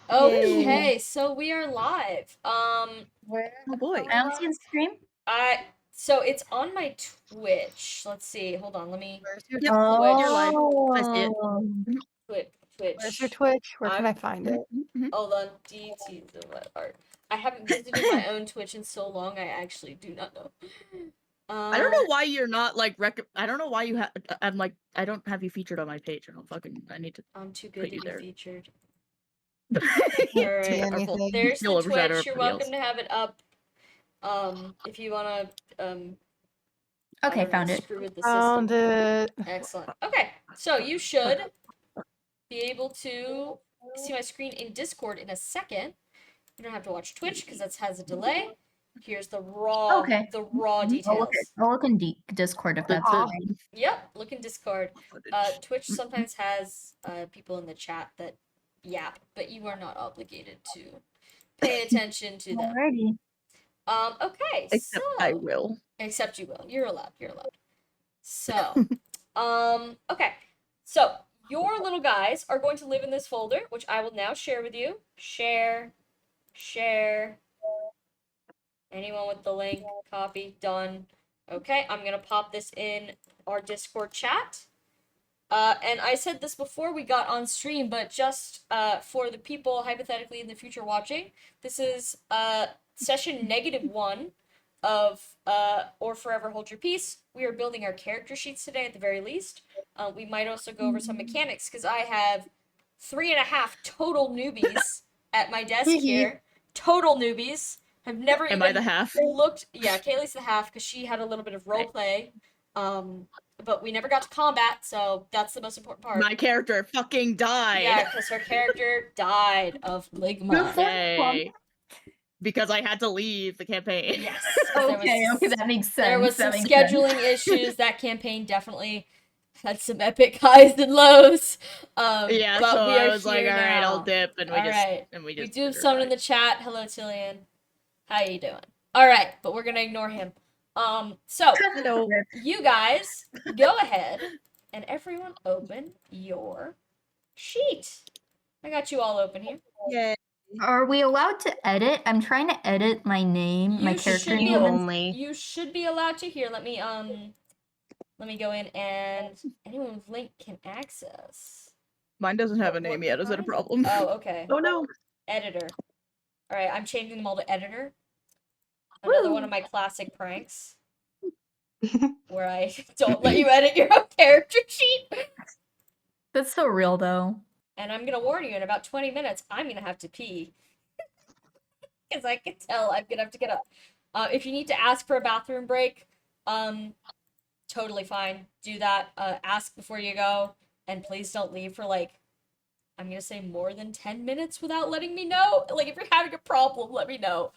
Okay, so we are live. Where Oh boy. I don't see the stream. So it's on my Twitch. Let's see. Hold on. Let me Where's your Twitch. You're live. I see it. Where's your Twitch. Twitch? Where can I I'm find it? hold on. DT the what art. I haven't visited my own Twitch in so long. I actually do not know. I don't know why you're not like I don't know why you have. I'm like I don't have you featured on my page. I need to. I'm too good put to you be there. featured. See Alright. anything? There's the You'll overshadow Twitch. You're everybody welcome else. to have it up. If you wanna I Okay, don't know, found it. screw with the Found system. it. Excellent. Okay, so you should be able to see my screen in Discord in a second. You don't have to watch Twitch because that has a delay. Here's the raw, Okay. the raw I'll details. look in Discord if that's Ah. fine. Yep, look in Discord. Twitch sometimes has people in the chat that yap, but you are not obligated to pay attention to them. Alrighty. Okay, Except so I will. except you will. You're allowed. You're allowed. So, okay. So, your little guys are going to live in this folder, which I will now share with you. Share. Anyone with the link, copy, done. Okay, I'm gonna pop this in our Discord chat. And I said this before we got on stream, but just for the people hypothetically in the future watching, this is session -1 of or Forever Hold Your Peace. We are building our character sheets today at the very least. We might also go over some mechanics because I have 3.5 total newbies at my desk here. Total newbies. Have never Am even I the half? looked. Yeah, Kaylee's the half because she had a little bit of role play. But we never got to combat, so that's the most important part. My character fucking died. Yeah, because her character died of ligma. Yay. Because I had to leave the campaign. Yes. Okay, that makes sense. There was some That makes scheduling sense. issues. That campaign definitely had some epic highs and lows. Yeah, but so we are I was like, here all right, now. I'll dip, and we All just, right. and we We just. do have someone in the chat. Hello, Tillian. How you doing? All right, but we're gonna ignore him. So Hello. you guys go ahead and everyone open your sheet. I got you all open here. Yay. Are we allowed to edit? I'm trying to edit my name, my character name. You should be allowed to. Here, let me go in and anyone with link can access. Mine doesn't have a name yet. Is that a problem? Oh, okay. Oh no. Editor. All right, I'm changing them all to editor. Another one of my classic pranks. Where I don't let you edit your own character sheet. That's so real, though. And I'm gonna warn you, in about 20 minutes, I'm gonna have to pee. Because I can tell I'm gonna have to get up. If you need to ask for a bathroom break, totally fine. Do that. Ask before you go. And please don't leave for, like, I'm gonna say more than 10 minutes without letting me know. Like, if you're having a problem, let me know.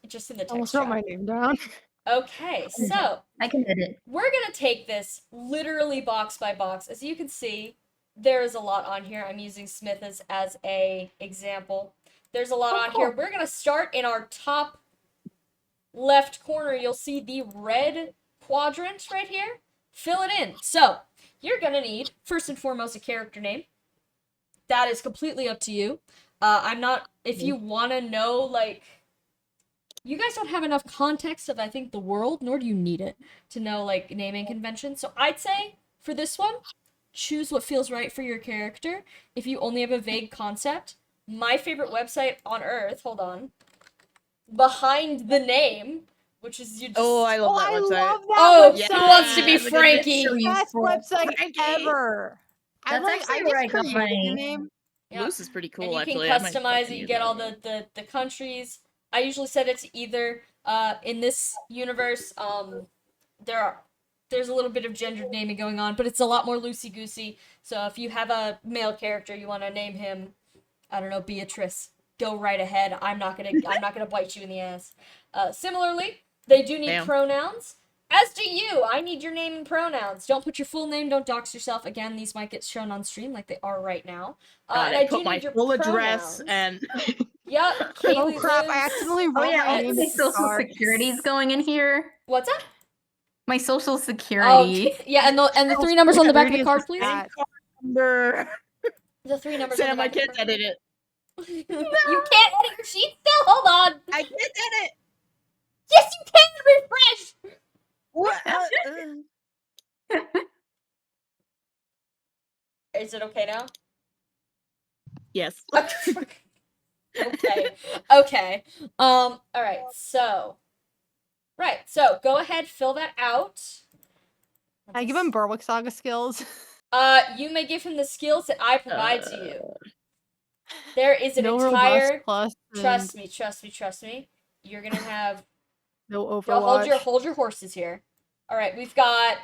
Just in the text Almost wrote my name down. Okay, so I can edit. we're gonna take this literally box by box. As you can see, there is a lot on here. I'm using Smith as a example. There's a lot on here. We're gonna start in our top left corner. You'll see the red quadrant right here. Fill it in. So you're gonna need, first and foremost, a character name. That is completely up to you. If you wanna know, like, you guys don't have enough context of, I think, the world, nor do you need it to know, like, naming conventions. So I'd say, for this one, choose what feels right for your character. If you only have a vague concept, my favorite website on earth, hold on, Behind the Name, which is you just... Oh, I love that website. Love that Oh, website. who wants to be Frankie? Best website Frankie. ever. That's actually where I got my name. Yeah. Loose is pretty cool, And you actually. can customize it, you get all the countries. I usually set it to either, in this universe, there's a little bit of gendered naming going on, but it's a lot more loosey-goosey. So if you have a male character, you want to name him, I don't know, Beatrice, go right ahead. I'm not gonna bite you in the ass. Similarly, they do need pronouns. As do you. I need your name and pronouns. Don't put your full name. Don't dox yourself. Again, these might get shown on stream like they are right now. And I put my full address and. Yep. Oh crap! I accidentally wrote my name. My social security's going in here. What's up? My social security. Oh, yeah, and the 3 numbers on the back of the card, please. Number. The 3 numbers. Sam, on the I back of the can't card. edit it. You can't edit your sheet still? Hold on. I can't edit. Yes, you can! Refresh! What? Is it okay now? Yes. Okay. Okay. Alright, so. Right, so go ahead, fill that out. I give him Berwick Saga skills. You may give him the skills that I provide to you. There is an No entire. Robust Plus. Trust and me, trust me, trust me. You're gonna have. No Yo, Overwatch. hold your horses here. All right, we've got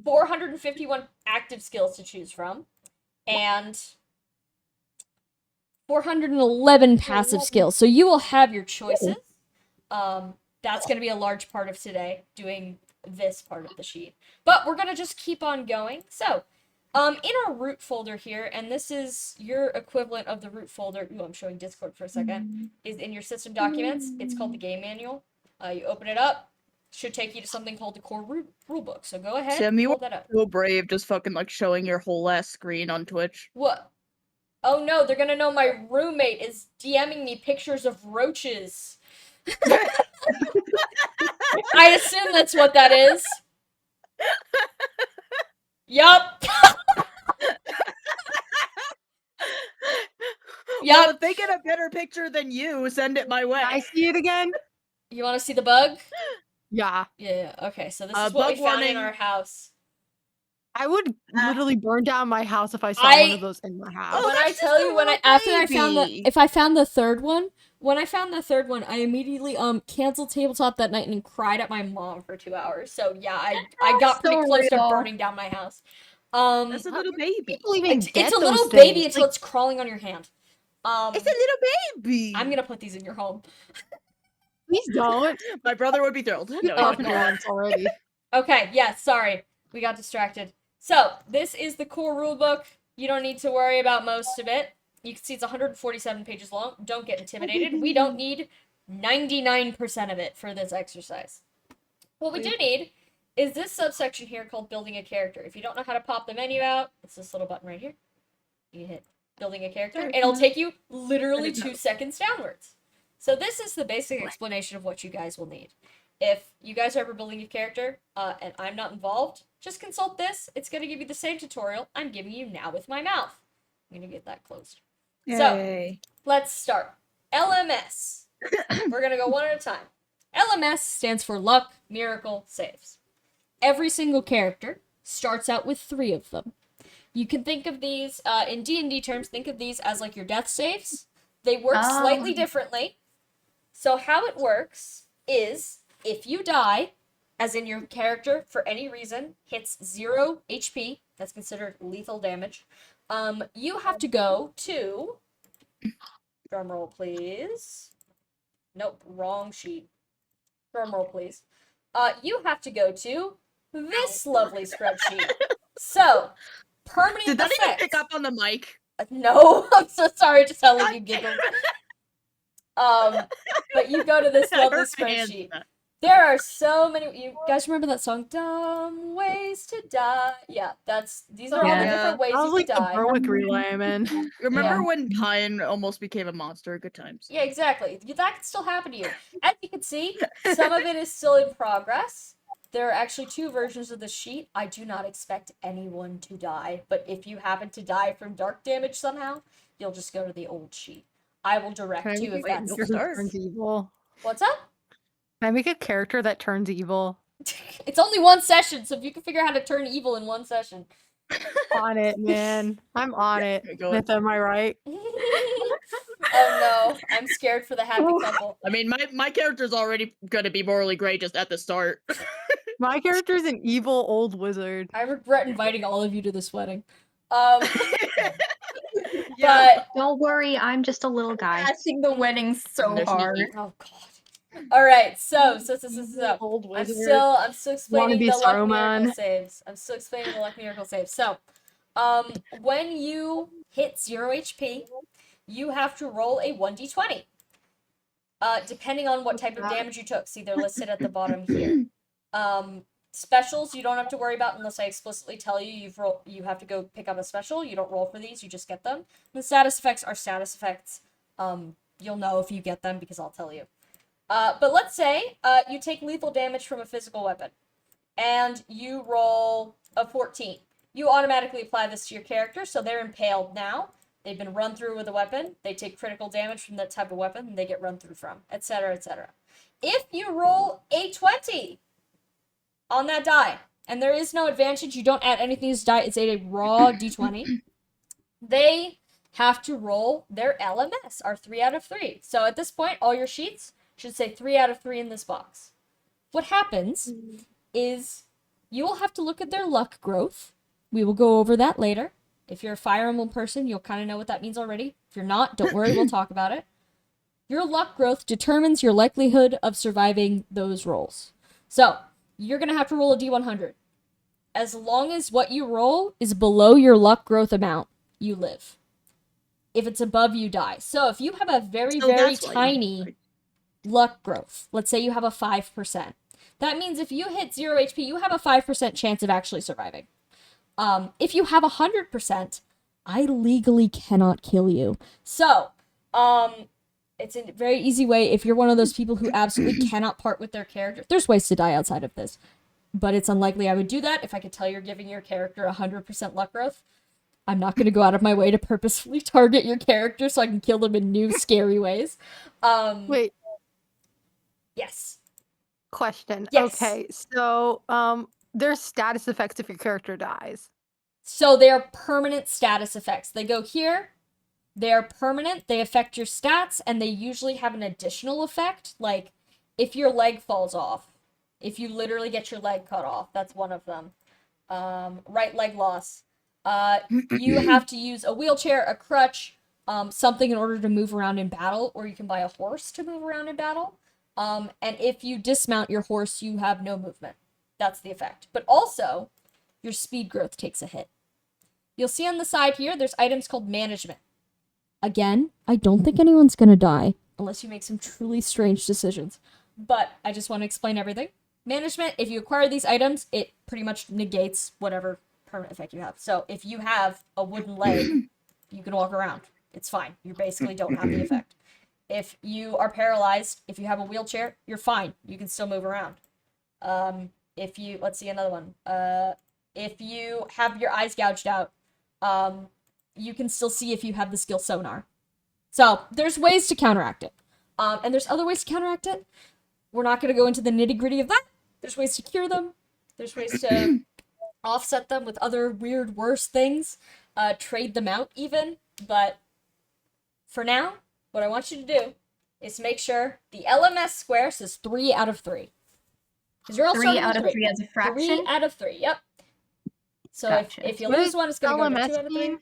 451 active skills to choose from, and 411 passive skills. So you will have your choices. That's going to be a large part of today, doing this part of the sheet. But we're going to just keep on going. So, in our root folder here, and this is your equivalent of the root folder. Ooh, I'm showing Discord for a second. Is in your system documents. It's called the game manual. You open it up. Should take you to something called the core rulebook. So go ahead, Tim, you pull were that up. so brave, just fucking like showing your whole ass screen on Twitch. What? Oh no, they're gonna know my roommate is DMing me pictures of roaches. I assume that's what that is. Yup. Well, if they get a better picture than you, send it my way. Can I see it again? You want to see the bug? Yeah. Yeah. Okay, so this is what Bug we found in warning. our house. I would literally burn down my house if I saw one of those in my house. Oh, When that's I just tell a you, when I little after I found baby. if I found the third one, when I found the third one, I immediately canceled tabletop that night and cried at my mom for 2 hours. So yeah, I got pretty so close to real. burning down my house. That's a little baby. People even It's get a little those baby things. until Like, it's crawling on your hand. It's a little baby. I'm gonna put these in your home. please don't. My brother would be thrilled. You No, Oh, talking God. to once already. Okay, yeah, sorry. We got distracted. So, this is the core rulebook. You don't need to worry about most of it. You can see it's 147 pages long. Don't get intimidated. We don't need 99% of it for this exercise. What we do need is this subsection here called building a character. If you don't know how to pop the menu out, it's this little button right here. You hit building a character, and it'll take you literally 2 seconds downwards. So this is the basic explanation of what you guys will need. If you guys are ever building a character, and I'm not involved, just consult this. It's going to give you the same tutorial I'm giving you now with my mouth. I'm going to get that closed. Yay. So, let's start. LMS. We're going to go one at a time. LMS stands for Luck, Miracle, Saves. Every single character starts out with 3 of them. You can think of these, in D&D terms, think of these as like your death saves. They work slightly differently. So how it works is, if you die, as in your character, for any reason, hits 0 HP, that's considered lethal damage, you have to go to... Drumroll, please. Nope, wrong sheet. Drumroll, please. You have to go to this lovely spreadsheet. So, permanent Did that effects. even pick up on the mic? No, I'm so sorry to tell you giggled. But you go to this I lovely hurt my hands spreadsheet. with that. There are so many. You guys remember that song, "Dumb Ways to Die"? Yeah, these are all the Yeah. different ways I you was could like the die. Berwick relay, I'm in. Remember Yeah. when Pine almost became a monster? Good times. Yeah, exactly. That can still happen to you. As you can see, some of it is still in progress. There are actually 2 versions of the sheet. I do not expect anyone to die, but if you happen to die from dark damage somehow, you'll just go to the old sheet. I will direct Can I you make if a that's character the that case. turns evil? What's up? Can I make a character that turns evil? It's only 1 session, so if you can figure out how to turn evil in 1 session. On it, man. I'm on it. Okay, go Myth, am I right? Oh no, I'm scared for the happy couple. I mean, my character's already gonna be morally gray just at the start. My character's an evil old wizard. I regret inviting all of you to this wedding. Yeah. But Don't worry, I'm just a little guy. Crashing the wedding so They're hard. sneaky. oh god. All right, so Old I'm wizard. still explaining be the luck miracle Saruman. saves. I'm still explaining the luck miracle saves. So, when you hit 0 HP, you have to roll a 1d20. Depending on what type of damage you took. See, they're listed at the bottom here. Specials you don't have to worry about unless I explicitly tell you you have to go pick up a special. You don't roll for these, you just get them. The status effects are status effects. You'll know if you get them because I'll tell you. But let's say you take lethal damage from a physical weapon, and you roll a 14. You automatically apply this to your character, so they're impaled now. They've been run through with a weapon. They take critical damage from that type of weapon, and they get run through from, etc., etc. If you roll a 20 on that die, and there is no advantage, you don't add anything to this die, it's a raw d20, they have to roll their LMS, our 3 out of 3. So at this point, all your sheets should say 3 out of 3 in this box. What happens is you will have to look at their luck growth. We will go over that later. If you're a Fire Emblem person, you'll kind of know what that means already. If you're not, don't worry, we'll talk about it. Your luck growth determines your likelihood of surviving those rolls. So, you're going to have to roll a d100. As long as what you roll is below your luck growth amount, you live. If it's above, you die. So, if you have a very tiny luck growth, let's say you have a 5%, that means if you hit 0 HP, you have a 5% chance of actually surviving. If you have 100%, I legally cannot kill you. So, it's a very easy way if you're one of those people who absolutely cannot part with their character. There's ways to die outside of this, but it's unlikely I would do that if I could tell you're giving your character 100% luck growth. I'm not going to go out of my way to purposefully target your character so I can kill them in new, scary ways. Wait. Yes. Question. Yes. Okay, so there's status effects if your character dies. So they're permanent status effects. They go here. They're permanent. They affect your stats, and they usually have an additional effect. Like, if your leg falls off, if you literally get your leg cut off, that's one of them. Right leg loss. You have to use a wheelchair, a crutch, something in order to move around in battle, or you can buy a horse to move around in battle. And if you dismount your horse, you have no movement. That's the effect. But also, your speed growth takes a hit. You'll see on the side here, there's items called management. Again, I don't think anyone's gonna die, unless you make some truly strange decisions. But I just want to explain everything. Management, if you acquire these items, it pretty much negates whatever permanent effect you have. So if you have a wooden leg, you can walk around. It's fine. You basically don't have the effect. If you are paralyzed, if you have a wheelchair, you're fine. You can still move around. If you, let's see another one. If you have your eyes gouged out, you can still see if you have the skill sonar. So there's ways to counteract it. And there's other ways to counteract it. We're not going to go into the nitty-gritty of that. There's ways to cure them. There's ways to offset them with other weird, worse things. Trade them out even. But for now, what I want you to do is make sure the LMS square says 3 out of 3. Because you're all 3 out of 3 as a fraction? 3 out of 3, yep. So Gotcha. if you lose one, it's going to go to 2 out of 3. mean?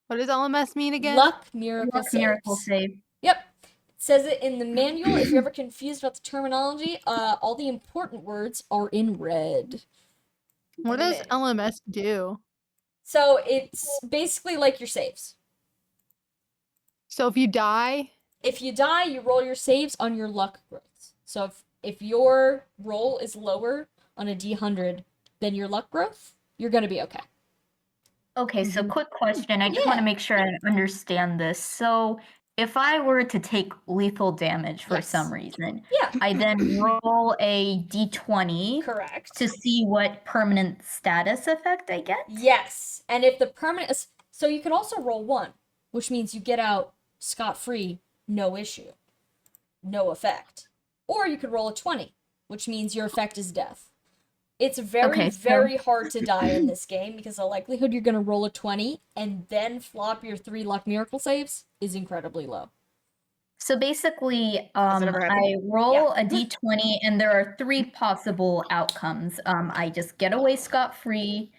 What does LMS mean again? Luck, miracle, Luck miracle saves. save. Yep. It says it in the manual. If you're ever confused about the terminology, all the important words are in red. What does LMS do? So it's basically like your saves. So if you die, If you die, you roll your saves on your luck growth. So if your roll is lower on a D100 than your luck growth, you're going to be okay. Okay, so quick question. I just want to make sure I understand this. So if I were to take lethal damage for some reason, I then roll a d20 Correct. to see what permanent status effect I get? Yes. And if the permanent is... So you can also roll 1, which means you get out scot-free, no issue, no effect. Or you could roll a 20, which means your effect is death. It's very hard to die in this game because the likelihood you're going to roll a 20 and then flop your 3 luck miracle saves is incredibly low. So basically, I roll a d20 and there are 3 possible outcomes. I just get away scot-free,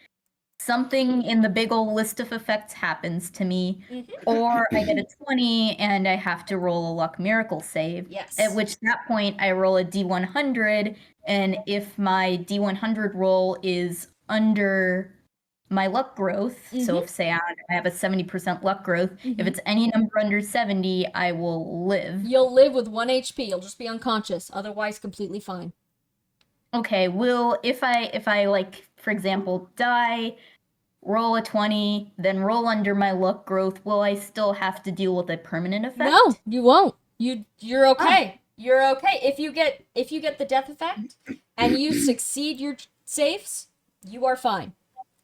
something in the big old list of effects happens to me, or I get a 20 and I have to roll a luck miracle save. Yes. At which that point I roll a d100, and if my d100 roll is under my luck growth, so if say I have a 70% luck growth, if it's any number under 70, I will live. You'll live with 1 HP. You'll just be unconscious. Otherwise, completely fine. Okay, if I like, for example, die, roll a 20, then roll under my luck growth, will I still have to deal with a permanent effect? No, you won't. You're okay. You're okay. If you get the death effect and you succeed your saves, you are fine.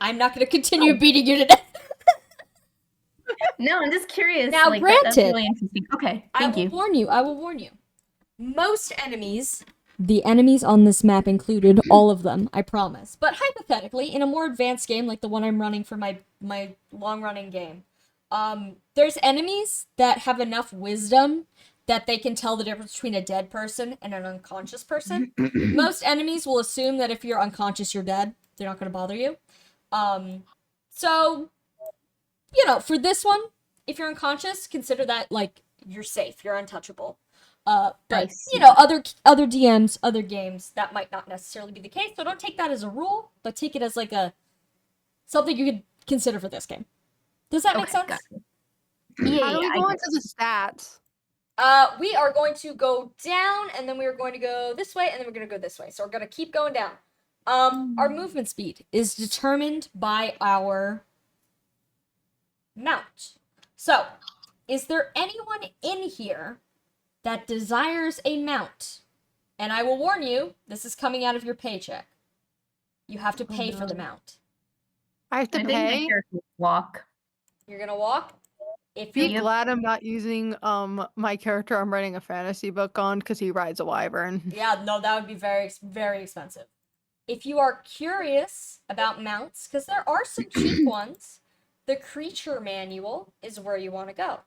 I'm not going to continue beating you to death. No, I'm just curious. Now, like, that's granted, really interesting. Okay, thank you. I will warn you. Most enemies, the enemies on this map included, all of them, I promise. But hypothetically, in a more advanced game like the one I'm running for my long-running game, there's enemies that have enough wisdom that they can tell the difference between a dead person and an unconscious person. Most enemies will assume that if you're unconscious, you're dead. They're not going to bother you. So, for this one, if you're unconscious, consider that, like, you're safe. You're untouchable. But, other DMs, other games, that might not necessarily be the case. So don't take that as a rule, but take it as, like, something you could consider for this game. Does that make sense? Yeah, How do we go into the stats? We are going to go down, and then we are going to go this way, and then we're going to go this way. So we're going to keep going down. Our movement speed is determined by our mount. So, is there anyone in here that desires a mount? And I will warn you, this is coming out of your paycheck. You have to pay for the mount. I have to I think my pay? character will walk. You're gonna walk? If Be you're glad I'm not using my character I'm writing a fantasy book on because he rides a wyvern. Yeah, no, that would be very, very expensive. If you are curious about mounts, because there are some cheap ones, the creature manual is where you want to go.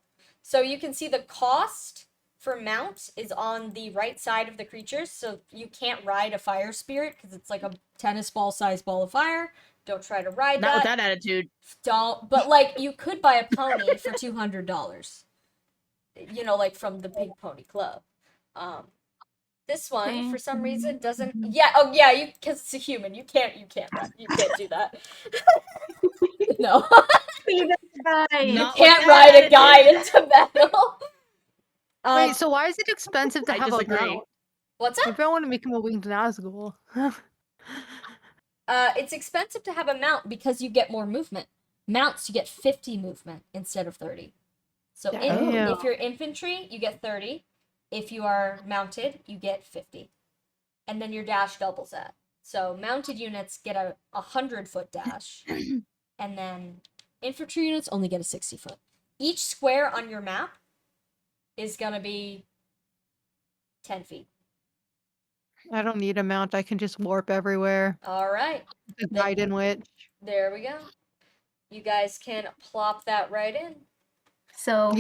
So you can see the cost for mount is on the right side of the creatures, so you can't ride a fire spirit because it's like a tennis ball sized ball of fire. Don't try to ride Not with that attitude. Don't, but like you could buy a pony for $200. Like from the Big Pony Club. This one for some reason doesn't. Yeah, you because it's a human. You can't do that. No. You can't ride a guy into battle. Wait, so why is it expensive to I have disagree. a mount? What's up? Maybe I want to become a winged Nazgul. It's expensive to have a mount because you get more movement. Mounts, you get 50 movement instead of 30. So if you're infantry, you get 30. If you are mounted, you get 50. And then your dash doubles that. So mounted units get a 100-foot dash. And then infantry units only get a 60-foot. Each square on your map is going to be 10 feet. I don't need a mount. I can just warp everywhere. All right. The Guiding Witch. There we go. You guys can plop that right in. So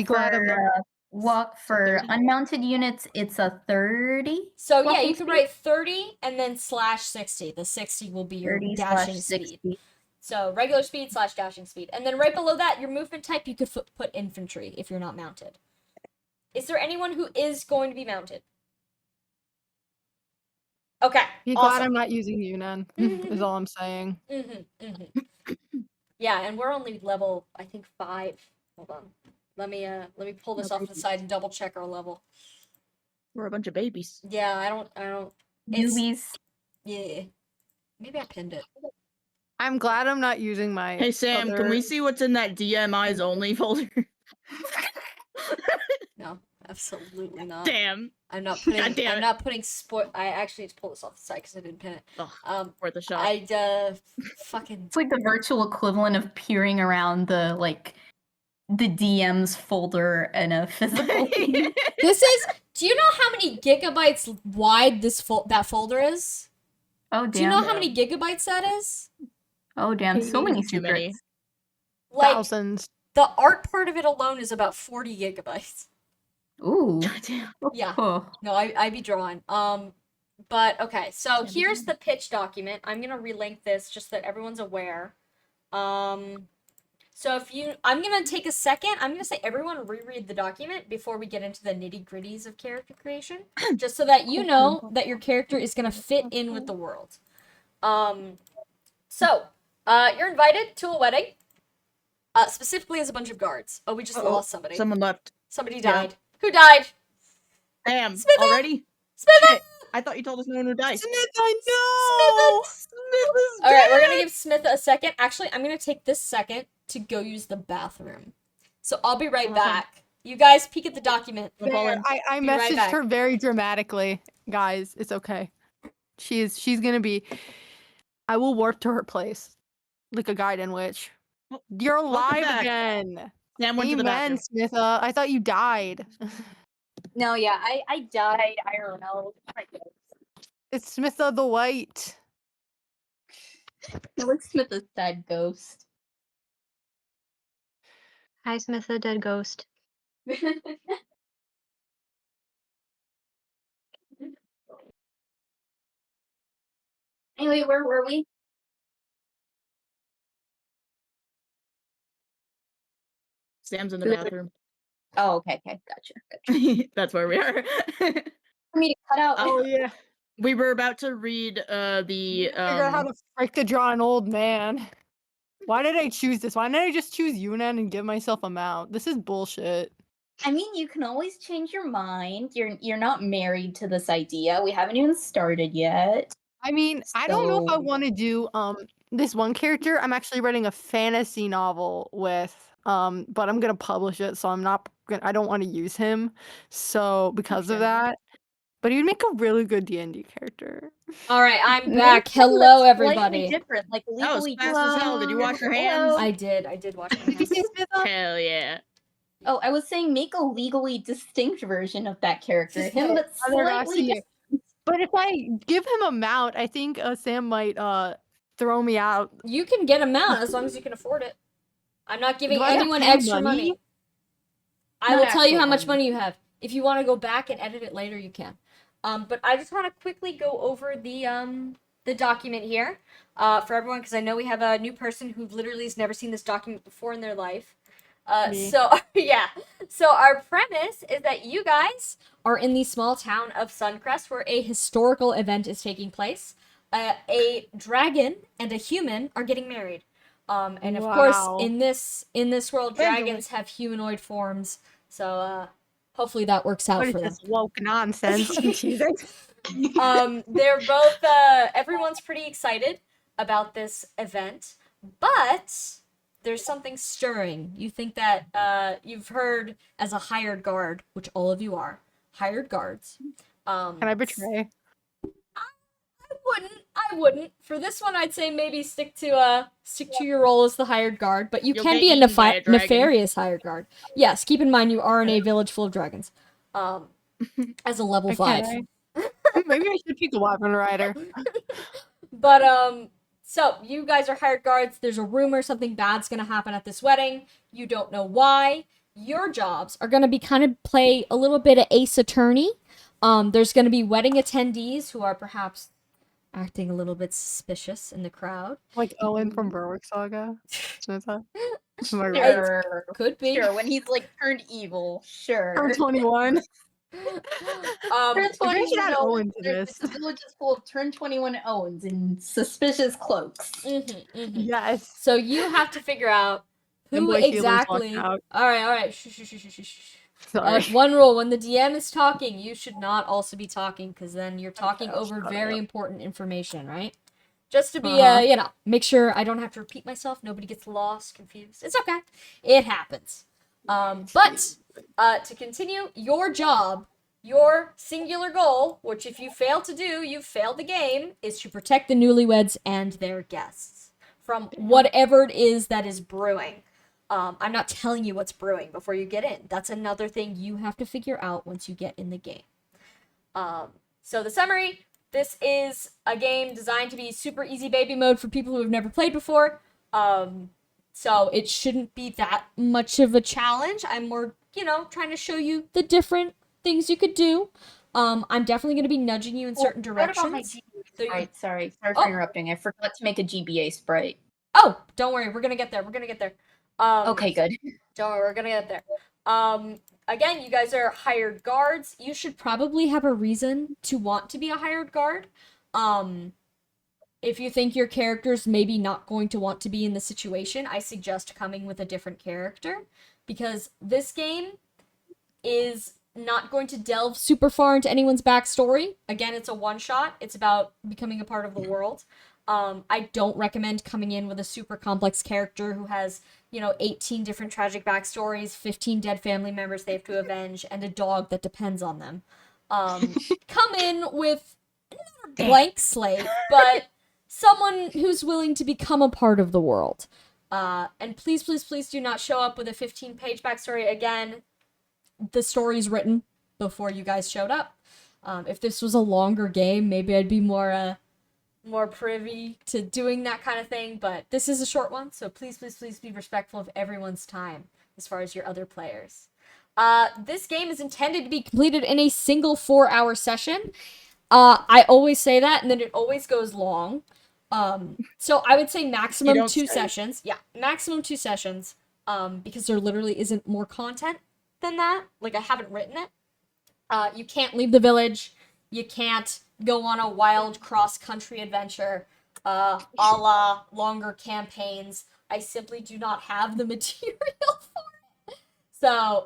for 30? unmounted units, it's a 30. So yeah, you can write 30 and then /60. The 60 will be your dashing speed. So regular speed / dashing speed. And then right below that, your movement type, you could put infantry if you're not mounted. Is there anyone who is going to be mounted? Okay. Be glad I'm not using Yunnan, is all I'm saying. Yeah, and we're only level, I think, 5. Hold on. Let me pull this off to the side and double check our level. We're a bunch of babies. Yeah, I don't. Newbies. Yeah. Maybe I pinned it. I'm glad I'm not using my. Hey Sam, can we see what's in that DMI's only folder? No, absolutely not. Damn. I'm not putting. God damn I'm it. not putting I actually need to pull this off the side because I didn't pin it. Ugh, worth a shot. Fucking. It's like the virtual equivalent of peering around the DM's folder in a physical. This is. Do you know how many gigabytes wide that folder is? Oh damn! Do you know how many gigabytes that is? Oh damn! So many Too many. secrets. Like Thousands. the art part of it alone is about 40 gigabytes. Ooh. Damn. Yeah. Oh. No, I be drawing. But okay, so here's the pitch document. I'm gonna relink this just so that everyone's aware. So I'm gonna take a second. I'm gonna say everyone reread the document before we get into the nitty gritties of character creation, just so that you know that your character is gonna fit in with the world. So you're invited to a wedding. Specifically as a bunch of guards. Oh, we just lost somebody. Someone left. Somebody died. Who died? Damn. Smitha! Already? Smitha! Shit. I thought you told us no one would die. Smith, I know. Smith is All right, we're dead! gonna give Smith a second. Actually, I'm gonna take this second to go use the bathroom. So I'll be right back. You guys peek at the document. I'm falling. I Be right messaged back. her very dramatically. Guys, it's okay. She's gonna be. I will warp to her place, like a guiding witch. Oh, You're welcome alive back. again. Sam went to the Amen, bathroom. Smitha. I thought you died. No, yeah, I died IRL. It's Smitha the White. It was Smith's dead ghost. Hi, Smith, the dead ghost. Anyway, where were we? Sam's in the bathroom. Oh, okay, gotcha. That's where we are. For me to cut out. Oh yeah. We were about to read the Figure out how to frick to draw an old man. Why did I choose this? Why didn't I just choose Yunnan and give myself a mount? This is bullshit. I mean, you can always change your mind. You're not married to this idea. We haven't even started yet. I mean, I don't know if I So- want to do this one character. I'm actually writing a fantasy novel with but I'm gonna publish it, so I don't want to use him. So because of Okay. that. But he'd make a really good D&D character. All right, I'm Maybe back. something Hello, that's slightly everybody. different, like That was legally. fast as hell. Did you wash your hands? I did wash my Did you hands. see Smitha? Hell yeah. Oh, I was saying make a legally distinct version of that character. Just Him, but Other guys slightly see different. it. But if I give him a mount, I think Sam might throw me out. You can get a mount as long as you can afford it. I'm not giving Do I have to anyone pay extra money? money. I Not will tell you actual how much money. money you have. If you want to go back and edit it later, you can. But I just want to quickly go over the document here for everyone because I know we have a new person who literally has never seen this document before in their life. Me. So yeah. So our premise is that you guys are in the small town of Suncrest where a historical event is taking place. A dragon and a human are getting married. And of course, Wow. in this world, dragons have humanoid forms. So hopefully that works out What is for them. this woke nonsense? I'm teasing. They're both everyone's pretty excited about this event, but there's something stirring. You think that you've heard as a hired guard, which all of you are hired guards. Can I betray? I wouldn't. For this one, I'd say maybe stick to your role as the hired guard, but you You'll can get be a eaten by a dragon. nefarious hired guard. Yes, keep in mind you are in a village full of dragons. As a level 5. Okay. Maybe I should pick a Wyvern Rider. But so you guys are hired guards. There's a rumor something bad's gonna happen at this wedding. You don't know why. Your jobs are gonna be kind of play a little bit of ace attorney. There's gonna be wedding attendees who are perhaps acting a little bit suspicious in the crowd. Like Owen from Berwick Saga. Smitha. Am I right? Sure. Could be. Sure, when he's like turned evil. Sure. I'm 21. Turn I 21 should add Owens, Owen to this. The village is full of turn 21 Owens in suspicious cloaks. Yes. So you have to figure out And who Blake Taylor's exactly. locked out. All right. Shh. Sorry. One rule: when the DM is talking, you should not also be talking, because then you're talking Okay, over shut very up. important information, right? Just to be, make sure I don't have to repeat myself. Nobody gets lost, confused. It's okay. It happens. But to continue, your job, your singular goal, which if you fail to do, you've failed the game, is to protect the newlyweds and their guests from whatever it is that is brewing. I'm not telling you what's brewing before you get in. That's another thing you have to figure out once you get in the game. So the summary, this is a game designed to be super easy baby mode for people who have never played before. So it shouldn't be that much of a challenge. I'm more, trying to show you the different things you could do. I'm definitely going to be nudging you in certain directions. Right, sorry for interrupting. I forgot to make a GBA sprite. Oh, don't worry. We're going to get there. Okay, good. Don't worry, we're gonna get there. Again, you guys are hired guards. You should probably have a reason to want to be a hired guard. If you think your character's maybe not going to want to be in the situation, I suggest coming with a different character, because this game is not going to delve super far into anyone's backstory. Again, it's a one-shot. It's about becoming a part of the world. I don't recommend coming in with a super complex character who has, 18 different tragic backstories, 15 dead family members they have to avenge, and a dog that depends on them. Come in with not a blank slate, but someone who's willing to become a part of the world. And please, please, please do not show up with a 15-page backstory. Again, the story's written before you guys showed up. If this was a longer game, maybe I'd be more privy to doing that kind of thing, but this is a short one, so please, please, please be respectful of everyone's time as far as your other players. This game is intended to be completed in a single 4-hour session. I always say that, and then it always goes long. So I would say maximum 2 sessions. Yeah, maximum 2 sessions, because there literally isn't more content than that. Like, I haven't written it. You can't leave the village. You can't go on a wild cross-country adventure, a la longer campaigns. I simply do not have the material for it. So,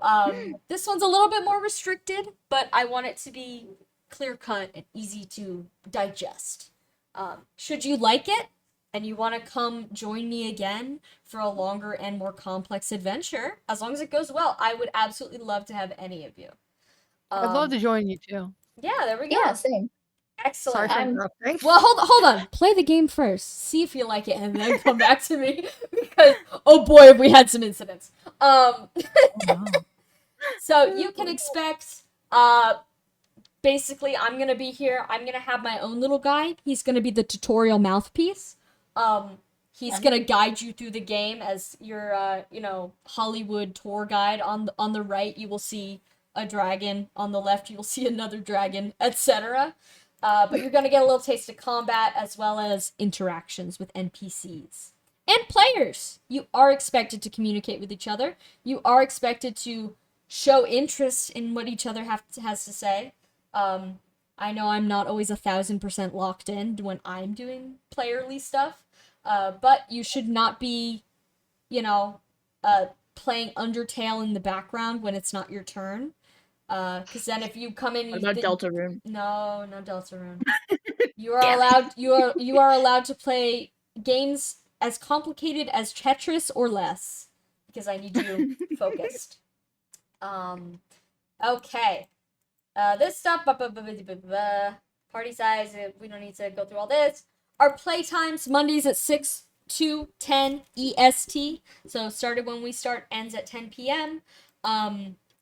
this one's a little bit more restricted, but I want it to be clear-cut and easy to digest. Should you like it, and you want to come join me again for a longer and more complex adventure, as long as it goes well, I would absolutely love to have any of you. I'd love to join you too. Yeah, there we go. Yeah, same. Excellent. Sorry for interrupting. Well, hold on. Play the game first. See if you like it, and then come back to me. Because, oh boy, have we had some incidents. So you can expect, basically, I'm gonna be here. I'm gonna have my own little guide. He's gonna be the tutorial mouthpiece. He's gonna guide you through the game as your, Hollywood tour guide. On the right, you will see a dragon. On the left, you will see another dragon, etc. But you're gonna get a little taste of combat as well as interactions with NPCs and players. You are expected to communicate with each other. You are expected to show interest in what each other has to say. I know I'm not always 1,000% locked in when I'm doing playerly stuff, but you should not be, playing Undertale in the background when it's not your turn. Because then if you come in, What about Deltarune? No Deltarune. You are allowed to play games as complicated as Tetris or less, because I need you focused. Okay. This stuff, party size, we don't need to go through all this. Our playtimes, Mondays at 6 to 10 EST. So started when we start, ends at 10 p.m.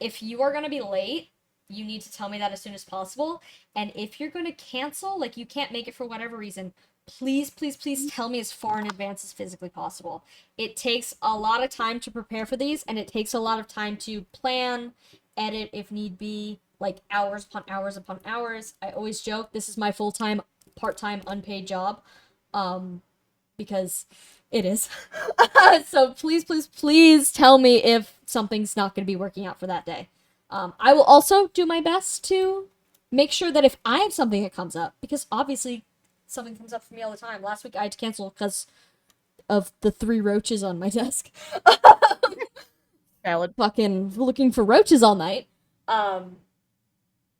If you are going to be late, you need to tell me that as soon as possible. And if you're going to cancel, like you can't make it for whatever reason, please, please, please tell me as far in advance as physically possible. It takes a lot of time to prepare for these, and it takes a lot of time to plan, edit if need be, like hours upon hours upon hours. I always joke, this is my full-time, part-time, unpaid job, because it is. So please, please, please tell me if something's not going to be working out for that day. I will also do my best to make sure that if I have something that comes up, because obviously something comes up for me all the time. Last week I had to cancel because of the 3 roaches on my desk. Valid. Fucking looking for roaches all night.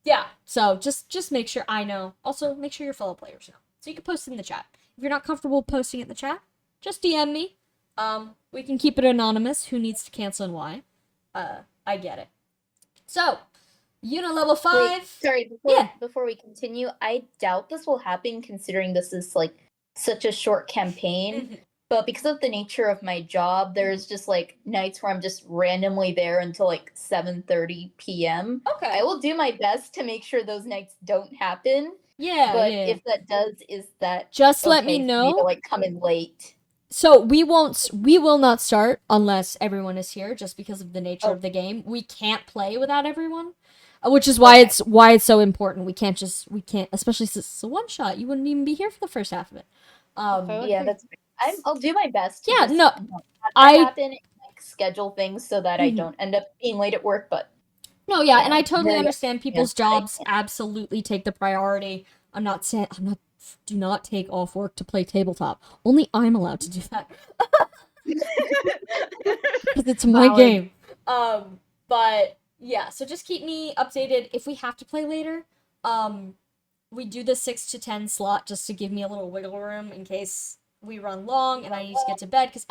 Yeah, so just make sure I know. Also, make sure your fellow players know. So you can post it in the chat. If you're not comfortable posting it in the chat, just DM me. We can keep it anonymous. Who needs to cancel and why? I get it. So, level 5. Wait, sorry, before we continue, I doubt this will happen considering this is like such a short campaign. Mm-hmm. But because of the nature of my job, there's just like nights where I'm just randomly there until like 7:30 p.m. Okay. I will do my best to make sure those nights don't happen. Yeah, But yeah. if that does, is that just let okay me for know. to, like, come in late? So we will not start unless everyone is here, just because of the nature of the game. We can't play without everyone, which is why it's so important. We can't, especially since it's a one shot. You wouldn't even be here for the first half of it. Yeah, that's. I'll do my best. To Yeah, just no, have that happen and, like, schedule things so that I don't end up being late at work. But no, yeah, and I totally understand people's yeah, jobs absolutely take the priority. Do not take off work to play tabletop. Only I'm allowed to do that. Because it's my game. But yeah, so just keep me updated if we have to play later. We do the 6 to 10 slot just to give me a little wiggle room in case we run long and I need to get to bed because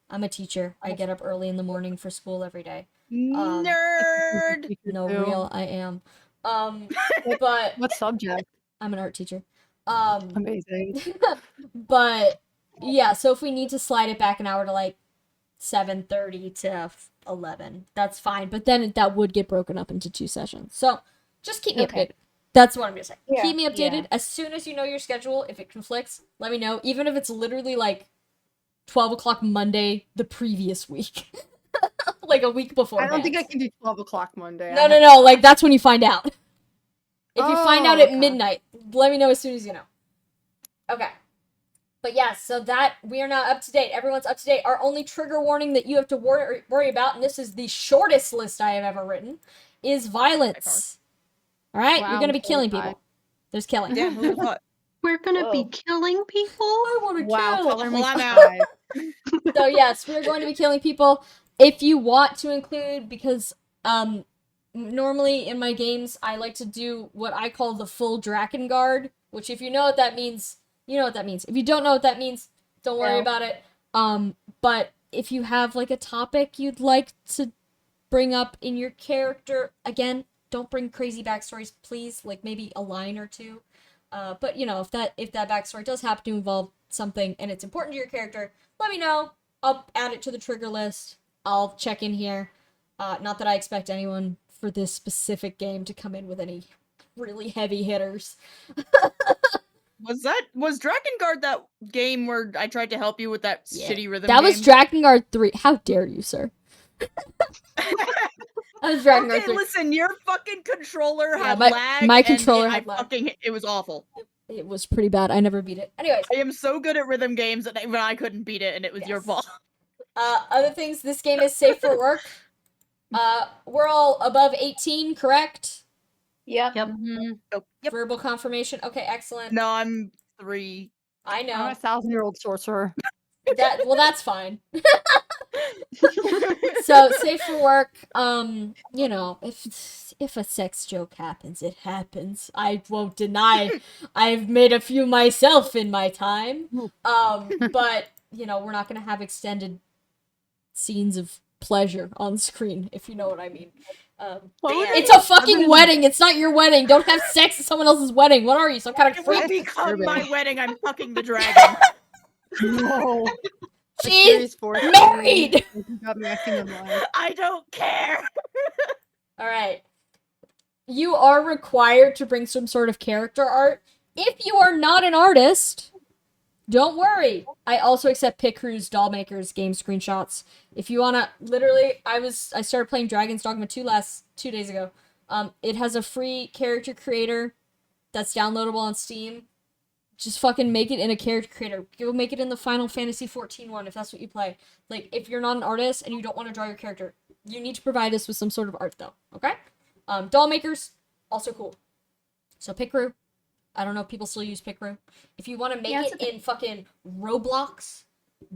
I'm a teacher. I get up early in the morning for school every day. Nerd. No, real, I am. But What subject? I'm an art teacher. Amazing. But yeah, so if we need to slide it back an hour to like 7:30 to 11, that's fine. But then that would get broken up into 2 sessions. So just keep me updated. That's what I'm gonna say. Yeah, Keep me updated yeah. as soon as you know your schedule. If it conflicts, let me know. Even if it's literally like 12 o'clock Monday the previous week, like a week before. I don't think I can do 12 o'clock Monday. No. Like that's when you find out. If you find out at okay. midnight, let me know as soon as you know. Okay. But yeah, so that we are now up to date. Everyone's up to date. Our only trigger warning that you have to worry about, and this is the shortest list I have ever written, is violence. All right, Wow, you're gonna be I'm killing terrified. people. There's killing. Damn, who would've thought? We're gonna be Whoa. killing people? I want to Wow, kill. color me Well, I'm out. surprised. So yes, we're going to be killing people. If you want to include, because normally in my games I like to do what I call the full Drakengard, which if you know what that means, you know what that means. If you don't know what that means, don't worry No. about it. But if you have like a topic you'd like to bring up in your character, again, don't bring crazy backstories, please. Like maybe a line or two. But you know, if that backstory does happen to involve something and it's important to your character, let me know. I'll add it to the trigger list. I'll check in here. Not that I expect anyone for this specific game to come in with any really heavy hitters. Was Drakengard that game where I tried to help you with that Yeah. shitty rhythm That game? was Drakengard 3. How dare you, sir? That was Drakengard Okay, 3. listen, your fucking controller Yeah, had my- lag. my and controller I had lag. fucking it was awful. It was pretty bad. I never beat it. Anyways, I am so good at rhythm games that when I couldn't beat it, and it was your Yes. fault. other things, this game is safe for work. We're all above 18, correct? Yep. Yep. Yep. Verbal confirmation. Okay, excellent. No, I'm 3. I I'm know. a 1,000-year-old sorcerer. Well, that's fine. So safe for work. You know, if a sex joke happens, it happens. I won't deny. I've made a few myself in my time. But you know, we're not gonna have extended scenes of pleasure on screen, if you know what I mean. It's a fucking wedding. It's not your wedding. Don't have sex at someone else's wedding. What are you, some kind of It will freak? become my wedding. I'm fucking the dragon. No. She's Victorious married! You got me acting in line. I don't care. All right. You are required to bring some sort of character art. If you are not an artist, don't worry. I also accept Pick Crews, Doll Makers, game screenshots. If you wanna, literally, I started playing Dragon's Dogma 2 2 days ago. It has a free character creator that's downloadable on Steam. Just fucking make it in a character creator. Go make it in the Final Fantasy 14 one if that's what you play. Like, if you're not an artist and you don't want to draw your character, you need to provide us with some sort of art, though. Okay? Doll makers, also cool. So Picrew. I don't know if people still use Picrew. If you want to make it in fucking Roblox,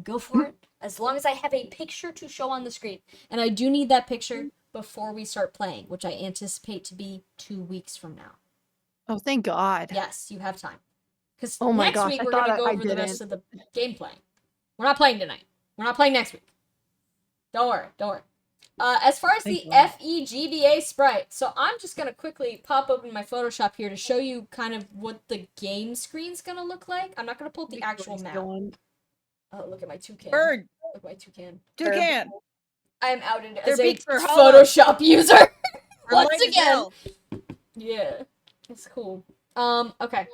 go for it. As long as I have a picture to show on the screen. And I do need that picture before we start playing, which I anticipate to be 2 weeks from now. Oh, thank God. Yes, you have time. Because Oh my next gosh, week I we're going to thought go I over the rest of didn't. the gameplay. We're not playing tonight. We're not playing next week. Don't worry. As far as the Thank God. FEGBA sprite, so I'm just going to quickly pop open my Photoshop here to show you kind of what the game screen's going to look like. I'm not going to pull up the actual map. Oh, look at my toucan. Bird. Look at my toucan. Toucan. I'm outed Their as a beaks are hollow. Photoshop user. They're Once light as again. hell. Yeah. It's cool. Okay.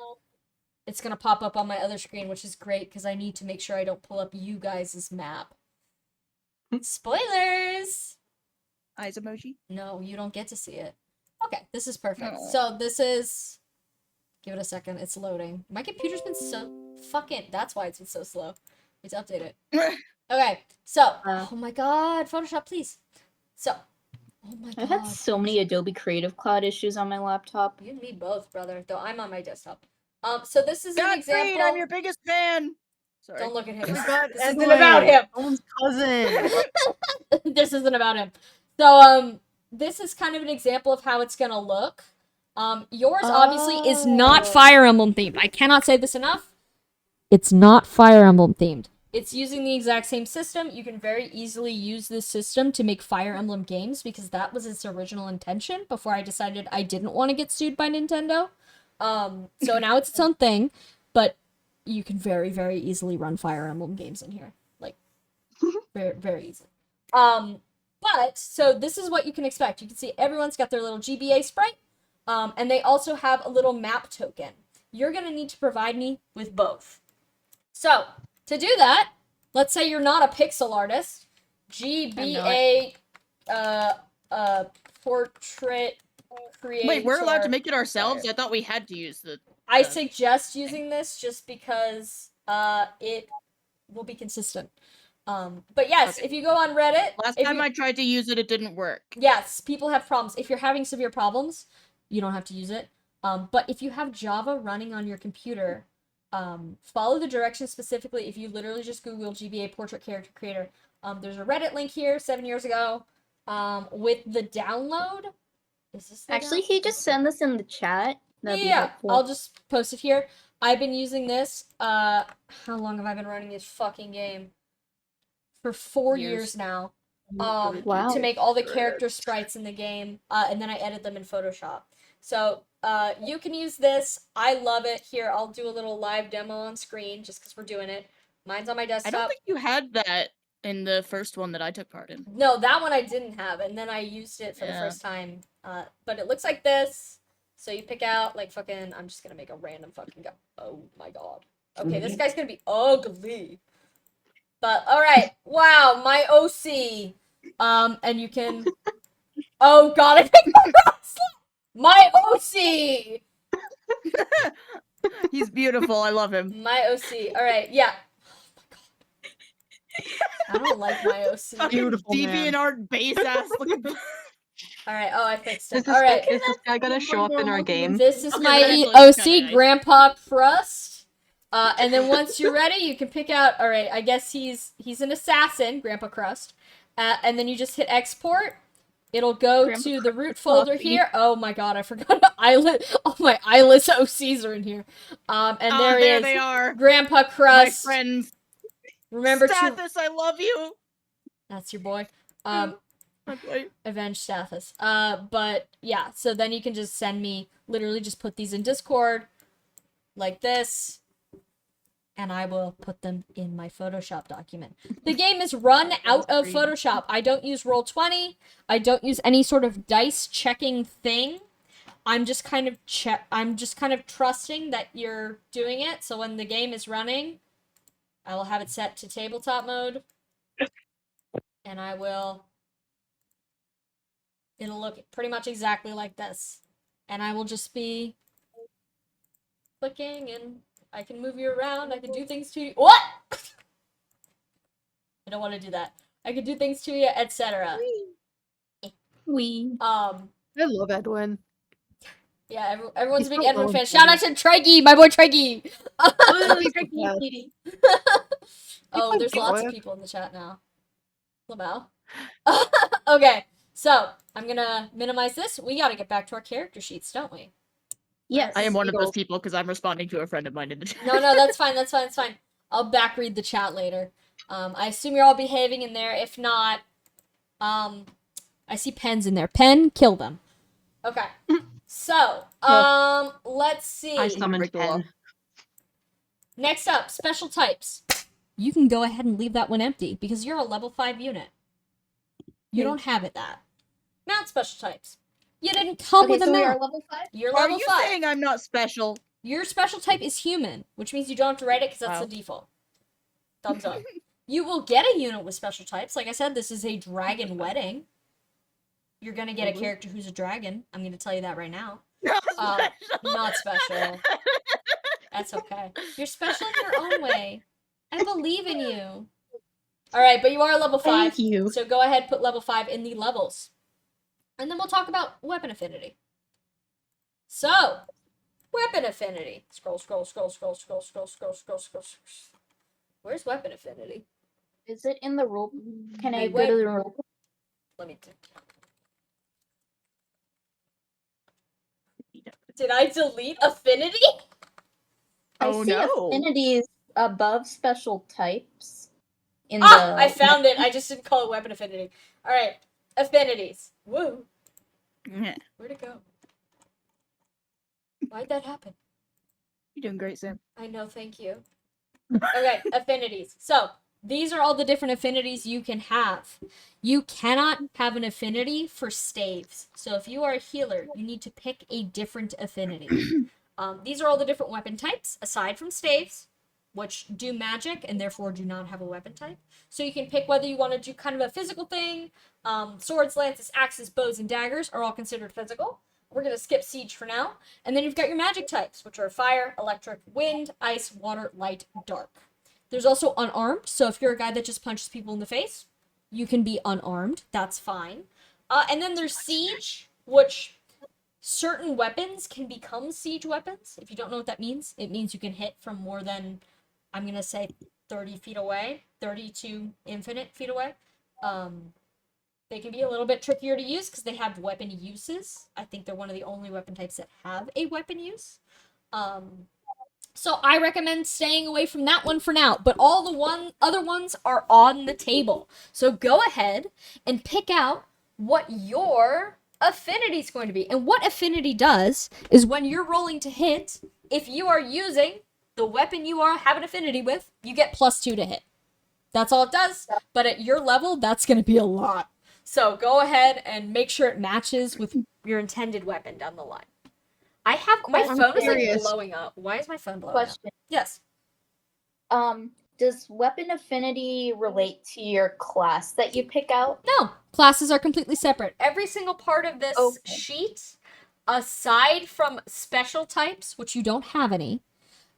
It's gonna pop up on my other screen, which is great because I need to make sure I don't pull up you guys' map. Spoilers! Eyes emoji. No, you don't get to see it. Okay, this is perfect. Aw. So this is... Give it a second, it's loading. My computer's been so... Fucking... That's why it's been so slow. Need to update it. Okay, so... Oh my god, Photoshop, please. So... Oh my god. I've had so many Adobe Creative Cloud issues on my laptop. You and me both, brother. Though I'm on my desktop. So this is an God, example... Creed, I'm your biggest fan. Sorry. Don't look at him. God, This isn't about him. Someone's cousin. This isn't about him. So, this is kind of an example of how it's gonna look. Yours obviously is not Fire Emblem themed. I cannot say this enough. It's not Fire Emblem themed. It's using the exact same system. You can very easily use this system to make Fire Emblem games because that was its original intention before I decided I didn't want to get sued by Nintendo. So now it's its own thing, but you can very, very easily run Fire Emblem games in here. Like, very, very easy. But, so this is what you can expect. You can see everyone's got their little GBA sprite, and they also have a little map token. You're going to need to provide me with both. So, to do that, let's say you're not a pixel artist. GBA, portrait creator. Wait, we're allowed to make it ourselves? I thought we had to use the... I suggest using this just because it will be consistent. But yes, Okay. if you go on Reddit... Last time I tried to use it, it didn't work. Yes, people have problems. If you're having severe problems, you don't have to use it. But if you have Java running on your computer, follow the directions specifically. If you literally just Google GBA Portrait Character Creator, there's a Reddit link here 7 years ago with the download. Is this the Actually, download? he just sent this in the chat. That'd be Yeah, helpful. I'll just post it here. I've been using this. How long have I been running this fucking game? For 4 years now. Wow. To make all the character sprites in the game, and then I edit them in Photoshop. So, you can use this. I love it. Here, I'll do a little live demo on screen, just because we're doing it. Mine's on my I desktop. don't think you had that in the first one that I took part in. No, that one I didn't have, and then I used it for the first time. But it looks like this. So you pick out, like, fucking... I'm just gonna make a random fucking guy. Oh, my God. Okay, this guy's gonna be ugly. But, alright. Wow, my OC. And you can... Oh, God, I picked my wrestler! My OC! He's beautiful. I love him. My OC. Alright, yeah. I don't like my OC. Beautiful man. DeviantArt base ass looking. Alright, oh, I fixed it. Is this, Alright. is this guy gonna show up in our game? This is Okay, my that actually looks OC, kinda nice. Grandpa Crust. And then once you're ready, you can pick out. All right, I guess he's an assassin, Grandpa Crust. And then you just hit export. It'll go Grandpa to the root folder Coffee. here. Oh my God, I forgot eyelid. All my eyeless OCs are in here. And there he there is, they are. Grandpa My Crust. friends. Remember to. Stathis, I love you. That's your boy. Okay. Avenge Stathis. But yeah, so then you can just send me, literally just put these in Discord, like this, and I will put them in my Photoshop document. The game is run out of Photoshop. I don't use Roll20. I don't use any sort of dice checking thing. I'm just kind of trusting that you're doing it. So when the game is running, I will have it set to tabletop mode, and it'll look pretty much exactly like this. And I will just be clicking, and I can move you around. I can do things to you. What? I don't want to do that. I can do things to you, etc. We. I love Edwin. Yeah, everyone's a He's big so Edwin fan. lovely. Shout out to Treggy, my boy Treggy. Oh, there's lots of people in the chat now. Lamau. Okay, so I'm gonna minimize this. We gotta get back to our character sheets, don't we? Yes. I am one of those people because I'm responding to a friend of mine in the chat. No, that's fine. That's fine. That's fine. I'll back read the chat later. I assume you're all behaving in there. If not, I see Pens in there. Pen, kill them. Okay. So, let's see. I summoned Break the law. Pen. Next up, special types. You can go ahead and leave that one empty because you're a level 5 unit. You don't have it that. Mount special types. You didn't come Okay, with a so we are mount. level 5? You're Are level you 5. saying I'm not special? Your special type is human, which means you don't have to write it because that's Wow. the default. Thumbs up. You will get a unit with special types. Like I said, this is a dragon wedding. You're gonna get a character who's a dragon. I'm gonna tell you that right now. Not Not special. That's okay. You're special in your own way. I believe in you. Alright, but you are level 5. Thank you. So go ahead, put level 5 in the levels. And then we'll talk about weapon affinity. So, weapon affinity. Scroll. Where's weapon affinity? Is it in the role? Can I Wait, go wait. to the role? Let me Did I delete affinity? I Oh, see no. affinities above special types. In I the found it. I just didn't call it weapon affinity. All right, affinities. Woo. Yeah. Where'd it go? Why'd that happen? You're doing great, Sam. I know, thank you. Okay, affinities. So, these are all the different affinities you can have. You cannot have an affinity for staves. So, if you are a healer, you need to pick a different affinity. These are all the different weapon types, aside from staves, which do magic and therefore do not have a weapon type. So, you can pick whether you want to do kind of a physical thing. Swords, lances, axes, bows, and daggers are all considered physical. We're going to skip siege for now. And then you've got your magic types, which are fire, electric, wind, ice, water, light, dark. There's also unarmed, so if you're a guy that just punches people in the face, you can be unarmed. That's fine. And then there's siege, which certain weapons can become siege weapons. If you don't know what that means, it means you can hit from more than, I'm going to say, 30 feet away, 30 to infinite feet away. They can be a little bit trickier to use because they have weapon uses. I think they're one of the only weapon types that have a weapon use. So I recommend staying away from that one for now. But all the other ones are on the table. So go ahead and pick out what your affinity is going to be. And what affinity does is when you're rolling to hit, if you are using the weapon you have an affinity with, you get +2 to hit. That's all it does. But at your level, that's going to be a lot. So go ahead and make sure it matches with your intended weapon down the line. I have my I'm phone is like curious. blowing up. Why is my phone blowing up? question. Yes. Does weapon affinity relate to your class that you pick out? No. Classes are completely separate. Every single part of this sheet, aside from special types, which you don't have any,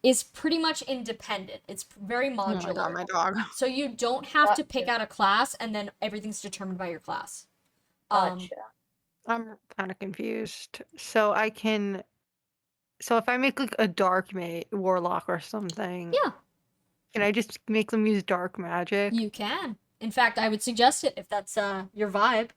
is pretty much independent. It's very modular. Oh my god, my dog. So you don't have to pick out a class and then everything's determined by your class. Gotcha. I'm kind of confused. So if I make like a dark warlock or something, Yeah. can I just make them use dark magic? You can. In fact, I would suggest it if that's your vibe.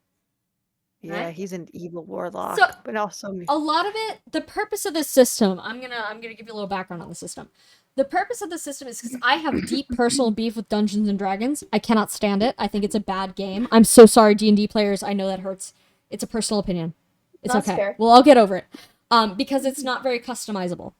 Yeah, right? he's an evil warlock, So- but also A lot of it, the purpose of this system, I'm gonna give you a little background on the system. The purpose of the system is because I have deep personal beef with Dungeons and Dragons. I cannot stand it. I think it's a bad game. I'm so sorry, D&D players. I know that hurts. It's a personal opinion. It's That's okay. fair. Well, I'll get over it. Because it's not very customizable.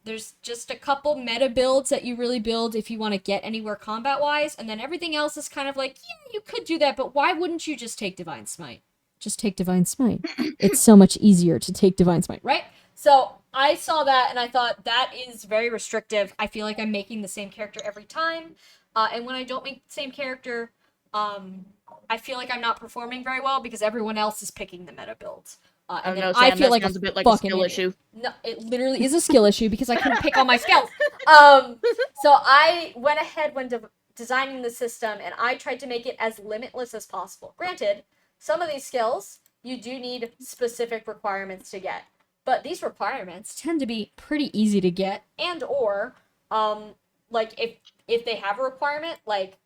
There's just a couple meta builds that you really build if you want to get anywhere combat-wise, and then everything else is kind of like, yeah, you could do that, but why wouldn't you just take Divine Smite? Just take Divine Smite. It's so much easier to take Divine Smite, right? So I saw that and I thought that is very restrictive. I feel like I'm making the same character every time. And when I don't make the same character, I feel like I'm not performing very well because everyone else is picking the meta builds. I And don't then know, Sam, I feel that like sounds a bit like a fucking skill idiot. issue. No, it literally is a skill issue because I couldn't pick all my skills. So I went ahead when designing the system and I tried to make it as limitless as possible. Granted, some of these skills you do need specific requirements to get, but these requirements tend to be pretty easy to get, and or like if they have a requirement like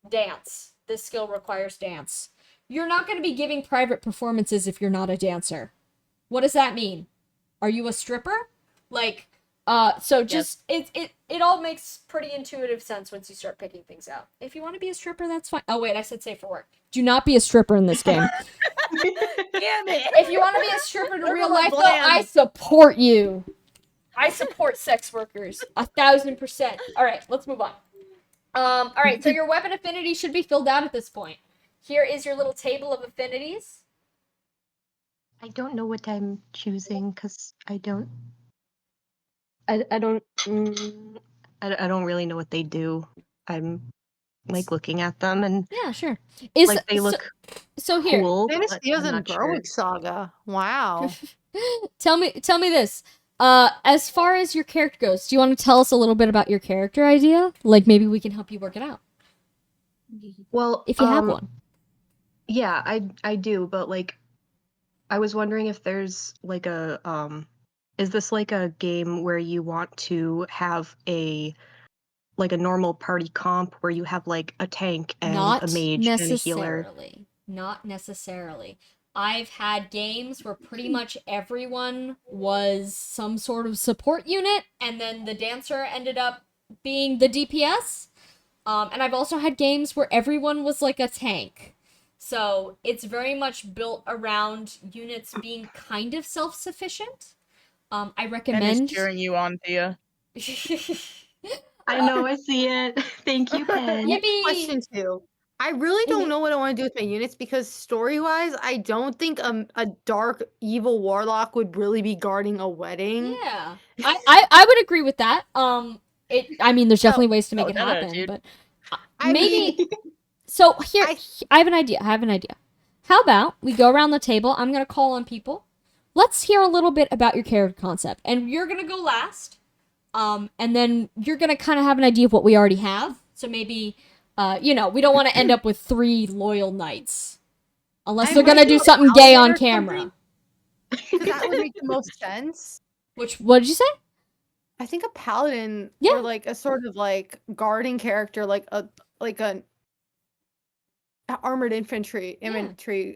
dance, this skill requires dance. You're not going to be giving private performances if you're not a dancer. What does that mean? Are you a stripper? Like, so just it all makes pretty intuitive sense once you start picking things out. If you want to be a stripper, that's fine. Oh wait, I said safe for work. Do not be a stripper in this game. Damn it! If you want to be a stripper in Stripper real like life, though, bland. I support you. I support sex workers 1,000%. All right, let's move on. All right, so your weapon affinity should be filled out at this point. Here is your little table of affinities. I don't know what I'm choosing because I don't really know what they do. I'm like looking at them and Yeah, sure. like they look so here. cool. but Dynasties I'm and not sure. Berwick Saga. Wow. Tell me this. As far as your character goes, do you want to tell us a little bit about your character idea? Like maybe we can help you work it out Well, if you have one. Yeah, I do, but like I was wondering if there's like a is this like a game where you want to have a normal party comp where you have like a tank and Not a mage and a healer? necessarily. Not necessarily. I've had games where pretty much everyone was some sort of support unit, and then the dancer ended up being the DPS. And I've also had games where everyone was like a tank. So it's very much built around units being kind of self-sufficient. I Ben is recommend. cheering you on, Thea. I know, I see it. Thank you, Pen. Yippee! Question 2. I really don't know what I want to do with my units because story-wise, I don't think a dark evil warlock would really be guarding a wedding. Yeah, I would agree with that. I mean, there's definitely ways to make Oh, it that happen, attitude. but I maybe. mean, So here, I- I have an idea. How about we go around the table? I'm gonna call on people. Let's hear a little bit about your character concept, and you're gonna go last. And then you're gonna kind of have an idea of what we already have. So maybe, we don't want to end up with 3 loyal knights, unless I they're gonna might do do a something gay on paladin or camera. something. 'Cause that would make the most sense. What did you say? I think a paladin Yeah. or like a sort of like guarding character, like an armored infantry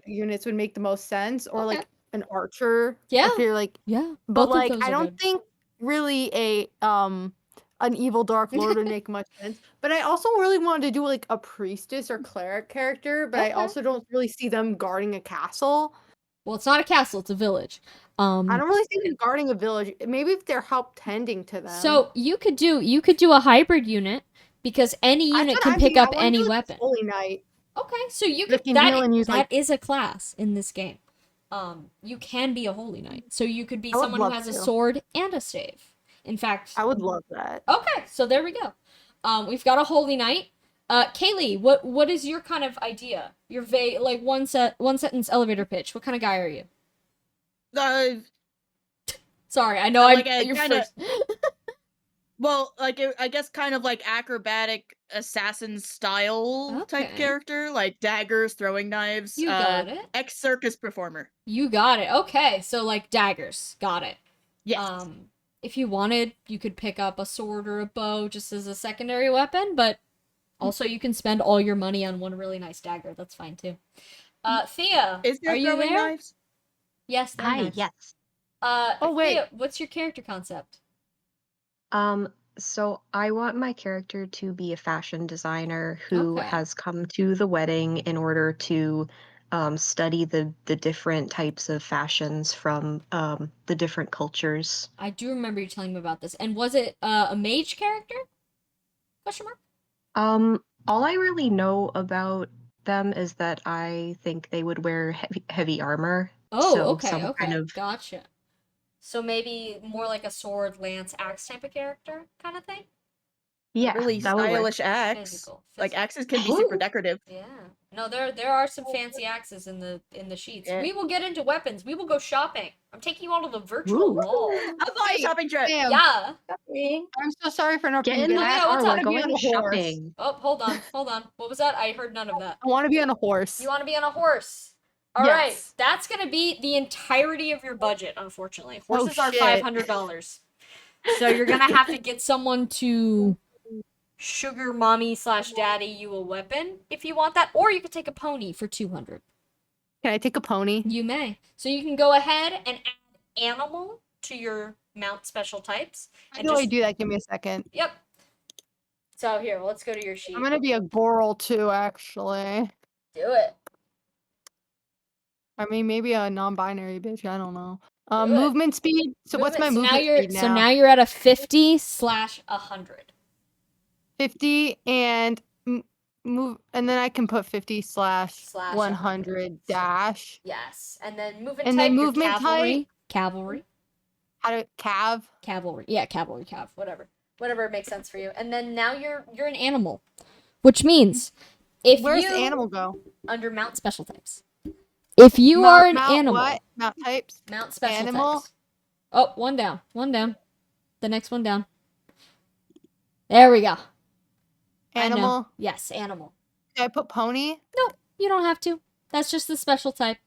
units would make the most sense, or Okay. like an archer. Yeah. If you're like, Yeah, but both like of those I are don't good. think really an evil dark lord would make much sense. But I also really wanted to do like a priestess or cleric character, but I Okay. also don't really see them guarding a castle. Well, it's not a castle; it's a village. I don't really see them guarding a village. Maybe if they're help tending to them. So you could do a hybrid unit because any unit can pick up any weapon. Holy Knight. Okay, so you That could can heal and use, that like- is a class in this game. You can be a holy knight, so you could be I would someone who love has a to. sword and a stave. In fact, I would love that. okay, so there we go. We've got a holy knight. Kaylee, what is your kind of idea? Your like one sentence elevator pitch. What kind of guy are you? Sorry, I know Like I'm a you're kinda- first. Well, like I guess kind of like acrobatic assassin style type Okay. character, like daggers, throwing knives. You got it. Ex-circus performer. You got it. Okay, so like daggers. Got it. Yes. If you wanted, you could pick up a sword or a bow just as a secondary weapon, but also you can spend all your money on one really nice dagger. That's fine too. Thea, Is there are you throwing there? knives? Yes, there are Hi, knives. yes. Oh, wait. Thea, what's your character concept? So I want my character to be a fashion designer who Okay. has come to the wedding in order to study the different types of fashions from the different cultures. I do remember you telling me about this. And was it a mage character? Question mark? All I really know about them is that I think they would wear heavy armor. Oh, So okay, some okay. kind of Gotcha. So maybe more like a sword, lance, axe type of character kind of thing? yeah, Really that would work. stylish axe. Physical. Like axes can be super decorative. Yeah. No, there are some fancy axes in the sheets. Yeah. We will get into weapons. We will go shopping. I'm taking you all to the virtual Woo. mall. I'm buying a shopping trip. Damn. Yeah. I'm so sorry for not Get being in good. the No, at no, it. what's car, up? we're I wanna be going on a horse. shopping. Oh, hold on. What was that? I heard none of that. I want to be on a horse. You want to be on a horse? All right, Yes. that's gonna be the entirety of your budget. Unfortunately, Oh, horses are shit. $500, so you're gonna have to get someone to sugar mommy / daddy you a weapon if you want that, or you could take a pony for $200. Can I take a pony? You may. So you can go ahead and add animal to your mount special types. How And do I just, do that? Give me a second. yep. So here, let's go to your sheet. I'm gonna be a Goral too, actually. Do it. I mean, maybe a non-binary bitch. I don't know. Do it. Movement speed. So what's my movement speed now? So now you're at a 50/100. 50 and move, and then I can put 50/100 dash. Yes, and then movement And type. then your movement cavalry. type? How to Cavalry. Yeah, cavalry, whatever makes sense for you. And then now you're an animal, which means if Where's you the animal go? under mount special types. If you are an Mount animal, What? Mount types? mount special Animal? types. Oh, one down. The next one down. There we go. I know. Animal? Yes, animal. Can I put pony? You don't have to. That's just the special type.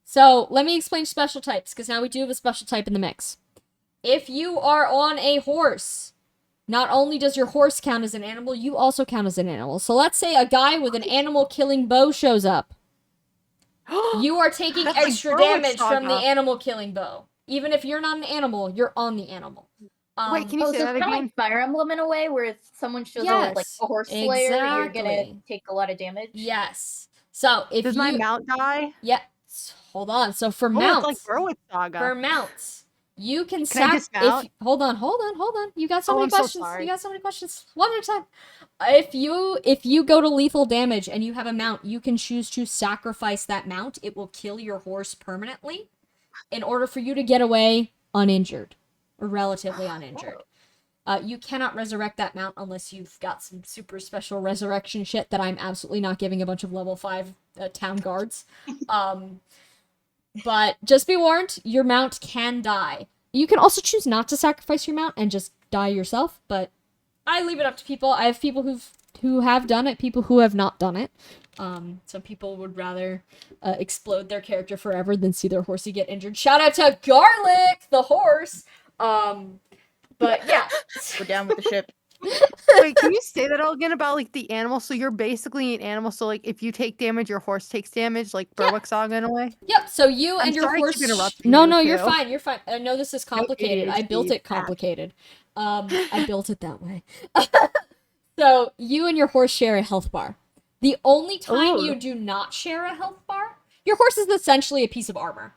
So let me explain special types, because now we do have a special type in the mix. If you are on a horse, not only does your horse count as an animal, you also count as an animal. So let's say a guy with an animal killing bow shows up. You are taking That's like extra Berwick damage from the Saga. animal killing bow. Even if you're not an animal, you're on the animal. Wait, can you Oh, say so that it's kind of again? like Fire Emblem in a way, where if someone shows up with like Yes, a horse slayer, you're gonna exactly. take a lot of damage. Yes. So if Does my mount die? yeah, hold on. So for Oh, it's like mounts, Berwick Saga. you can Can I dismount? hold on. You got so Oh, many I'm so questions. sorry. You got so many questions. One at a time. If you go to lethal damage and you have a mount, you can choose to sacrifice that mount. It will kill your horse permanently in order for you to get away uninjured or relatively uninjured. You cannot resurrect that mount unless you've got some super special resurrection shit that I'm absolutely not giving a bunch of level 5 town guards. But just be warned, your mount can die. You can also choose not to sacrifice your mount and just die yourself, but I leave it up to people. I have people who have done it, people who have not done it. Some people would rather explode their character forever than see their horsey get injured. Shout out to Garlic, the horse. But yeah. We're down with the ship. Wait, can you say that all again about like the animal? So you're basically an animal. So like if you take damage, your horse takes damage, like Berwick Saga in a way. Yep. So you I'm and your sorry to horse. keep interrupting No, you, no, you're too. fine. You're fine. I know this is complicated. I built ADHD. it complicated. I built it that way. So you and your horse share a health bar. The only time Ooh. you do not share a health bar, your horse is essentially a piece of armor.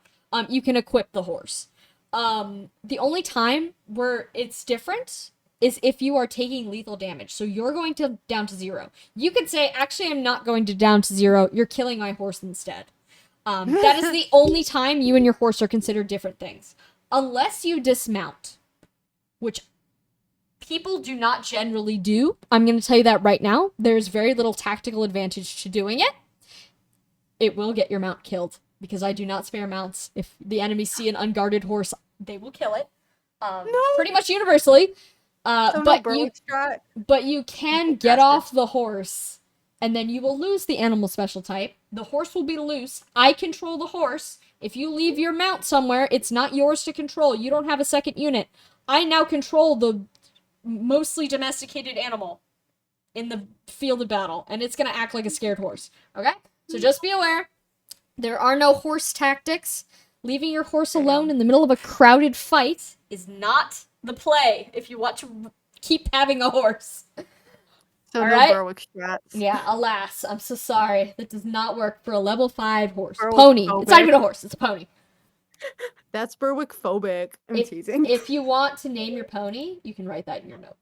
You can equip the horse. The only time where it's different is if you are taking lethal damage. So you're going to down to 0. You could say, actually, I'm not going to down to 0. You're killing my horse instead. That is the only time you and your horse are considered different things. Unless you dismount, which people do not generally do. I'm going to tell you that right now. There's very little tactical advantage to doing it. It will get your mount killed, because I do not spare mounts. If the enemies see an unguarded horse, they will kill it. No. Pretty much universally. So no but Berwick strat. you can get off the horse, and then you will lose the animal special type. The horse will be loose. I control the horse. If you leave your mount somewhere, it's not yours to control. You don't have a second unit. I now control the mostly domesticated animal in the field of battle, and it's gonna act like a scared horse. Okay? So just be aware. There are no horse tactics. Leaving your horse alone in the middle of a crowded fight is not the play if you want to keep having a horse. So All no right? Berwick strats. Yeah, alas, I'm so sorry. That does not work for a level 5 horse. Berwick Pony. It's not phobic. even a horse, it's a pony. That's Berwick phobic. I'm teasing. If you want to name your pony, you can write that in your notes.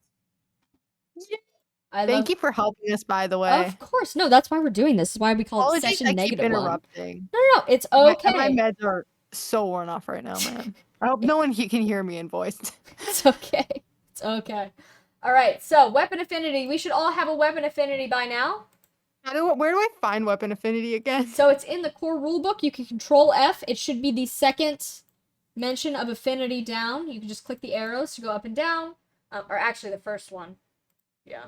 Thank you for helping us, by the way. Of course. No, that's why we're doing this. This is why we call it Apologies, session I keep negative 1. interrupting. No, it's okay. My meds are so worn off right now, man. I hope no one can hear me in voice. It's okay. It's okay. All right. So weapon affinity. We should all have a weapon affinity by now. Where do I find weapon affinity again? So it's in the core rulebook. You can control F. It should be the second mention of affinity down. You can just click the arrows to go up and down. Or actually the first one. Yeah.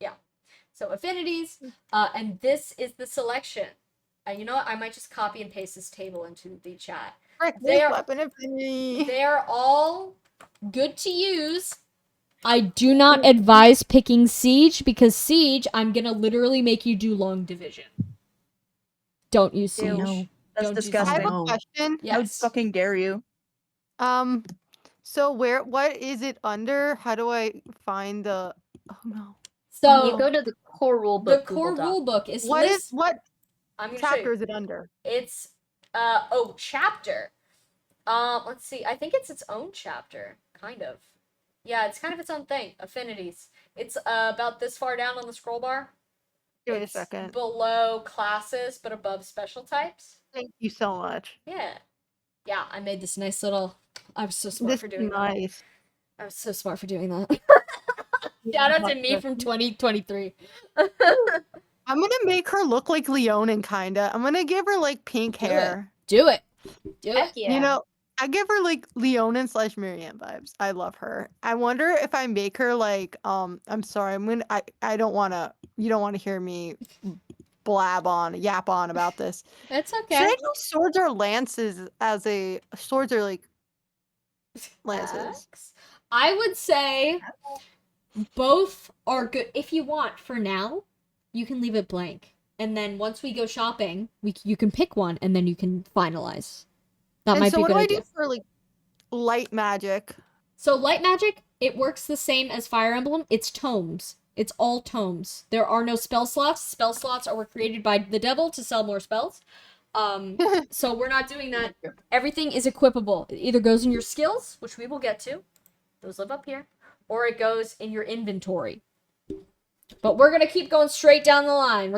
Yeah. So affinities. And this is the selection. You know what? I might just copy and paste this table into the chat. Frick, They are- weapon affinity. They are all good to use. I do not advise picking Siege, because Siege, I'm gonna literally make you do long division. Don't use Siege. No, that's Don't use I have disgusting. a No. question. How Yes. fucking dare you? So what is it under? How do I find the? Oh no. So You go to the core rulebook. the Google core Doc. rulebook is What I'm gonna show chapter you. is it under? It's chapter. Let's see. I think it's its own chapter, kind of. Yeah, it's kind of its own thing. Affinities. It's about this far down on the scroll bar. Give me a It's second. below classes, but above special types. Thank you so much. Yeah. Yeah, I made this nice little. I was so smart This for is doing that. nice. I was so smart for doing that. Shout out to me from 2023. I'm gonna make her look like Leonin, kinda. I'm gonna give her like pink Do it. hair. Do it. Do Heck it. yeah. You know, I give her like Leonin / Miriam vibes. I love her. I wonder if I make her like I'm sorry, I don't wanna you don't wanna hear me yap on about this. It's Should okay. I do swords or lances as a swords or like lances? I would say both are good. If you want, for now, you can leave it blank. and then once we go shopping, you can pick one, and then you can finalize. That And might so be a what good do I idea. do for like light magic? So light magic, it works the same as Fire Emblem. It's tomes. It's all tomes. There are no spell slots. Spell slots were created by the devil to sell more spells. So we're not doing that. Everything is equipable. It either goes in your skills, which we will get to. Those live up here. Or it goes in your inventory. But we're going to keep going straight down the line.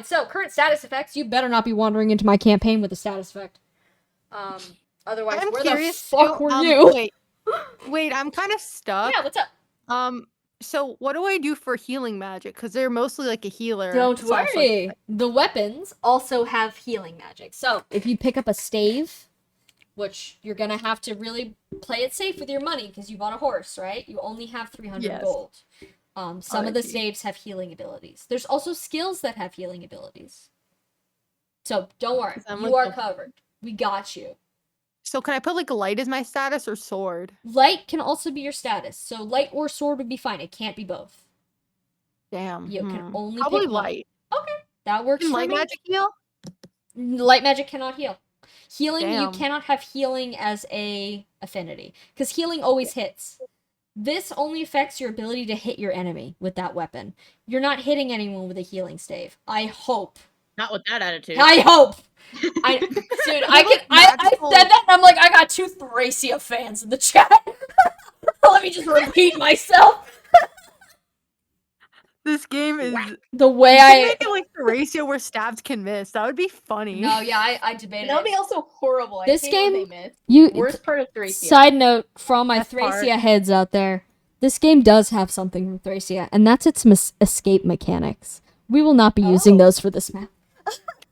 So, current status effects. You better not be wandering into my campaign with a status effect. Otherwise, I'm where curious the fuck too, were you? Wait, I'm kind of stuck. Yeah, what's up? So what do I do for healing magic? Because they're mostly like a healer. Don't slash, worry. like, The weapons also have healing magic. So, if you pick up a stave, which you're going to have to really play it safe with your money because you bought a horse, right? You only have 300 Yes. gold. Some of the RIP. staves have healing abilities. There's also skills that have healing abilities. So, don't worry. 'Cause I'm, You like, are covered. We got you. So can I put like light as my status or sword? Light can also be your status. So, light or sword would be fine. It can't be both. Damn. You can only Probably pick one. light. Okay. That works Can for light me. magic heal? Light magic cannot heal. Healing, you Damn. cannot have healing as a affinity. Because healing always hits. This only affects your ability to hit your enemy with that weapon. You're not hitting anyone with a healing stave. I hope. Not with that attitude. I hope. Dude, I said that and I'm like, I got 2 Thracia fans in the chat. Let me just repeat myself. This game is The way you should I make it like the ratio where stabs can miss. That would be funny. No, yeah, I debated That would it. be also horrible. This I hate when game- they miss. You Worst part of Thracia. Side note from my Best part. Thracia heads out there. This game does have something from Thracia, and that's its escape mechanics. We will not be using those for this map.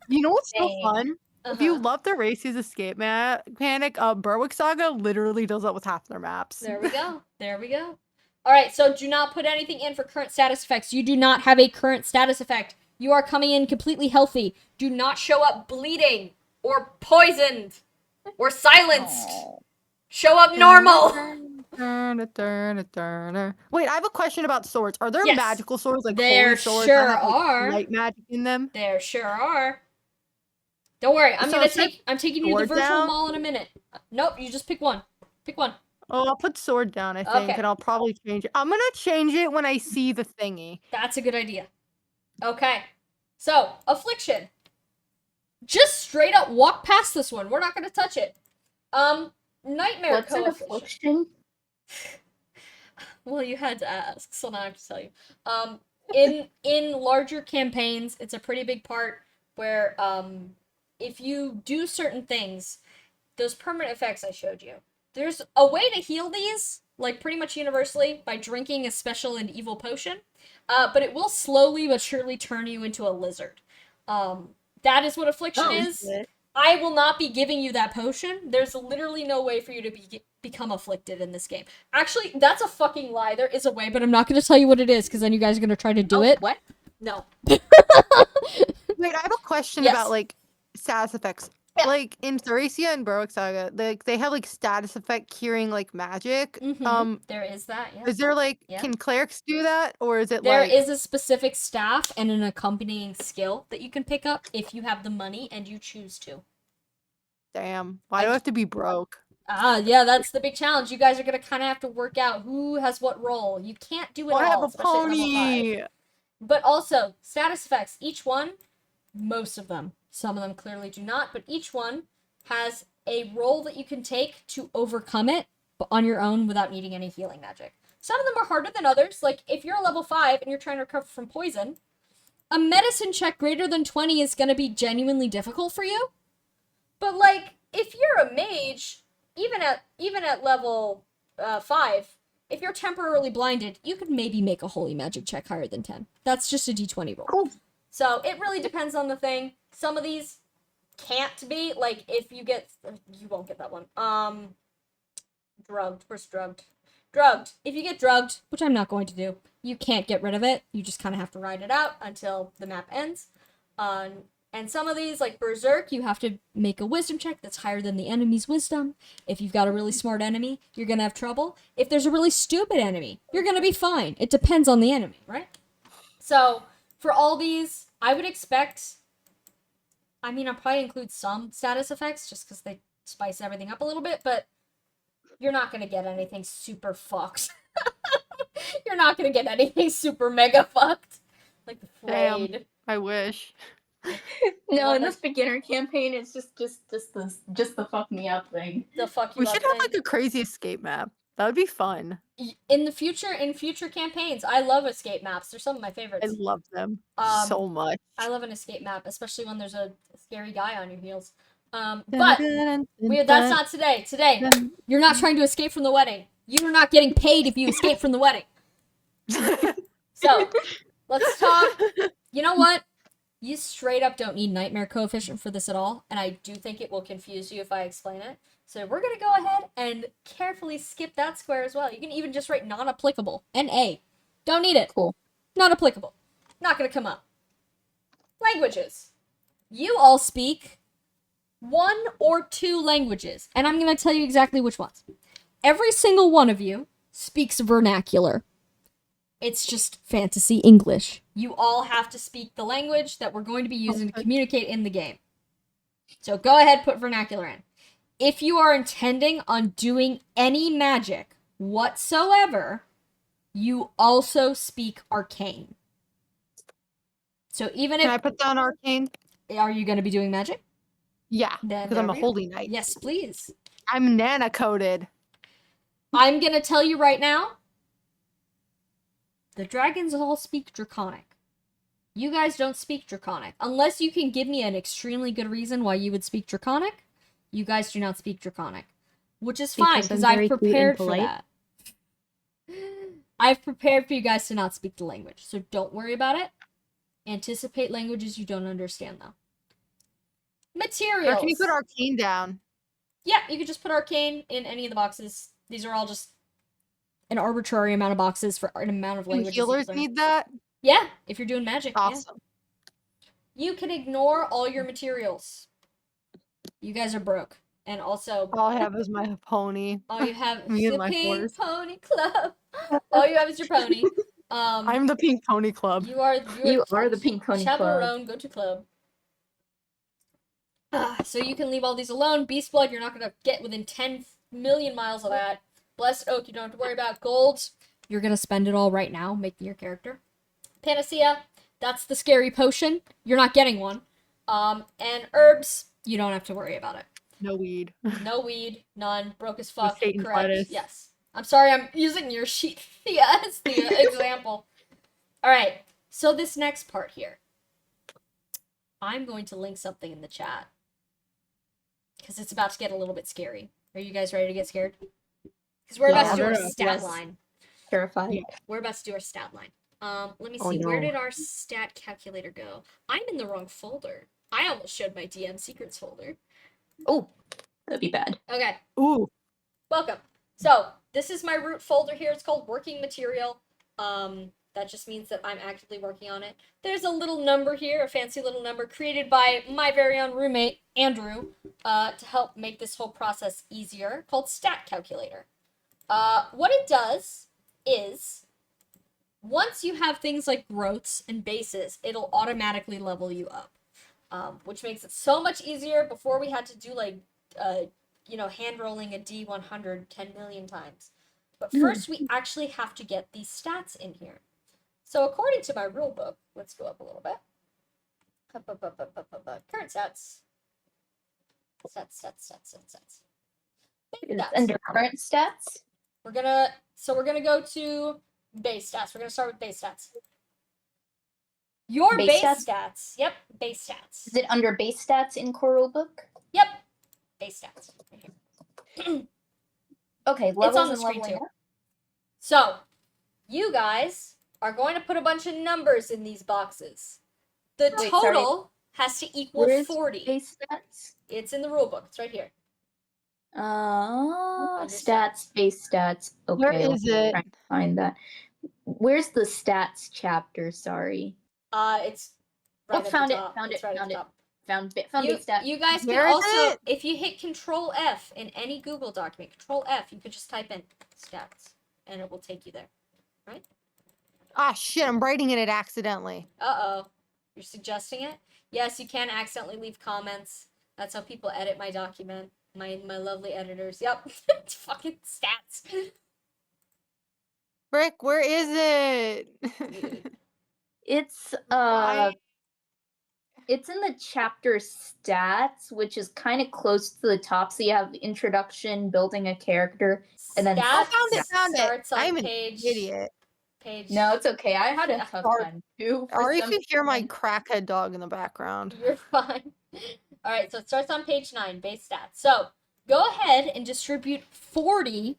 You know what's so Same. fun? If you Uh-huh. love the Racy's escape mechanic, Berwick Saga literally does that with half their maps. There we go. There we go. All right, so do not put anything in for current status effects. You do not have a current status effect. You are coming in completely healthy. Do not show up bleeding or poisoned or silenced. Aw. Show up normal. Wait, I have a question about swords. Are there Yes. magical swords like There holy swords sure that have like, are. light magic in them? There sure are. Don't worry, I'm So gonna should I take. I'm taking you to the sword virtual down? mall in a minute. Nope, you just pick one. Pick one. Oh, I'll put sword down, I think, Okay. and I'll probably change it. I'm gonna change it when I see the thingy. That's a good idea. Okay. So, affliction. Just straight up walk past this one. We're not gonna touch it. Nightmare What's an coefficient. affliction? Well, you had to ask, so now I have to tell you. In larger campaigns, it's a pretty big part where if you do certain things, those permanent effects I showed you. There's a way to heal these, like pretty much universally, by drinking a special and evil potion. But it will slowly but surely turn you into a lizard. That is what affliction is. I will not be giving you that potion. There's literally no way for you to become afflicted in this game. Actually, that's a fucking lie. There is a way, but I'm not going to tell you what it is because then you guys are going to try to do it. What? No. Wait, I have a question Yes. about like status effects. Yeah. Like in Thracia and Berwick Saga, they have like status effect curing like magic. Mhm. There is that, yeah. Is there like Yeah. can clerics do that, or is it There like is a specific staff and an accompanying skill that you can pick up if you have the money and you choose to. damn? Why do I have to be broke? Yeah, that's the big challenge. You guys are gonna kind of have to work out who has what role. You can't do it I all, have a especially at level 5. pony. But also, status effects. Each one, most of them, some of them clearly do not, but each one has a role that you can take to overcome it but on your own without needing any healing magic. Some of them are harder than others. Like, if you're a level 5 and you're trying to recover from poison, a medicine check greater than 20 is going to be genuinely difficult for you. But, like, if you're a mage, even at level 5, if you're temporarily blinded, you could maybe make a holy magic check higher than 10. That's just a d20 roll. Cool. So it really depends on the thing. Some of these can't be, like, if you get, you won't get that one. Drugged. Where's drugged? Drugged. If you get drugged, which I'm not going to do, you can't get rid of it. You just kind of have to ride it out until the map ends. And some of these, like Berserk, you have to make a wisdom check that's higher than the enemy's wisdom. If you've got a really smart enemy, you're going to have trouble. If there's a really stupid enemy, you're going to be fine. It depends on the enemy, right? So, For all these, I would expect, I mean, I'll probably include some status effects just because they spice everything up a little bit, but you're not going to get anything super fucked. You're not going to get anything super mega fucked. Like the Damn. Flayed. I wish. No, in What, this beginner campaign, it's just the fuck me up thing. the fuck you We up should have thing. like a crazy escape map. That would be fun. In future campaigns, I love escape maps. They're some of my I favorites. love them so much. I love an escape map, especially when there's a scary guy on your heels. But that's not today. Today, you're not trying to escape from the wedding. You are not getting paid if you escape from the wedding. So, let's talk. You know what? You straight up don't need nightmare coefficient for this at all, and I do think it will confuse you if I explain it. So we're gonna go ahead and carefully skip that square as well. You can even just write non-applicable, N-A. Don't need it. Cool. Not applicable. Not gonna come up. Languages. You all speak 1 or 2 languages, and I'm gonna tell you exactly which ones. Every single one of you speaks vernacular. It's just fantasy English. You all have to speak the language that we're going to be using to communicate in the game. So go ahead, put vernacular in. If you are intending on doing any magic whatsoever, you also speak arcane. So even Can I if... put down arcane? Are you going to be doing magic? Yeah, Then because I'm there a we go. holy knight. Yes, please. I'm nana coded. I'm going to tell you right now, the dragons all speak Draconic. You guys don't speak Draconic. Unless you can give me an extremely good reason why you would speak Draconic, you guys do not speak Draconic. Which is fine, because I'm I've very cute and prepared for polite. that. I've prepared for you guys to not speak the language, so don't worry about it. Anticipate languages you don't understand, though. Materials. Or can you put arcane down? Yeah, you could just put arcane in any of the boxes. These are all just an arbitrary amount of boxes for an amount of Do languages. healers need that? Yeah, if you're doing magic. Awesome. Yeah. You can ignore all your materials. You guys are broke. And also, All I have is my pony. all you have is Me and the my Pink horse. Pony Club. All you have is your pony. I'm the pink pony club. You are the Pink Pony Club. chaperone. Go to club. So you can leave all these alone. Beast blood, you're not gonna get within 10 million miles of that. Blessed oak, you don't have to worry about. Gold, you're gonna spend it all right now making your character. Panacea, that's the scary potion. You're not getting one. And herbs, you don't have to worry about it. No weed. No weed, none. Broke as fuck. Satan Correct. lettuce. Yes. I'm sorry, I'm using your sheet as the example. Alright, so this next part here. I'm going to link something in the chat. Because it's about to get a little bit scary. Are you guys ready to get scared? Because we're about to do our Yeah. stat Yes. line. Terrified. Yeah. We're about to do our stat line. Let me Oh, see. Where no. did our stat calculator go? I'm in the wrong folder. I almost showed my DM secrets folder. Oh, that'd be bad. Okay, Ooh. welcome. So, this is my root folder here. It's called working material. That just means that I'm actively working on it. There's a little number here, a fancy little number created by my very own roommate, Andrew, to help make this whole process easier, called stat calculator. What it does is, once you have things like growths and bases, it'll automatically level you up. Which makes it so much easier. Before we had to do like, hand rolling a D100 10 million times. But first we actually have to get these stats in here. So according to my rule book, let's go up a little bit. Current stats. Stats. It's under current stats. We're gonna go to base stats. We're gonna start with base stats. Your base stats. Yep, base stats. Is it under base stats in core rulebook? Yep, base stats. Right here. Okay, levels It's on the and screen leveling too. up. So, you guys are going to put a bunch of numbers in these boxes. The Wait, total has to equal Where's 40. base stats? It's in the rule book. It's right here. Stats, base stats. Okay, Where I'm is it? trying to find that. Where's the stats chapter? Sorry. It's right at found the it, top. found It's it, right at found the it. top. Found base stats. You guys can Where is also, it? if you hit Control F in any Google document, Control F, you could just type in stats, and it will take you there. Right? Ah, shit, I'm writing in it accidentally. Uh-oh. You're suggesting it? Yes, you can accidentally leave comments. That's how people edit my document. My lovely editors. Yep. Fucking stats. Brick, where is it? It's Why? it's in the chapter stats, which is kind of close to the top. So you have introduction, building a character, and then Stats Found it. starts on I'm an page. idiot. Page. No, it's okay. I had a tough Sorry. time too. For Or you some can hear my reason. crackhead dog in the background. You're fine. All right, so it starts on page 9, base stats. So go ahead and distribute 40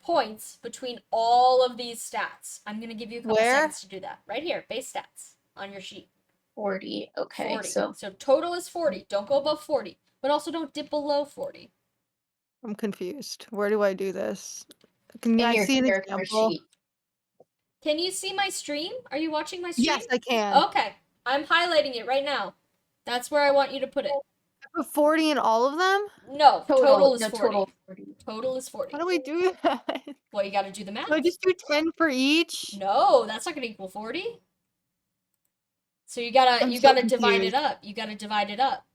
points between all of these stats. I'm going to give you a couple Where? seconds to do that. Right here, base stats on your sheet. 40. Okay, 40. so Total is 40. Don't go above 40, but also don't dip below 40. I'm confused. Where do I do this? Can in I your see an character example? sheet. Can you see my stream? Are you watching my stream? Yes, I can. Okay. I'm highlighting it right now. That's where I want you to put it. I put 40 in all of them? No, total is no, 40. total 40. Total is 40. How do we do that? Well, you got to do the math. Do I just do 10 for each? No, that's not going to equal 40. So you gotta I'm you so gotta divide it confused. up. You gotta divide it up.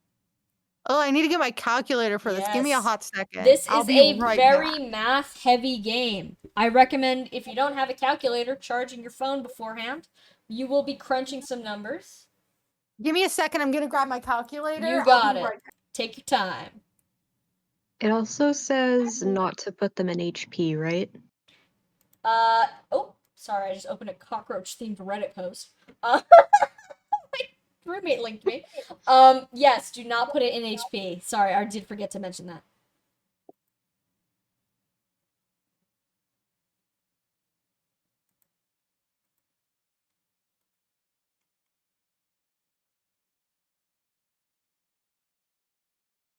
Oh, I need to get my calculator for this. Give me a Yes. hot second. This I'll is be a right very back. math heavy game. I recommend if you don't have a calculator, charging your phone beforehand. You will be crunching some numbers. Give me a second. I'm gonna grab my calculator. You I'll got be it. right back. Take your time. It also says not to put them in HP, right? Oh, sorry, I just opened a cockroach themed Reddit post. My roommate linked me. Yes, do not put it in HP. Sorry, I did forget to mention that.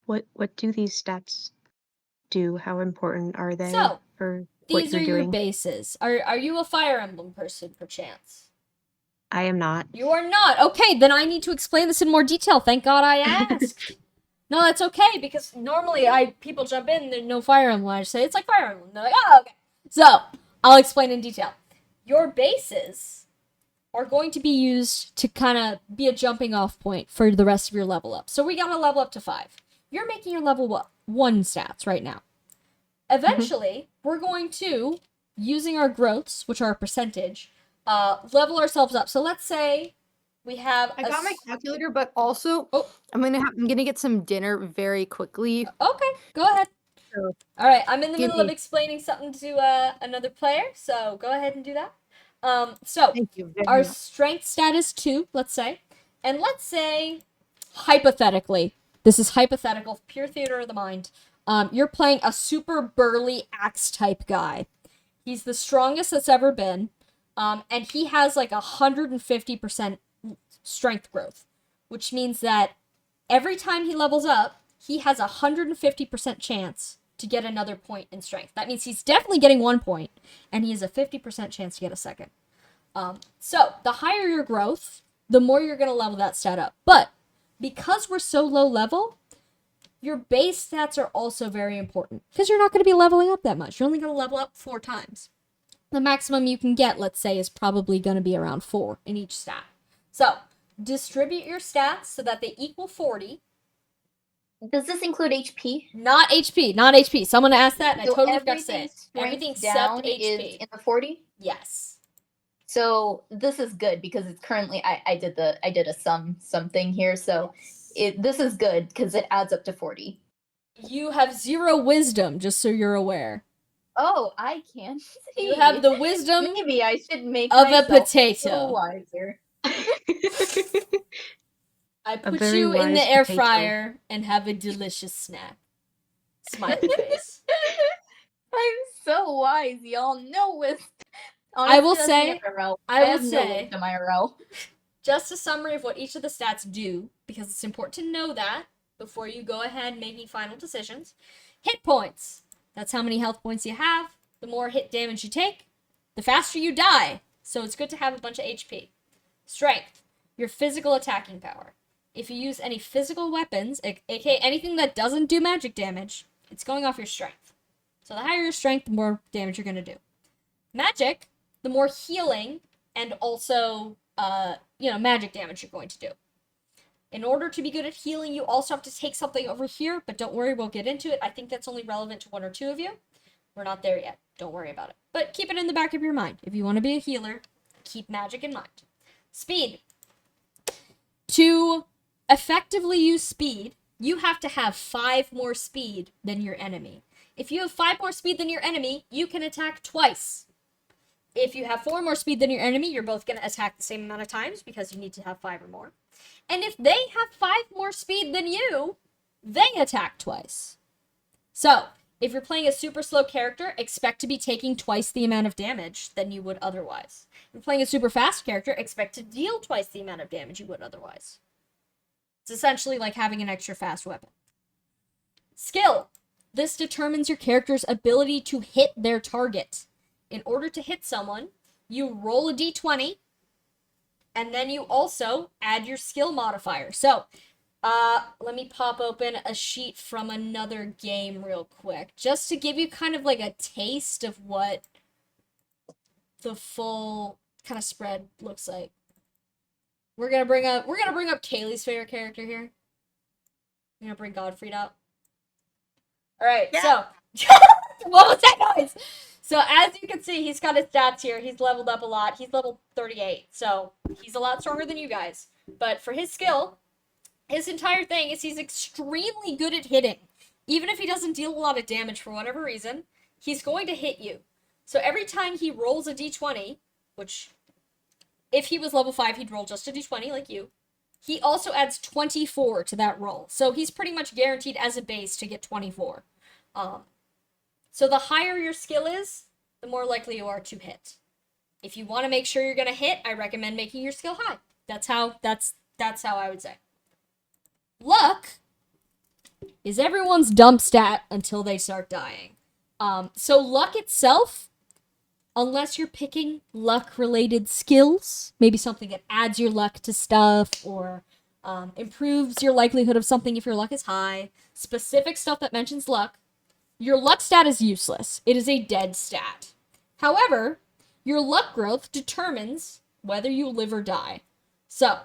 What do these stats do? How important are they So, for what these you're are your doing? bases. Are you a Fire Emblem person, perchance? I am not. You are not. Okay, then I need to explain this in more detail. Thank God I asked. No, that's okay because normally people jump in and there's no Fire Emblem. I just say it's like Fire Emblem. They're like, oh, okay. So I'll explain in detail. Your bases are going to be used to kind of be a jumping off point for the rest of your level up. So we got to level up to 5. You're making your level 1 stats right now. Eventually, we're going to, using our growths, which are a percentage, level ourselves up. So let's say we have. I got my calculator, but also I'm gonna get some dinner very quickly. Okay, go ahead. So, All right, I'm in the give middle of me- explaining something to another player, so go ahead and do that. So Thank you very our much. strength stat is 2, let's say, and let's say, hypothetically, this is hypothetical, pure theater of the mind. You're playing a super burly axe type guy. He's the strongest that's ever been, and he has like 150% strength growth, which means that every time he levels up, he has a 150% chance to get another point in strength. That means he's definitely getting 1 point, and he has a 50% chance to get a second. So the higher your growth, the more you're going to level that stat up. But because we're so low level, your base stats are also very important because you're not going to be leveling up that much. You're only going to level up 4 times. The maximum you can get, let's say, is probably going to be around 4 in each stat. So distribute your stats so that they equal 40. Does this include HP? Not HP, not HP. Someone asked that, and So I totally forgot to say everything it. strength Everything except down HP. is in the 40. Yes. So this is good because it's currently I did a something here, so this is good because it adds up to 40. You have 0 wisdom, just so you're aware. Oh, I can't see. You have the wisdom Maybe I should make of a myself a little potato. wiser. I A put very you in the wise air potato. fryer and have a delicious snack. Smiley face. I'm so wise, y'all. No wisdom. I will Honestly, that's say- me IRL. I will have no say- wisdom IRL. Just a summary of what each of the stats do, because it's important to know that before you go ahead making final decisions. Hit points. That's how many health points you have. The more hit damage you take, the faster you die. So it's good to have a bunch of HP. Strength. Your physical attacking power. If you use any physical weapons, aka anything that doesn't do magic damage, it's going off your strength. So the higher your strength, the more damage you're going to do. Magic the more healing and also, magic damage you're going to do. In order to be good at healing, you also have to take something over here, but don't worry, we'll get into it. I think that's only relevant to 1 or 2 of you. We're not there yet. Don't worry about it. But keep it in the back of your mind. If you want to be a healer, keep magic in mind. Speed. To effectively use speed, you have to have 5 more speed than your enemy. If you have 5 more speed than your enemy, you can attack twice. If you have 4 more speed than your enemy, you're both going to attack the same amount of times because you need to have 5 or more. And if they have 5 more speed than you, they attack twice. So, if you're playing a super slow character, expect to be taking twice the amount of damage than you would otherwise. If you're playing a super fast character, expect to deal twice the amount of damage you would otherwise. It's essentially like having an extra fast weapon. Skill. This determines your character's ability to hit their target. In order to hit someone, you roll a d20, and then you also add your skill modifier. So, let me pop open a sheet from another game real quick, just to give you kind of like a taste of what the full kind of spread looks like. We're gonna bring up Kaylee's favorite character here. We're gonna bring Godfried up. All right, Yeah. so what was that noise? So as you can see, he's got his stats here. He's leveled up a lot. He's level 38, so he's a lot stronger than you guys. But for his skill, his entire thing is he's extremely good at hitting. Even if he doesn't deal a lot of damage for whatever reason, he's going to hit you. So every time he rolls a d20, which if he was level 5, he'd roll just a d20 like you, he also adds 24 to that roll. So he's pretty much guaranteed as a base to get 24. So the higher your skill is, the more likely you are to hit. If you want to make sure you're going to hit, I recommend making your skill high. That's how I would say. Luck is everyone's dump stat until they start dying. So luck itself, unless you're picking luck-related skills, maybe something that adds your luck to stuff, or improves your likelihood of something if your luck is high, specific stuff that mentions luck, your luck stat is useless. It is a dead stat. However, your luck growth determines whether you live or die. So,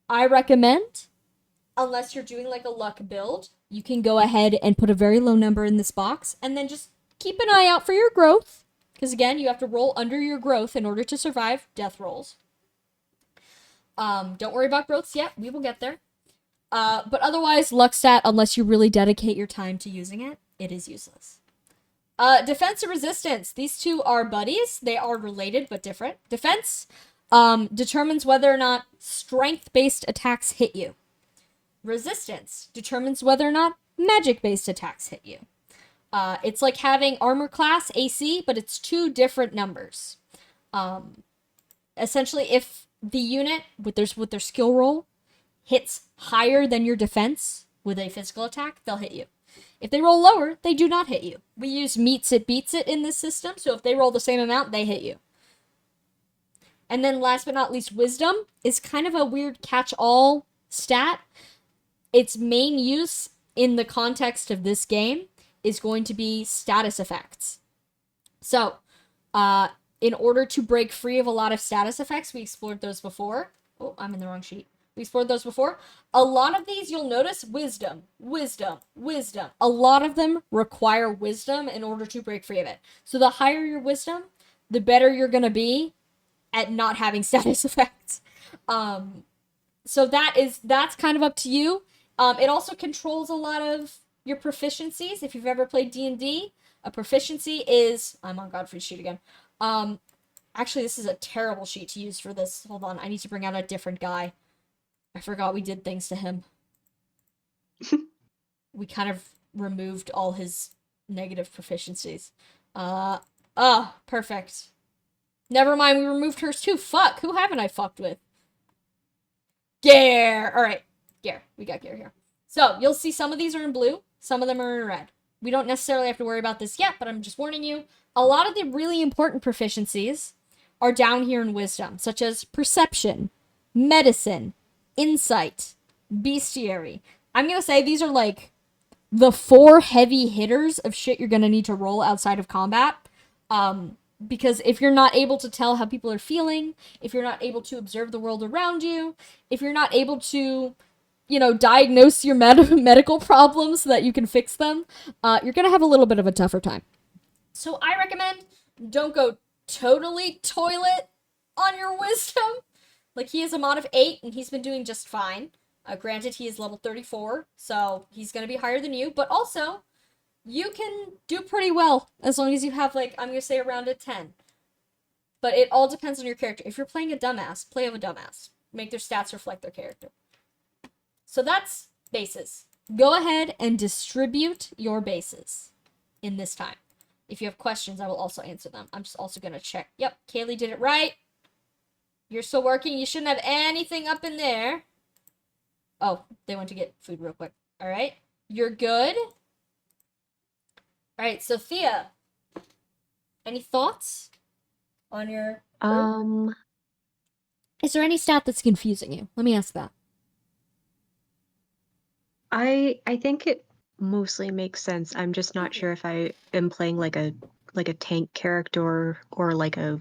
I recommend, unless you're doing like a luck build, you can go ahead and put a very low number in this box, and then just keep an eye out for your growth, because again, you have to roll under your growth in order to survive death rolls. Don't worry about growths yet, we will get there. But otherwise, luck stat, unless you really dedicate your time to using it, it is useless. Defense and resistance. These two are buddies. They are related, but different. Defense determines whether or not strength-based attacks hit you. Resistance determines whether or not magic-based attacks hit you. It's like having armor class, AC, but it's 2 different numbers. Essentially, if the unit, with their skill roll, hits higher than your defense with a physical attack, they'll hit you. If they roll lower, they do not hit you. We use meets it, beats it in this system, so if they roll the same amount, they hit you. And then last but not least, wisdom is kind of a weird catch-all stat. Its main use in the context of this game is going to be status effects. So, in order to break free of a lot of status effects, we explored those before. Oh, I'm in the wrong sheet. We explored those before. A lot of these, you'll notice wisdom, wisdom, wisdom. A lot of them require wisdom in order to break free of it. So the higher your wisdom, the better you're going to be at not having status effects. So that's kind of up to you. It also controls a lot of your proficiencies. If you've ever played D&D, a proficiency is... I'm on Godfrey's sheet again. Actually, this is a terrible sheet to use for this. Hold on, I need to bring out a different guy. I forgot we did things to him. We kind of removed all his negative proficiencies. Perfect. Never mind, we removed hers too. Fuck, who haven't I fucked with? Gare! Alright, Gare. We got Gare here. So, you'll see some of these are in blue, some of them are in red. We don't necessarily have to worry about this yet, but I'm just warning you. A lot of the really important proficiencies are down here in wisdom, such as perception, medicine, insight, bestiary. I'm gonna say these are like the 4 heavy hitters of shit you're gonna need to roll outside of combat. Because if you're not able to tell how people are feeling, if you're not able to observe the world around you, if you're not able to, diagnose your medical problems so that you can fix them, you're going to have a little bit of a tougher time. So I recommend don't go totally toilet on your wisdom. Like, he has a mod of 8, and he's been doing just fine. Granted, he is level 34, so he's going to be higher than you, but also, you can do pretty well as long as you have, like, I'm going to say around a 10. But it all depends on your character. If you're playing a dumbass, play with a dumbass. Make their stats reflect their character. So that's bases. Go ahead and distribute your bases in this time. If you have questions, I will also answer them. I'm just also going to check. Yep, Kaylee did it right. You're still working. You shouldn't have anything up in there. Oh, they went to get food real quick. All right. You're good. All right, Sophia. Any thoughts on your group? Is there any stat that's confusing you? Let me ask that. I think it mostly makes sense. I'm just not sure if I am playing like a tank character or like a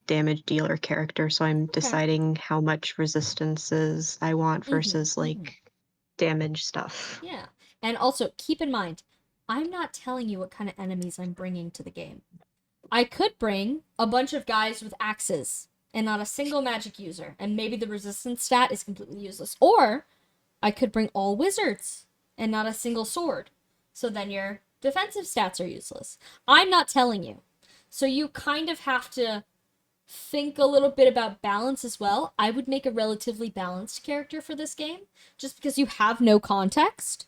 damage dealer character, so I'm deciding how much resistances I want versus like damage stuff. Yeah. And also, keep in mind, I'm not telling you what kind of enemies I'm bringing to the game. I could bring a bunch of guys with axes and not a single magic user, and maybe the resistance stat is completely useless. Or I could bring all wizards and not a single sword. So then your defensive stats are useless. I'm not telling you. So you kind of have to think a little bit about balance as well. I would make a relatively balanced character for this game, just because you have no context.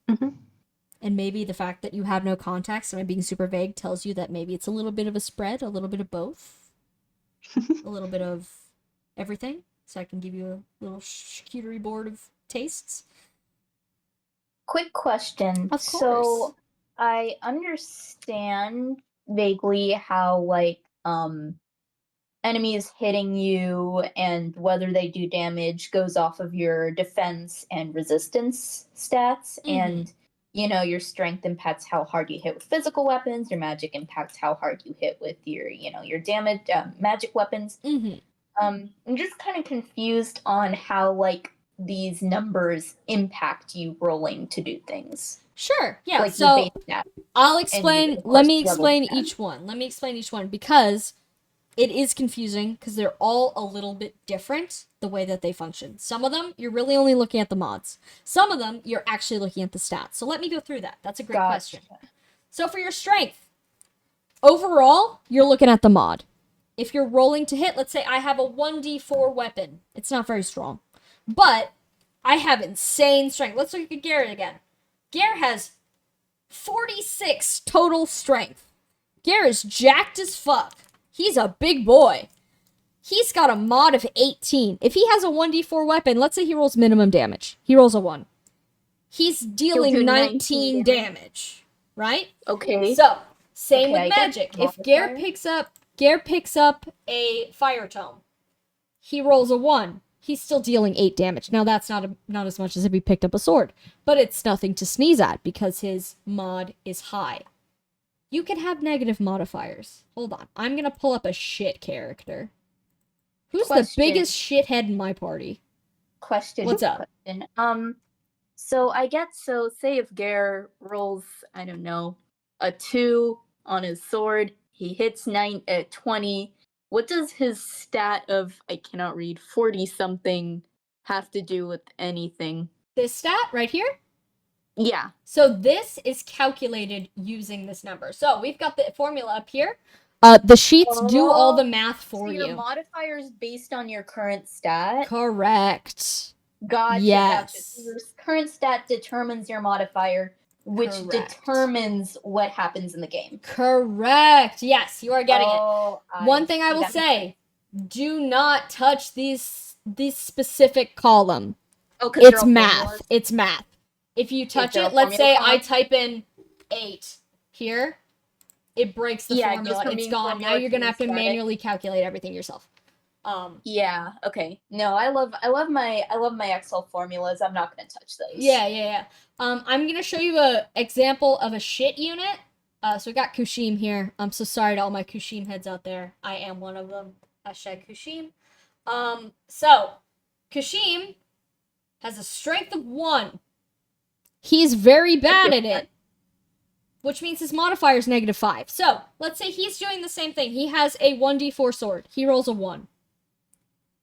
And maybe the fact that you have no context, and I'm being super vague, tells you that maybe it's a little bit of a spread, a little bit of both, a little bit of everything. So I can give you a little charcuterie board of tastes. Quick question. Of course. So I understand vaguely how like enemies hitting you and whether they do damage goes off of your defense and resistance stats, and your strength impacts how hard you hit with physical weapons, your magic impacts how hard you hit with your damage magic weapons. I'm just kind of confused on how like these numbers impact you rolling to do things. Sure, yeah. Like so I'll and explain. of Let course, me level explain stat. each one. Let me explain each one because it is confusing because they're all a little bit different the way that they function. Some of them you're really only looking at the mods. Some of them you're actually looking at the stats. So let me go through that. That's a great question. So for your strength, overall, you're looking at the mod. If you're rolling to hit, let's say I have a 1d4 weapon. It's not very strong. But I have insane strength. Let's look at Garrett again. Garrett has 46 total strength. Garrett's jacked as fuck. He's a big boy. He's got a mod of 18. If he has a 1d4 weapon, let's say he rolls minimum damage. He rolls a 1. He's dealing 19 damage, right? Okay. So, same Okay, with magic. If Garrett picks up a fire tome, he rolls a 1. He's still dealing 8 damage. Now that's not as much as if he picked up a sword, but it's nothing to sneeze at because his mod is high. You can have negative modifiers. Hold on. I'm going to pull up a shit character. Who's the biggest shithead in my party? What's up? So say if Gare rolls, I don't know, a 2 on his sword, he hits 20. What does his stat of, I cannot read, 40 something have to do with anything? This stat right here? Yeah. So this is calculated using this number. So we've got the formula up here. The sheets do all the math for you. Your modifier is based on your current stat? Correct. Gotcha, yes. gotcha. So your current stat determines your modifier, which determines what happens in the game. Correct. Yes, you are getting it. One thing I will say, do not touch this specific column. Oh, it's math. Formulas? It's math. If you touch it, let's say I type in 8 here, it breaks the formula. It's gone. Now you're gonna have to manually calculate everything yourself. Yeah. Okay. No, I love my Excel formulas. I'm not gonna touch those. Yeah. I'm gonna show you a example of a shit unit So we got Kushim here. I'm so sorry to all my Kushim heads out there. I am one of them. Hashtag Kushim. So Kushim has a strength of 1. He's very bad at it, which means his modifier is -5. So let's say he's doing the same thing. He has a 1d4 sword. He rolls a 1.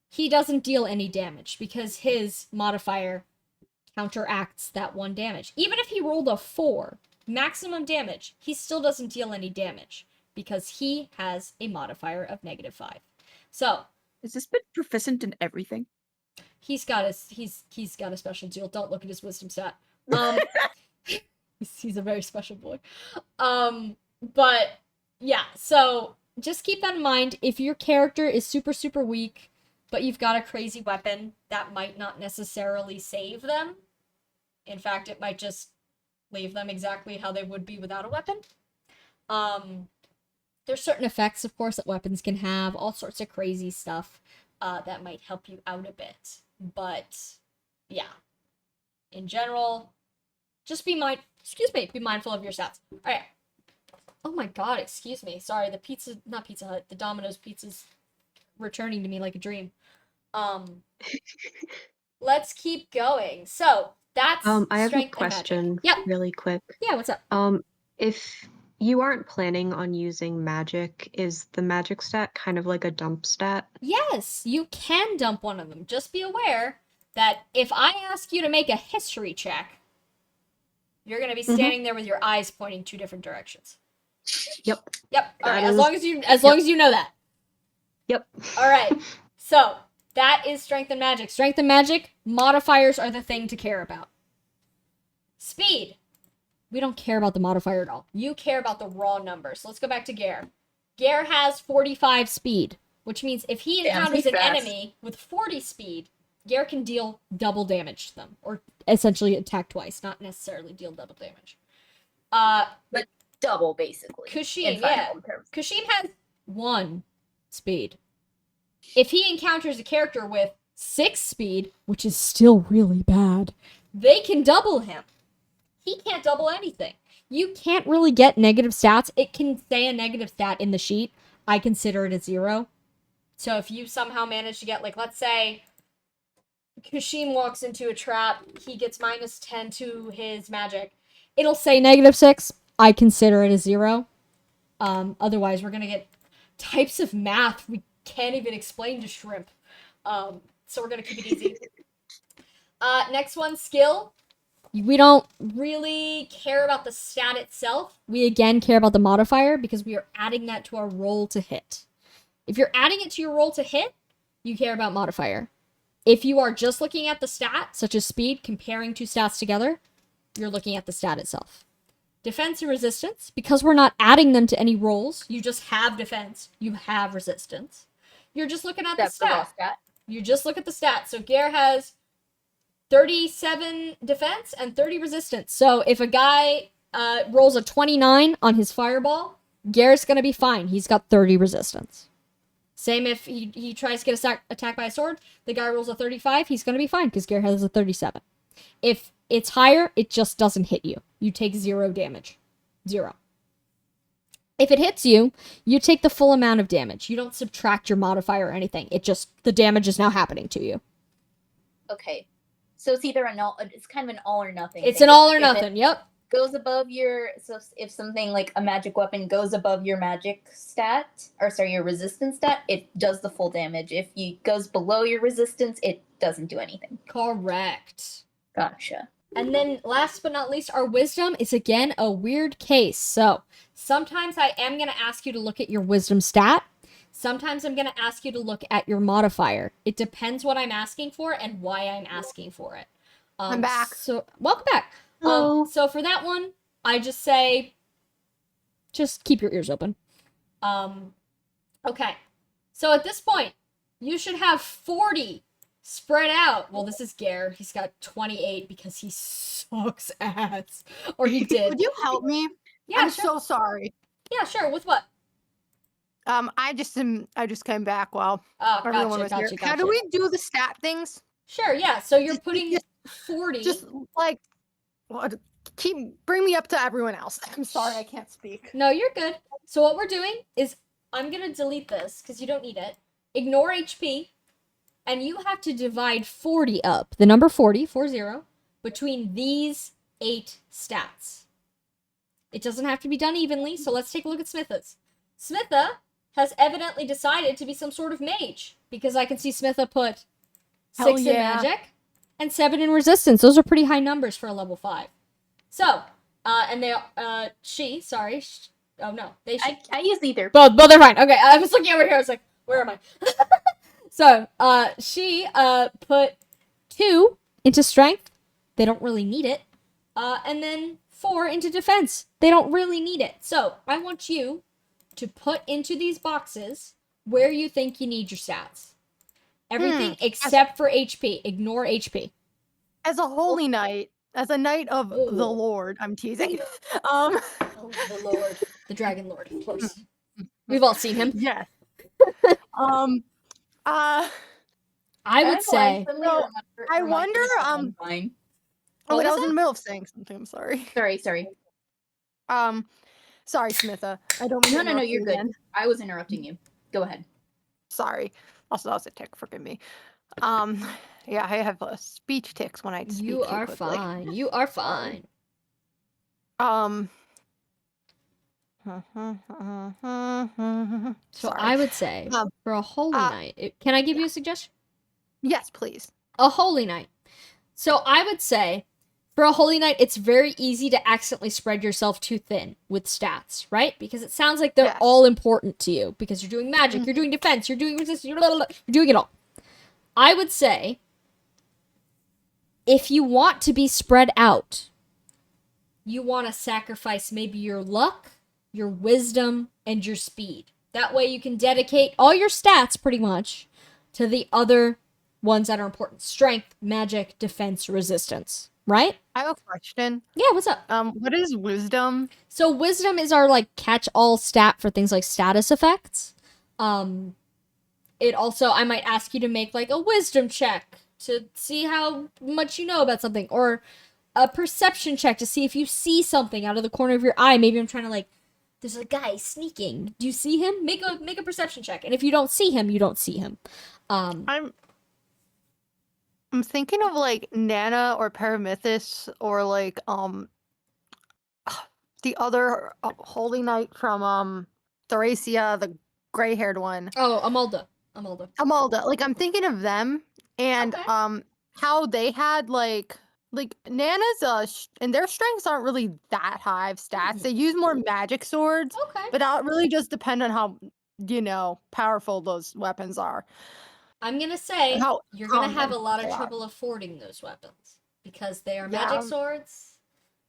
He doesn't deal any damage because his modifier counteracts that 1 damage. Even if he rolled a 4, maximum damage, he still doesn't deal any damage because he has a modifier of -5. So Has this been proficient in everything? he's got a special deal. Don't look at his wisdom stat. He's a very special boy. But yeah, so just keep that in mind. If your character is super, super weak, but you've got a crazy weapon, that might not necessarily save them. In fact, it might just leave them exactly how they would be without a weapon. There's certain effects, of course, that weapons can have, all sorts of crazy stuff that might help you out a bit. But yeah, in general, just be mindful of your stats. All right. Oh my god, excuse me. Sorry, not Pizza Hut, the Domino's pizza's returning to me like a dream. Let's keep going. So that's I have a strength and magic. question Yep. really quick. Yeah, what's up? If you aren't planning on using magic, is the magic stat kind of like a dump stat? Yes, you can dump one of them. Just be aware that if I ask you to make a history check, you're going to be standing there with your eyes pointing 2 different directions. Yep. Yep. All right. That As is- long as you know that. Yep. All right. So that is strength and magic. Strength and magic modifiers are the thing to care about. Speed. We don't care about the modifier at all. You care about the raw numbers. So let's go back to Gare. Gare has 45 speed, which means if he encounters an enemy with 40 speed, Gare can deal double damage to them, or essentially attack twice, not necessarily deal double damage. But double, basically. Kushim, in Fire yeah. Emblem terms. Kushim has 1 speed. If he encounters a character with 6 speed, which is still really bad, they can double him. He can't double anything. You can't really get negative stats. It can say a negative stat in the sheet. I consider it a 0. So if you somehow manage to get, like, let's say Kushim walks into a trap, he gets -10 to his magic. It'll say -6. I consider it a 0. Otherwise, we're going to get types of math we can't even explain to shrimp. So we're going to keep it easy. Next one, skill. We don't really care about the stat itself. We again care about the modifier because we are adding that to our roll to hit. If you're adding it to your roll to hit, you care about modifier. If you are just looking at the stat, such as speed, comparing 2 stats together, you're looking at the stat itself. Defense and resistance, because we're not adding them to any rolls, you just have defense, you have resistance. You're just looking at That's the the raw stat. stat. You just look at the stat. So Gare has 37 defense and 30 resistance. So if a guy rolls a 29 on his fireball, Gare's going to be fine. He's got 30 resistance. Same if he tries to get attacked by a sword, the guy rolls a 35, he's going to be fine because Gare has a 37. If it's higher, it just doesn't hit you. You take 0 damage. 0. If it hits you, you take the full amount of damage. You don't subtract your modifier or anything. The damage is now happening to you. Okay. So it's either it's kind of an all or nothing. It's thing. an all or If nothing, yep. goes above so if something like a magic weapon goes above your magic stat, your resistance stat, it does the full damage. If it goes below your resistance, it doesn't do anything. Correct. Gotcha. And then last but not least, our wisdom is again a weird case. So sometimes I am going to ask you to look at your wisdom stat. Sometimes I'm going to ask you to look at your modifier. It depends what I'm asking for and why I'm asking for it. I'm back. So welcome back. Hello. So for that one, I just say, just keep your ears open. Okay. So at this point, you should have 40 spread out. Well, this is Gare. He's got 28 because he sucks ass. Or he did. Would you help me? Yeah, I'm sure. so sorry. Yeah, sure. With what? I just came back while Oh, everyone was here. How do we do the stat things? Sure, yeah. So you're Just- putting just- 40. Just like what? bring me up to everyone else. I'm sorry, I can't speak. No, you're good. So what we're doing is I'm gonna delete this because you don't need it. Ignore HP, and you have to divide 40 up, the number 40, 40, between these 8 stats. It doesn't have to be done evenly, so let's take a look at Smitha's. Smitha has evidently decided to be some sort of mage, because I can see Smitha put 6 in magic and 7 in resistance. Those are pretty high numbers for a level 5. So, and they, she, I use either. both are fine. Okay, I was looking over here, I was like, where am I? So, she, put 2 into strength. They don't really need it. And then 4 into defense. They don't really need it. So, I want you to put into these boxes where you think you need your stats. Everything except for HP. Ignore HP. As a holy knight, as a knight of Ooh. the Lord, I'm teasing. Oh, the Lord. The Dragon Lord, of course. We've all seen him. Yes. I would say... I wonder, Fine. Oh, What wait, I was was in that? the middle of saying something. I'm sorry. Sorry. Sorry, Smitha. I don't mean to No, interrupt you're you good. again. I was interrupting you. Go ahead. Sorry. Also, that was a tick. Forgive me. Yeah, I have speech ticks when I speak You too are quickly. fine. You are fine. So Sorry. I would say, for a holy night... Can I give you a suggestion? Yes, please. A holy night. So I would say, for a holy night, it's very easy to accidentally spread yourself too thin with stats, right? Because it sounds like they're Yes. all important to you. Because you're doing magic, you're doing defense, you're doing resistance, you're doing it all. I would say, if you want to be spread out, you want to sacrifice maybe your luck, your wisdom, and your speed. That way you can dedicate all your stats, pretty much, to the other ones that are important. Strength, magic, defense, resistance. Right? I have a question. Yeah, what's up? What is wisdom? So wisdom is our like catch-all stat for things like status effects. It also, I might ask you to make like a wisdom check to see how much you know about something, or a perception check to see if you see something out of the corner of your eye. Maybe I'm trying to like, there's a guy sneaking. Do you see him? Make a perception check. And if you don't see him, you don't see him. I'm thinking of like Nana or Paramithis or like the other holy knight from Thracia, the gray-haired one. Oh, Amalda. Amalda. Like I'm thinking of them and Okay. how they had like Nana's and their strengths aren't really that high of stats. They use more magic swords, Okay. but that really just depend on how powerful those weapons are. I'm gonna say How you're gonna have a common lot they of are. trouble affording those weapons because they are Yeah. magic swords.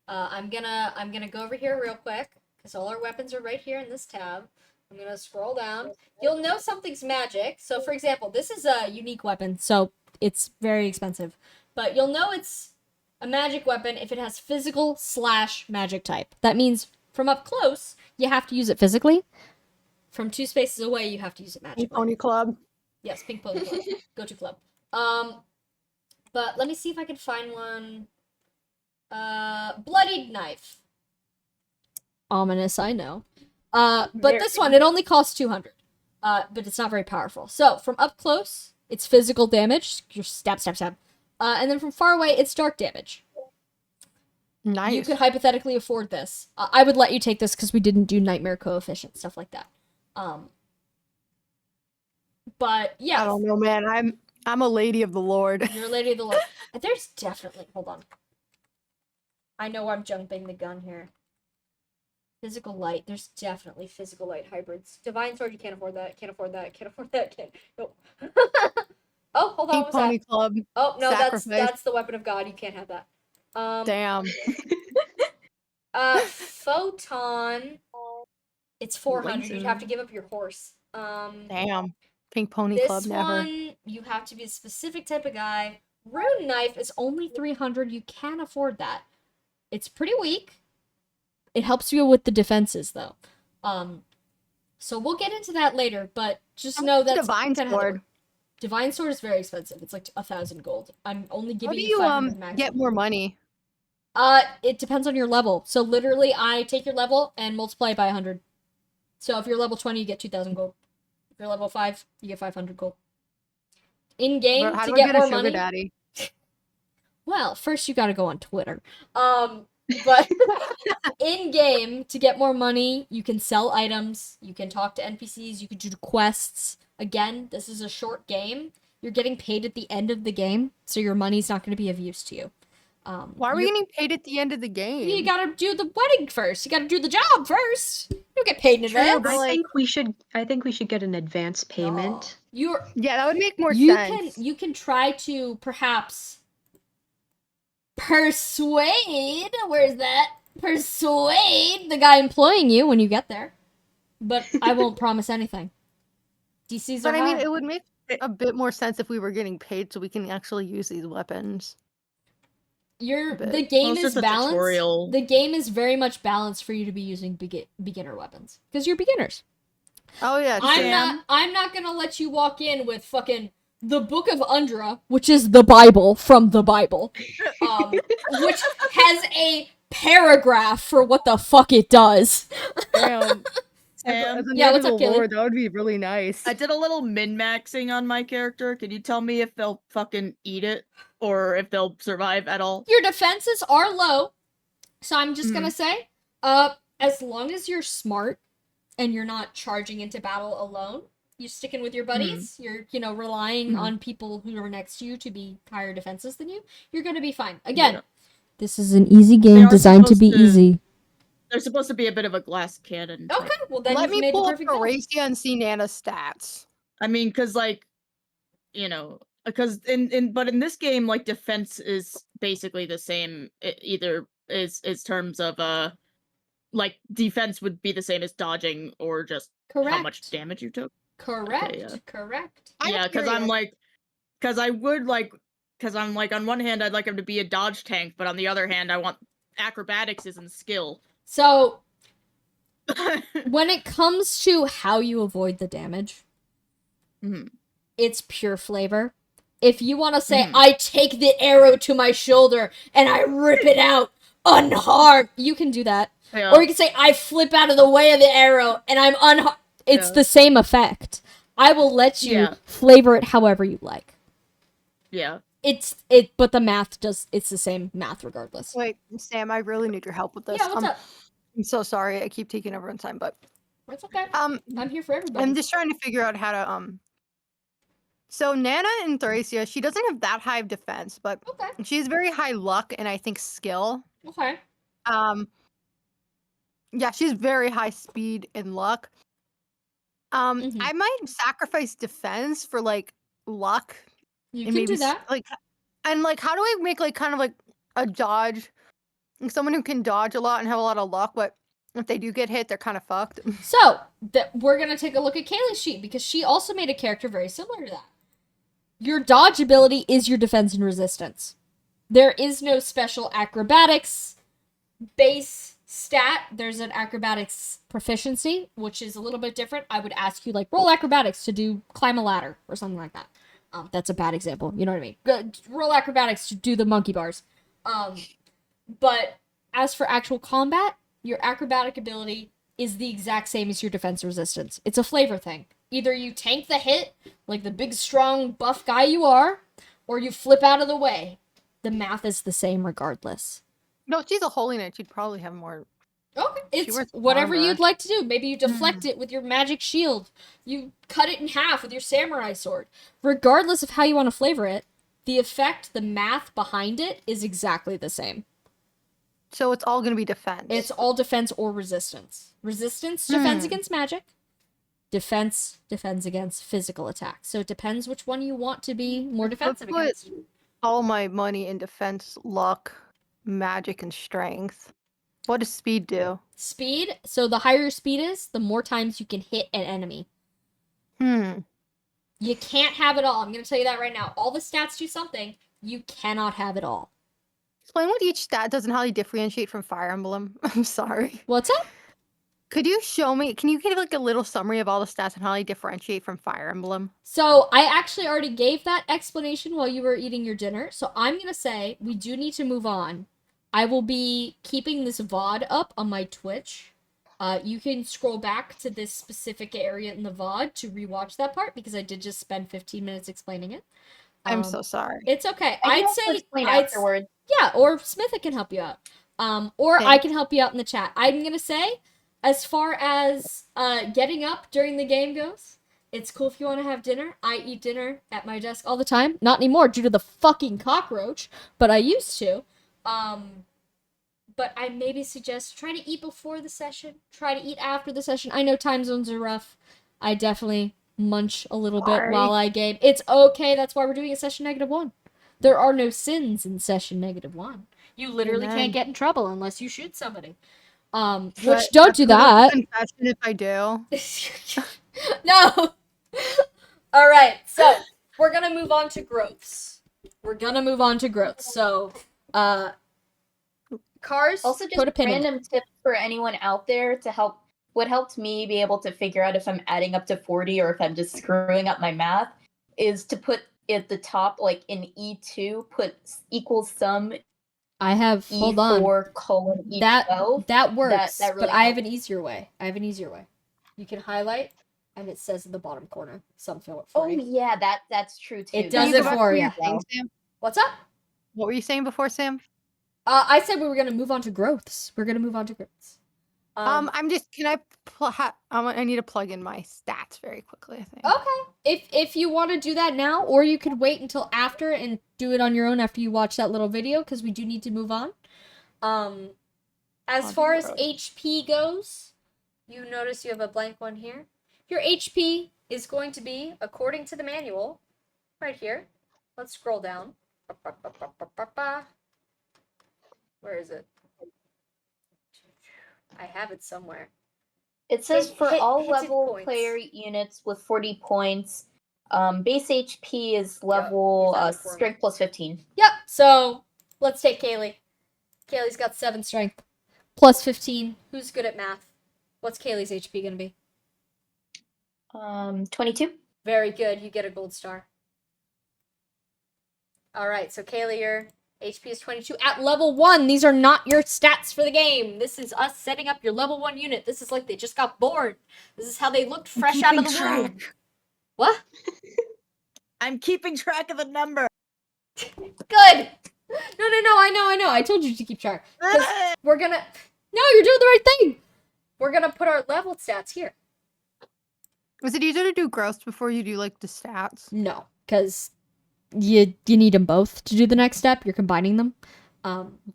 I'm gonna go over here real quick because all our weapons are right here in this tab. I'm gonna scroll down. You'll know something's magic. So, for example, this is a unique weapon, so it's very expensive. But you'll know it's a magic weapon if it has physical / magic type. That means from up close, you have to use it physically. From 2 spaces away, you have to use it magically. Pony Club. Yes, Pink Pony Club. Go to club. But let me see if I can find one. Bloodied knife. Ominous, I know. But this one, it only costs 200. But it's not very powerful. So, from up close, it's physical damage. Your stab. And then from far away, it's dark damage. Nice. You could hypothetically afford this. I would let you take this because we didn't do nightmare coefficient, stuff like that. But yeah. I don't know, man. I'm a lady of the Lord. You're a lady of the Lord. There's definitely... Hold on. I know I'm jumping the gun here. Physical light. There's definitely physical light hybrids. Divine sword, you can't afford that. Can't afford that. Nope. Oh, hold on. Pink What was Pony that? Club. Oh, no, Sacrifice. that's the weapon of God. You can't have that. Damn. Photon. It's 400. You'd have to give up your horse. Damn. Pink Pony This Club, never. one, you have to be a specific type of guy. Rune knife is only 300. You can't afford that. It's pretty weak. It helps you with the defenses, though. So we'll get into that later, but just know that Divine Sword. Divine Sword is very expensive. It's like 1,000 gold. I'm only How giving do you you 500 maximum. get more money? It depends on your level. So literally, I take your level and multiply it by 100. So if you're level 20, you get 2,000 gold. If you're level 5, you get 500 gold. In game, How to do I get get a more sugar money. daddy? Well, first you gotta go on Twitter. But in game, to get more money, you can sell items, you can talk to NPCs, you can do quests. Again, this is a short game. You're getting paid at the end of the game, so your money's not going to be of use to you. Why are we getting paid at the end of the game? You gotta do the wedding first. You gotta do the job first. You don't get paid in True, advance. but, I like- think we should get an advance payment. You're Yeah, that would make more you sense. can try to perhaps persuade the guy employing you when you get there, but I won't promise anything. DCs are But I mean, high. it would make a bit more sense if we were getting paid so we can actually use these weapons. The bit. game Well, it's is just a balanced. tutorial. The game is very much balanced for you to be using beginner weapons because you're beginners. Oh yeah, I'm not gonna let you walk in with fucking the Book of Undra, which is the Bible from the Bible, which has a paragraph for what the fuck it does. Damn. Sam, Yeah, what's up, Kaylee? Lord, that would be really nice. I did a little min-maxing on my character. Can you tell me if they'll fucking eat it or if they'll survive at all? Your defenses are low, so I'm just gonna say, as long as you're smart and you're not charging into battle alone, you're sticking with your buddies, you're, relying on people who are next to you to be higher defenses than you're gonna be fine. Again, Yeah. this is an easy They game are designed to be supposed to- easy. They're supposed to be a bit of a glass cannon. type. Okay, well then Let you've me made pull the up perfect balance. Horatia and see Nana's stats. I mean, because because in this game, like defense is basically the same. Either is terms of like defense would be the same as dodging or just Correct. how much damage you took. Correct. yeah. Correct. Yeah, because I'm like, because I'm like on one hand I'd like him to be a dodge tank, but on the other hand I want acrobatics isn't skill. So when it comes to how you avoid the damage, it's pure flavor. If you want to say, I take the arrow to my shoulder and I rip it out unharmed, you can do that. Yeah. Or you can say, I flip out of the way of the arrow and I'm unharmed. It's the same effect. I will let you flavor it however you like. Yeah. But the math it's the same math regardless. Wait, Sam, I really need your help with this. Yeah, what's up? I'm so sorry. I keep taking everyone's time, but It's okay. I'm here for everybody. I'm just trying to figure out how to So Nana in Thracia, she doesn't have that high of defense, but Okay. she has very high luck and I think skill. Okay. Yeah, she's very high speed and luck. I might sacrifice defense for like luck. You and can do that. How do I make like kind of like a dodge? Like someone who can dodge a lot and have a lot of luck, but if they do get hit, they're kind of fucked. So we're gonna take a look at Kaylee's sheet because she also made a character very similar to that. Your dodge ability is your defense and resistance. There is no special acrobatics base stat. There's an acrobatics proficiency, which is a little bit different. I would ask you roll acrobatics to climb a ladder or something like that. That's a bad example. You know what I mean? Roll acrobatics to do the monkey bars. But as for actual combat, your acrobatic ability is the exact same as your defense resistance. It's a flavor thing. Either you tank the hit, like the big, strong, buff guy you are, or you flip out of the way. The math is the same regardless. No, she's a holy knight. She'd probably have more. Okay, it's wears whatever armor. you'd like to do. Maybe you deflect it with your magic shield. You cut it in half with your samurai sword. Regardless of how you want to flavor it, the effect, the math behind it is exactly the same. So it's all going to be defense. It's all defense or resistance. Resistance defends against magic. Defense defends against physical attacks. So it depends which one you want to be more defensive put against. all my money in defense, luck, magic, and strength. What does speed do? Speed, so the higher your speed is, the more times you can hit an enemy. You can't have it all. I'm going to tell you that right now. All the stats do something. You cannot have it all. Explain what each stat does and how they differentiate from Fire Emblem. I'm sorry. What's up? Could you show me? Can you give a little summary of all the stats and how they differentiate from Fire Emblem? So I actually already gave that explanation while you were eating your dinner. So I'm going to say we do need to move on. I will be keeping this VOD up on my Twitch. You can scroll back to this specific area in the VOD to rewatch that part because I did just spend 15 minutes explaining it. I'm so sorry. It's okay. I can I'd also say explain I'd afterwards. yeah, or Smith can help you out. Or I Thanks. can help you out in the chat. I'm gonna say, as far as getting up during the game goes, it's cool if you want to have dinner. I eat dinner at my desk all the time. Not anymore due to the fucking cockroach, but I used to. But I maybe suggest try to eat before the session. Try to eat after the session. I know time zones are rough. I definitely munch a little bit Sorry. while I game. It's okay. That's why we're doing a session -1. There are no sins in session -1. You literally Amen. can't get in trouble unless you shoot somebody. But Which don't do that. Confession if I do. No. All right. So we're gonna move on to growths. So, cars. Also, put just a pin in it. random tips for anyone out there to help. What helped me be able to figure out if I'm adding up to 40 or if I'm just screwing up my math is to put at the top, like in E2, put equals sum I have hold on. E4 colon E12. That works, that really but I have helps. an easier way. You can highlight, and it says in the bottom corner, some fill it Oh for you. yeah, that's true too. It Can does you it go back to for what ya. you're saying, Sam? What's up? What were you saying before, Sam? I said we were gonna move on to growths. I'm just. Can I? I need to plug in my stats very quickly. I think. Okay. If you want to do that now, or you could wait until after and do it on your own after you watch that little video, because we do need to move on. As I'll far do as growth. HP goes, you notice you have a blank one here. Your HP is going to be, according to the manual, right here. Let's scroll down. Where is it? I have it somewhere. It says Hit- for hit- all hit level points. player units with 40 points, base HP is Yep, level you found it for me. strength plus 15. Yep, so let's take Kaylee. Kaylee's got 7 strength. Plus 15. Who's good at math? What's Kaylee's HP gonna be? 22. Very good. You get a gold star. Alright, so Kaylee, your HP is 22 at level 1. These are not your stats for the game. This is us setting up your level 1 unit. This is like they just got born. This is how they looked fresh out of the womb. What? I'm keeping track of the number. Good. No. I know. I told you to keep track. 'Cause we're gonna. No, you're doing the right thing. We're gonna put our level stats here. Was it easier to do growth before you do like the stats? No, because you need them both to do the next step. You're combining them.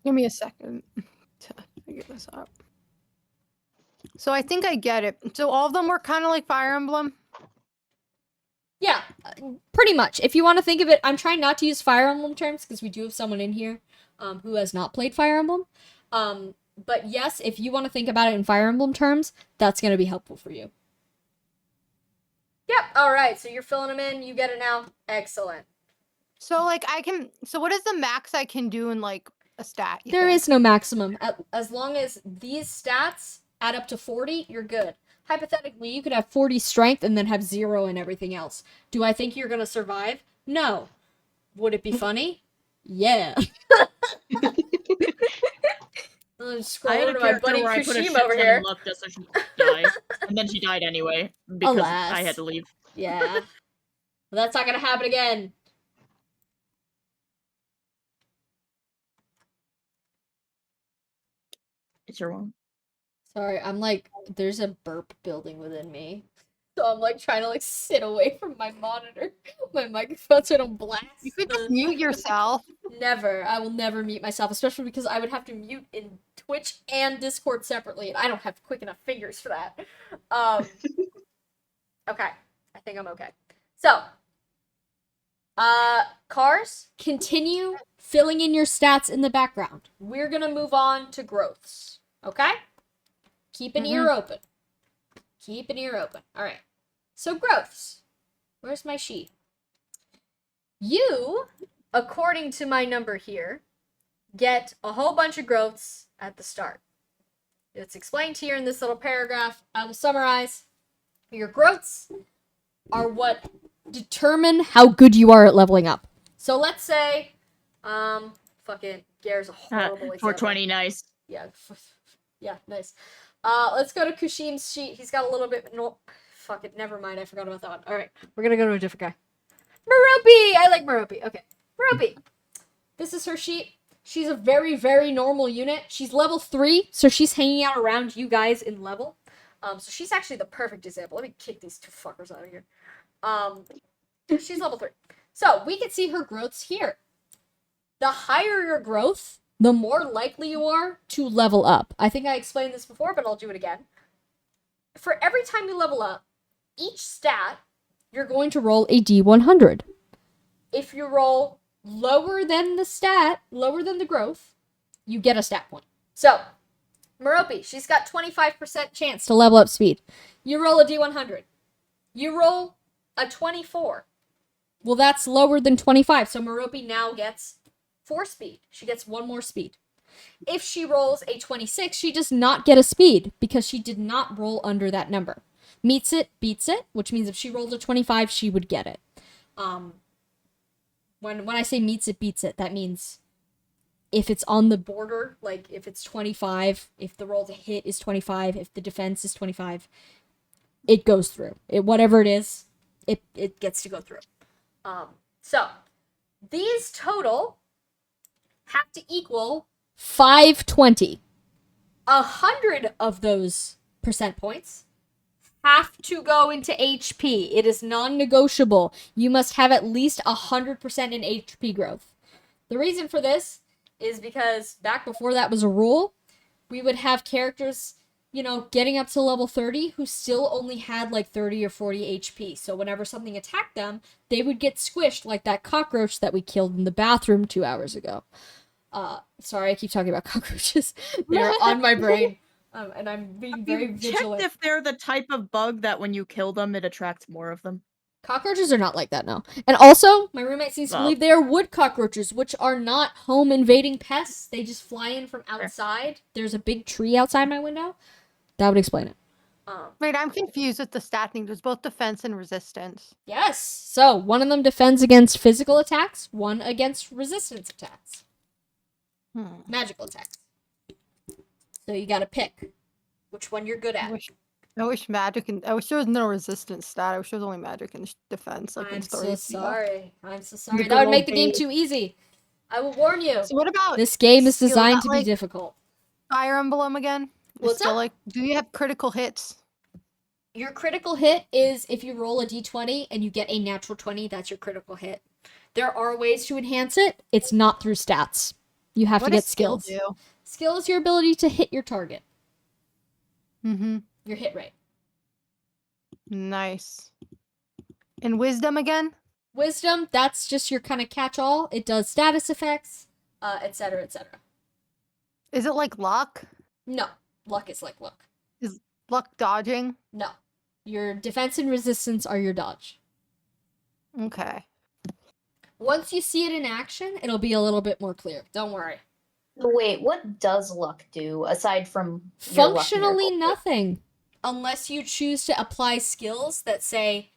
Give me a second to figure this out. So I think I get it. So all of them were kind of like Fire Emblem. Yeah, pretty much. If you want to think of it, I'm trying not to use Fire Emblem terms because we do have someone in here who has not played Fire Emblem. But yes, if you want to think about it in Fire Emblem terms, that's going to be helpful for you. Yep. All right. So you're filling them in. You get it now. Excellent. So like I can. So what is the max I can do in like a stat? There is no maximum. As long as these stats add up to 40, you're good. Hypothetically, you could have 40 strength and then have 0 in everything else. Do I think you're gonna survive? No. Would it be funny? Yeah. I'll just scroll I had over a to my character buddy where I put a shit Kushima over ton here. in luck just so she would die, and then she died anyway because Alas. I had to leave. Yeah. Well, that's not gonna happen again. It's your one. Sorry, I'm like, there's a burp building within me. So I'm like trying to like sit away from my monitor, my microphone, so I don't blast. You could just mute yourself. Never. I will never mute myself, especially because I would have to mute in Twitch and Discord separately, and I don't have quick enough fingers for that. Okay. I think I'm okay. So, cars, continue filling in your stats in the background. We're gonna move on to growths. Okay? Keep an ear open. Keep an ear open. All right. So growths. Where's my sheet? You, according to my number here, get a whole bunch of growths at the start. It's explained here in this little paragraph. I will summarize. Your growths are what determine how good you are at leveling up. So let's say, Fucking Gare's a horrible example. 420, nice. Yeah, yeah, nice. Let's go to Kushim's sheet. He's got a little bit. No, fuck it. Never mind. I forgot about that one. All right, we're gonna go to a different guy. Merope. I like Merope. Okay, Merope. This is her sheet. She's a very, very normal unit. She's level 3, so she's hanging out around you guys in level. So she's actually the perfect example. Let me kick these two fuckers out of here. She's level 3. So we can see her growths here. The higher your growth, the more likely you are to level up. I think I explained this before, but I'll do it again. For every time you level up, each stat, you're going to roll a D100. If you roll lower than the stat, lower than the growth, you get a stat point. So, Merope, she's got 25% chance to level up speed. You roll a D100. You roll a 24. Well, that's lower than 25, so Merope now gets 4 speed. She gets 1 more speed. If she rolls a 26, she does not get a speed because she did not roll under that number. Meets it, beats it, which means if she rolled a 25, she would get it. When I say meets it, beats it, that means if it's on the border, like if it's 25, if the roll to hit is 25, if the defense is 25, it goes through. Whatever it is, it gets to go through. So these total have to equal 520. 100 of those percent points have to go into HP. It is non-negotiable. You must have at least 100% in HP growth. The reason for this is because back before that was a rule, we would have characters, getting up to level 30 who still only had like 30 or 40 HP. So whenever something attacked them, they would get squished like that cockroach that we killed in the bathroom 2 hours ago. Sorry, I keep talking about cockroaches. They're on my brain. And I'm being very vigilant. Checked if they're the type of bug that when you kill them, it attracts more of them. Cockroaches are not like that, no. And also, my roommate seems to believe they are wood cockroaches, which are not home invading pests. They just fly in from outside. There's a big tree outside my window. That would explain it. Wait, I'm confused with the stat thing. There's both defense and resistance. Yes. So, one of them defends against physical attacks, one against resistance attacks. Magical attacks. So you gotta pick which one you're good at. I wish magic and I wish there was no resistance stat. I wish there was only magic and defense. Like I'm in so stories. sorry. I'm so sorry. The That would good make old the game days. too easy. I will warn you. So what about This game is skill? designed Not to be like difficult. Fire Emblem again? What's still up? like, do you have critical hits? Your critical hit is if you roll a d20 and you get a natural 20, that's your critical hit. There are ways to enhance it. It's not through stats. You have What to does get skill skills. do? Skill is your ability to hit your target. Mm-hmm. Your hit rate. Nice. And wisdom again? Wisdom, that's just your kind of catch-all. It does status effects, etc., etc. Is it like luck? No. Luck is like luck. Is luck dodging? No. Your defense and resistance are your dodge. Okay. Once you see it in action, it'll be a little bit more clear. Don't worry. Wait, what does luck do aside from your luck Functionally miracle? nothing. Unless you choose to apply skills that say,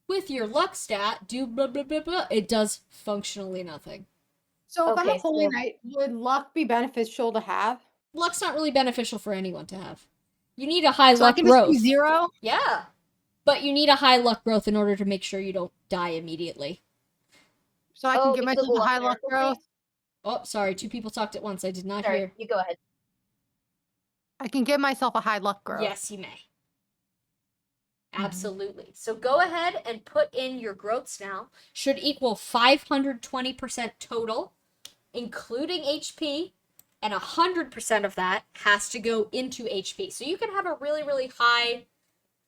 with your luck stat, do blah blah blah blah. It does functionally nothing. So if I'm a Okay, holy so- knight, would luck be beneficial to have? Luck's not really beneficial for anyone to have. You need a high So I luck can just growth. do 0? Yeah. But you need a high luck growth in order to make sure you don't die immediately. So I can Oh, give because of myself the a high luck luck miracle growth? Oh, sorry. 2 people talked at once. I did not Sorry, hear. you go ahead. I can give myself a high luck growth. Yes, you may. Absolutely. So go ahead and put in your growths now. Should equal 520% total, including HP, and 100% of that has to go into HP. So you can have a really, really high...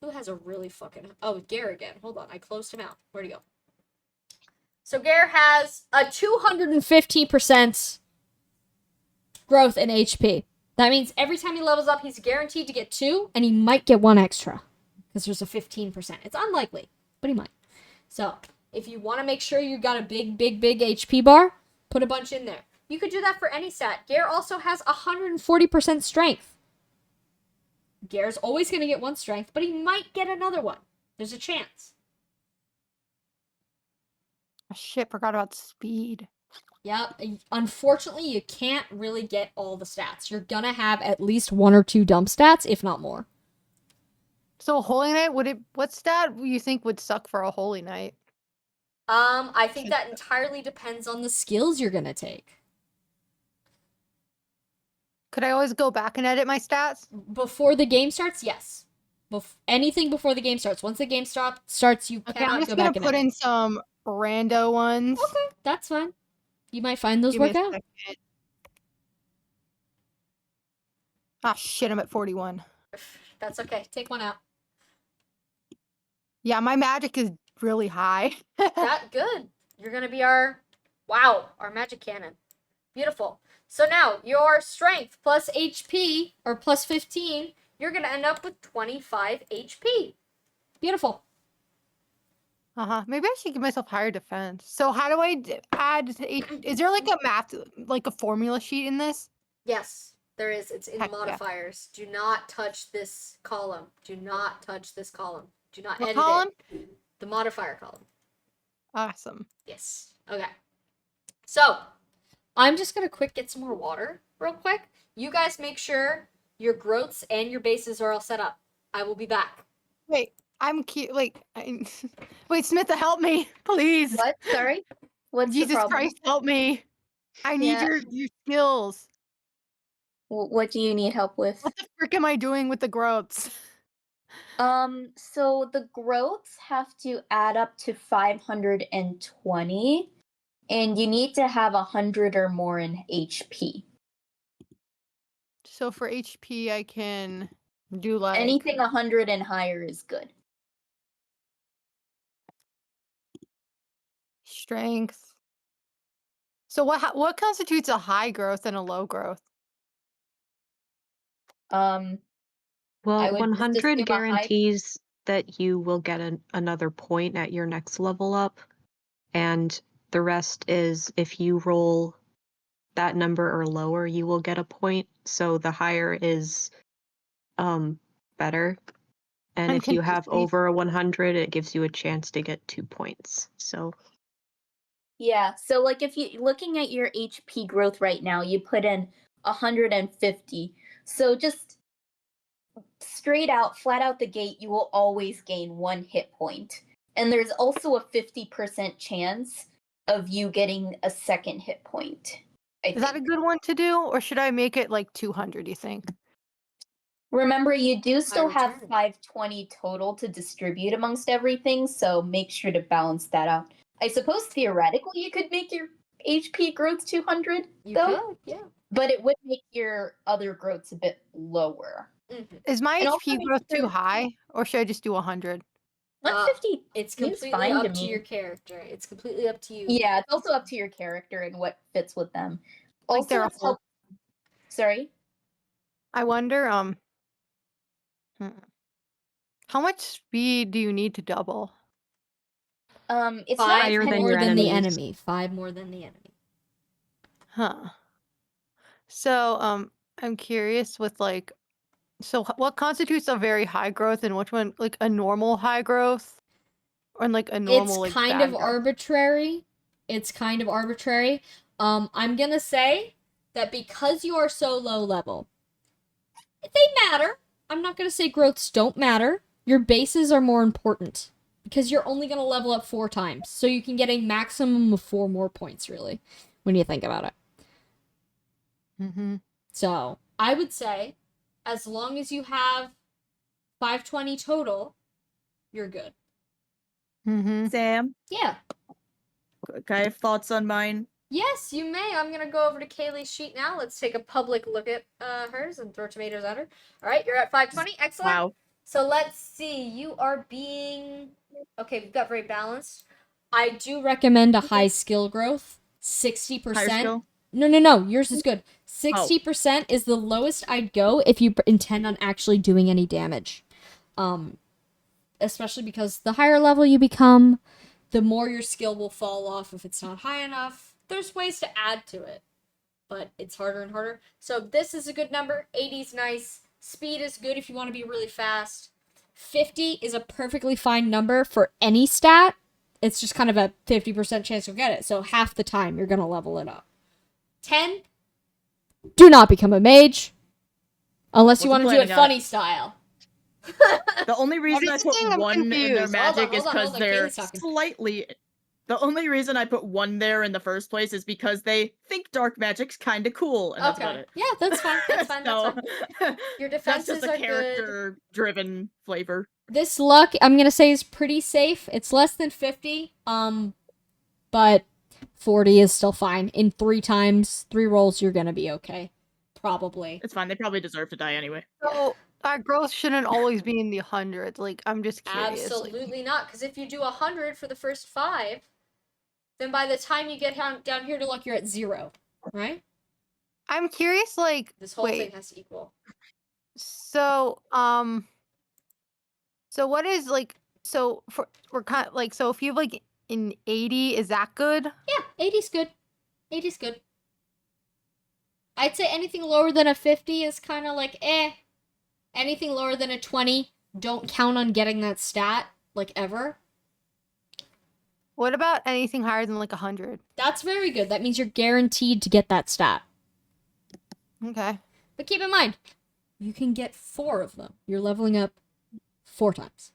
Who has a really fucking... Oh, Gare again. Hold on. I closed him out. Where'd he go? So Gare has a 250% growth in HP. That means every time he levels up, he's guaranteed to get 2, and he might get 1 extra. Because there's a 15%. It's unlikely, but he might. So, if you want to make sure you got a big, big, big HP bar, put a bunch in there. You could do that for any stat. Gare also has 140% strength. Gare's always going to get 1 strength, but he might get another one. There's a chance. Oh, shit, forgot about speed. Yep. Unfortunately, you can't really get all the stats. You're gonna have at least 1 or 2 dump stats, if not more. So Holy Knight, what stat you think would suck for a Holy Knight? I think that entirely depends on the skills you're gonna take. Could I always go back and edit my stats? Before the game starts, yes. Anything before the game starts. Once the game starts, you Okay, I'm cannot just go gonna back and put edit. in some rando ones. Okay, that's fine. You might find those Give me work a out. second. Ah, shit, I'm at 41. That's okay. Take one out. Yeah, my magic is really high. That good. You're gonna be our magic cannon. Beautiful. So now your strength plus HP or plus 15, you're gonna end up with 25 HP. Beautiful. Maybe I should give myself higher defense. So how do I add to is there like a math, like a formula sheet in this? Yes, there is. It's in Heck yeah. modifiers. Do not touch this column. Do not touch this column. Do not What edit column? it. The modifier column. Awesome. Yes. Okay. So, I'm just gonna get some more water real quick. You guys make sure your growths and your bases are all set up. I will be back. Wait, I'm cute. Like, wait, Smitha, help me, please. What? Sorry? What's the Jesus problem? Christ, help me. I need Yeah. your skills. What do you need help with? What the frick am I doing with the growths? So the growths have to add up to 520, and you need to have 100 or more in HP. So for HP, I can do like Anything 100 and higher is good. strength. So what constitutes a high growth and a low growth? I Well, would just 100 assume a high- guarantees that you will get another point at your next level up, and the rest is if you roll that number or lower, you will get a point. So the higher is better. And I'm if you have confused. over a 100, it gives you a chance to get 2 points. So Yeah, so like if you looking at your HP growth right now, you put in 150. So just straight out, flat out the gate, you will always gain 1 hit point. And there's also a 50% chance of you getting a second hit point. Is that a good one to do, or should I make it like 200? You think? Remember, you do still have return. 520 total to distribute amongst everything, so make sure to balance that out. I suppose theoretically you could make your HP growth 200, You though, could, yeah. but it would make your other growths a bit lower. Mm-hmm. Is my And also HP make growth too sure- high, or should I just do 100? 150 It's seems completely fine up to to me. your character. It's completely up to you. Yeah, it's also up to your character and what fits with them. Like Also, they're a it's full- Sorry? I wonder, how much speed do you need to double? It's 5 not higher than more your than the enemies. enemy. 5 more than the enemy. Huh. So, I'm curious with like, so what constitutes a very high growth and which one, like a normal high growth, or like a normal like It's kind bad of growth? arbitrary. It's kind of arbitrary. I'm gonna say that because you are so low level, they matter. I'm not gonna say growths don't matter. Your bases are more important because you're only gonna level up 4 times, so you can get a maximum of 4 more points. Really, when you think about it. Mm-hmm. So I would say, as long as you have 520 total, you're good. Mm-hmm. Sam, Yeah. I have thoughts on mine. Yes, you may. I'm gonna go over to Kaylee's sheet now. Let's take a public look at hers and throw tomatoes at her. All right, you're at 520. Excellent. Wow. So let's see. You are being okay. We've got very balanced. I do recommend a high skill growth. 60%. Higher skill? No. Yours is good. 60% is the lowest I'd go if you intend on actually doing any damage. Especially because the higher level you become, the more your skill will fall off if it's not high enough. There's ways to add to it, but it's harder and harder. So this is a good number. 80 is nice. Speed is good if you want to be really fast. 50 is a perfectly fine number for any stat. it's just kind of a 50% chance you'll get it. So half the time you're going to level it up. 10, do not become a mage unless you want to do it funny style. The only reason I is put the thing? I'm 1 in their confused. magic is Hold on, because they're Kaylee's talking. slightly. The only reason I put 1 there in the first place is because they think dark magic's kind of cool, and that's about it. Yeah, that's fine. That's fine. So, That's fine. Your that's defenses just a are good. character-driven flavor. This luck, I'm gonna say, is pretty safe. It's less than 50. But 40 is still fine. In 3 rolls, you're gonna be okay. Probably. It's fine. They probably deserve to die anyway. So our growth shouldn't always be in the hundreds. Like, I'm just curious. Absolutely not. Because if you do 100 for the first 5, then by the time you get down here to luck, you're at 0, right? I'm curious, like, This whole thing has to equal. So, so what is like? So we're kind of like, so if you have like an 80, is that good? Yeah, 80's good. 80's good. I'd say anything lower than a 50 is kind of like eh. Anything lower than a 20, don't count on getting that stat, like, ever. What about anything higher than like 100? That's very good. That means you're guaranteed to get that stat. Okay. But keep in mind, you can get 4 of them. You're leveling up 4 times.